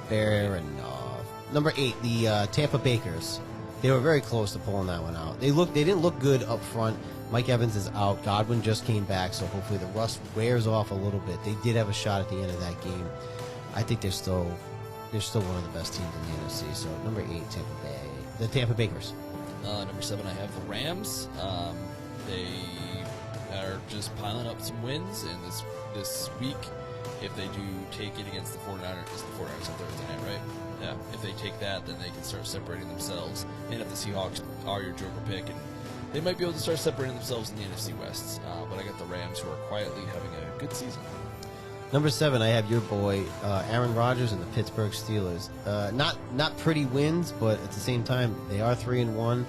Fair enough. Number 8, the Tampa Bakers. They were very close to pulling that one out. They didn't look good up front. Mike Evans is out. Godwin just came back, so hopefully the rust wears off a little bit. They did have a shot at the end of that game. I think they're still one of the best teams in the NFC. So number 8, Tampa Bay, the Tampa Bakers. number 7, I have the Rams. They are just piling up some wins, and this week, if they do take it against the 49ers, it's the 49ers on Thursday night, right? Yeah. If they take that, then they can start separating themselves. And if the Seahawks are your joker pick, and they might be able to start separating themselves in the NFC West. But I got the Rams, who are quietly having a good season. Number 7, I have your boy Aaron Rodgers and the Pittsburgh Steelers. Not pretty wins, but at the same time, they are 3-1.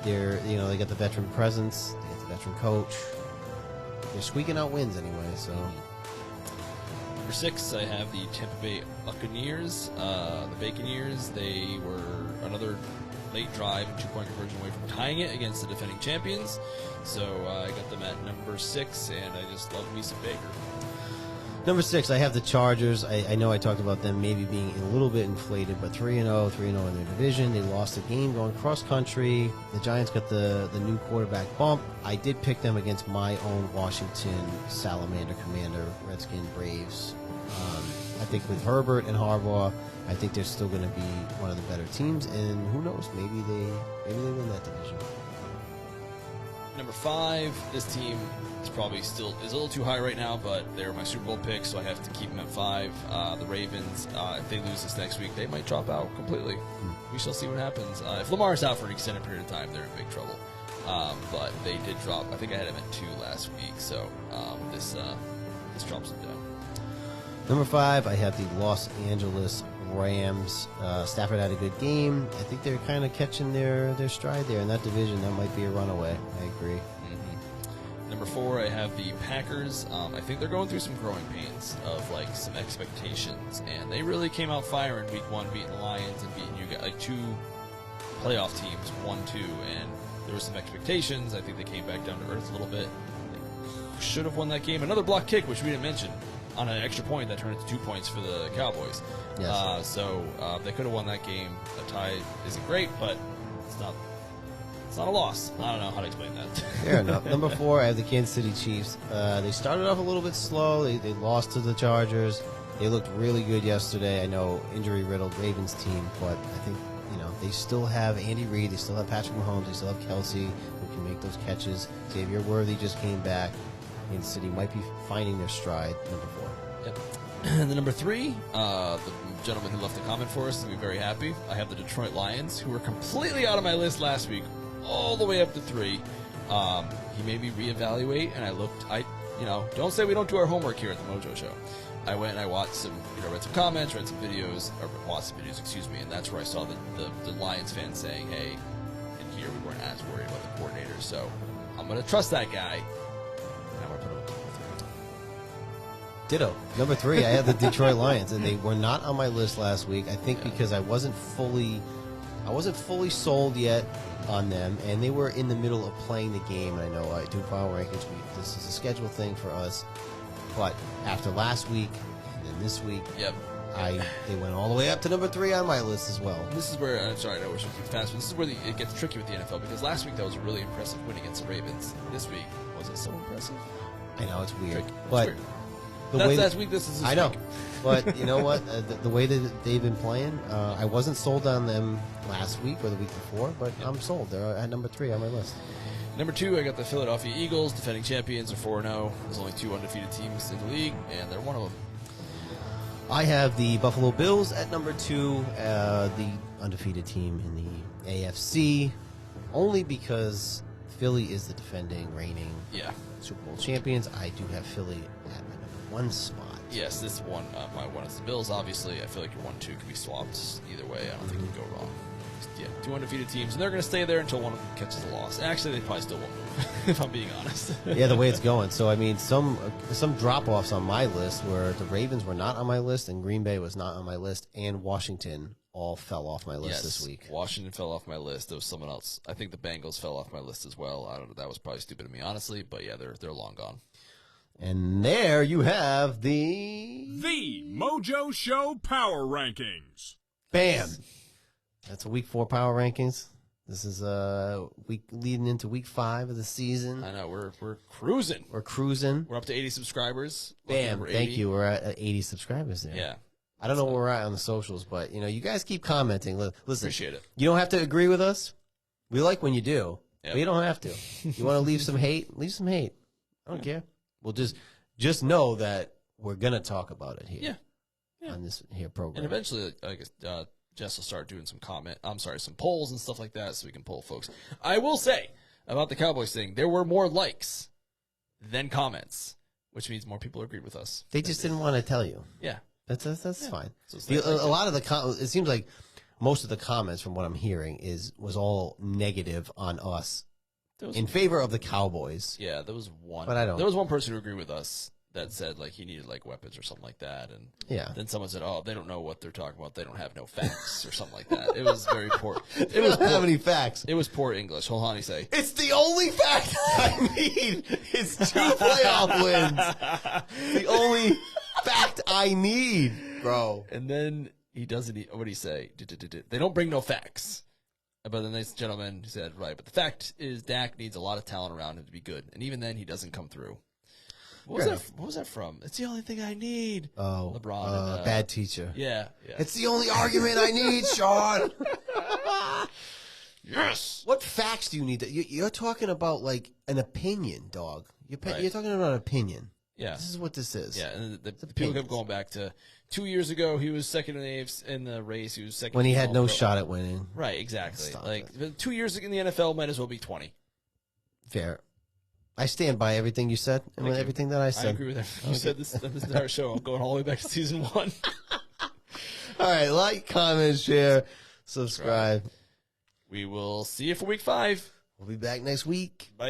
They got the veteran presence, they got the veteran coach. They're squeaking out wins anyway. So number 6, I have the Tampa Bay Buccaneers, the Baconeers. They were another late drive and 2-point conversion away from tying it against the defending champions. So I got them at number 6, and I just love me some Baker. Number 6, I have the Chargers. I know I talked about them maybe being a little bit inflated, but 3-0 in their division. They lost a game going cross country. The Giants got the new quarterback bump. I did pick them against my own Washington Salamander Commander, Redskin Braves. I think with Herbert and Harbaugh, I think they're still going to be one of the better teams, and who knows, maybe they win that division. Number 5, this team is probably still a little too high right now, but they're my Super Bowl pick, so I have to keep them at 5. The Ravens, if they lose this next week, they might drop out completely. We shall see what happens. If Lamar's out for an extended period of time, they're in big trouble. But they did drop. I think I had him at 2 last week, so this drops them down. Number 5, I have the Los Angeles Rams. Stafford had a good game. I think they're kind of catching their stride there in that division. That might be a runaway. I agree. Number 4, I have the Packers. I think they're going through some growing pains of some expectations, and they really came out firing week 1, beating the Lions and beating you guys, 2 playoff teams, 1-2, and there were some expectations. I think they came back down to earth a little bit. They should have won that game. Another block kick, which we didn't mention, on an extra point that turned into 2 points for the Cowboys. Yes. So they could have won that game. A tie isn't great, but it's not a loss. I don't know how to explain that. Fair enough. Number 4, I have the Kansas City Chiefs. They started off a little bit slow. They lost to the Chargers. They looked really good yesterday. I know injury-riddled Ravens team, but I think they still have Andy Reid. They still have Patrick Mahomes. They still have Kelsey, who can make those catches. Xavier Worthy just came back. Kansas City might be finding their stride. Number 4. Yep. And the number 3, the gentleman who left the comment for us is going to be very happy. I have the Detroit Lions, who were completely out of my list last week, all the way up to 3. He made me reevaluate, and I looked. Don't say we don't do our homework here at the MOJO Show. I went and I watched some, read some comments, read some videos, or watched some videos, and that's where I saw the Lions fans saying, hey, in here we weren't as worried about the coordinator, so I'm going to trust that guy, and I'm going to put him at number 3. Ditto. Number 3, I have the Detroit Lions, and they were not on my list last week. I think because I wasn't fully sold yet on them, and they were in the middle of playing the game. And I know I do power rankings. This is a schedule thing for us. But after last week and then this week, Yep. they went all the way up to number 3 on my list as well. This is where, I'm sorry, I know we're switching fast, but this is where it gets tricky with the NFL, because last week that was a really impressive win against the Ravens. This week, was it so impressive? I know it's weird, Tricky. but It's weird. That's last week, this is this I know. week. But you know what? The way that they've been playing, I wasn't sold on them last week or the week before, but I'm sold. They're at number 3 on my list. Number 2, I got the Philadelphia Eagles, defending champions, are 4-0. There's only 2 undefeated teams in the league, and they're one of them. I have the Buffalo Bills at number 2, the undefeated team in the AFC, only because Philly is the defending, reigning Yeah. Super Bowl champions. I do have Philly at my number one spot. Yes, this one, my one is the Bills. Obviously, I feel like your 1-2 can be swapped either way. I don't think you can go wrong. Yeah, 2 undefeated teams, and they're going to stay there until one of them catches a loss. Actually, they probably still won't move, if I'm being honest. Yeah, the way it's going. So, I mean, some drop-offs on my list where the Ravens were not on my list and Green Bay was not on my list, and Washington all fell off my list this week. Washington fell off my list. There was someone else. I think the Bengals fell off my list as well. I don't know. That was probably stupid of me, honestly, but yeah, they're long gone. And there you have the MOJO Show Power Rankings. Bam. That's a week 4 power rankings. This is week leading into week 5 of the season. I know we're cruising. We're cruising. We're up to 80 subscribers. Bam! Thank you. We're at 80 subscribers there. Yeah. I don't know where we're at on the socials, but you guys keep commenting. Listen, Appreciate it. You don't have to agree with us. We like when you do, Yep. but you don't have to. You want to leave some hate? Leave some hate. I don't care. We'll just know that we're gonna talk about it here. Yeah. On this here program. And eventually, I guess Jess will start doing some some polls and stuff like that, so we can poll folks. I will say about the Cowboys thing, there were more likes than comments, which means more people agreed with us. They just didn't want to tell you. Yeah. That's fine. So it's A lot of it seems like most of the comments from what I'm hearing was all negative on us in favor of the Cowboys. Yeah, there was one. But I don't. There was one person who agreed with us that said like he needed like weapons or something like that, and then someone said, "Oh, they don't know what they're talking about. They don't have no facts or something like that." It was very poor. It was how many facts? It was poor English. Hold on, he say. It's the only fact I need. It's 2 playoff wins. The only fact I need, bro. And then he doesn't. What did he say? They don't bring no facts. But the nice gentleman said, right. But the fact is, Dak needs a lot of talent around him to be good, and even then, he doesn't come through. What was that from? It's the only thing I need. Oh, LeBron. And, bad teacher. Yeah. It's the only argument I need, Sean. Yes. What facts do you need? You're talking about like an opinion, dog. You're talking about an opinion. Yeah. This is what this is. Yeah, and the people kept going back to 2 years ago. He was second in the race. He was second when he had no shot at winning. Right, exactly. Stop like it. 2 years in the NFL might as well be 20. Fair. I stand by everything you said and with everything that I said. I agree with everything you said this entire show. I'm going all the way back to season 1. All right, like, comment, share, subscribe. We will see you for week 5. We'll be back next week. Bye.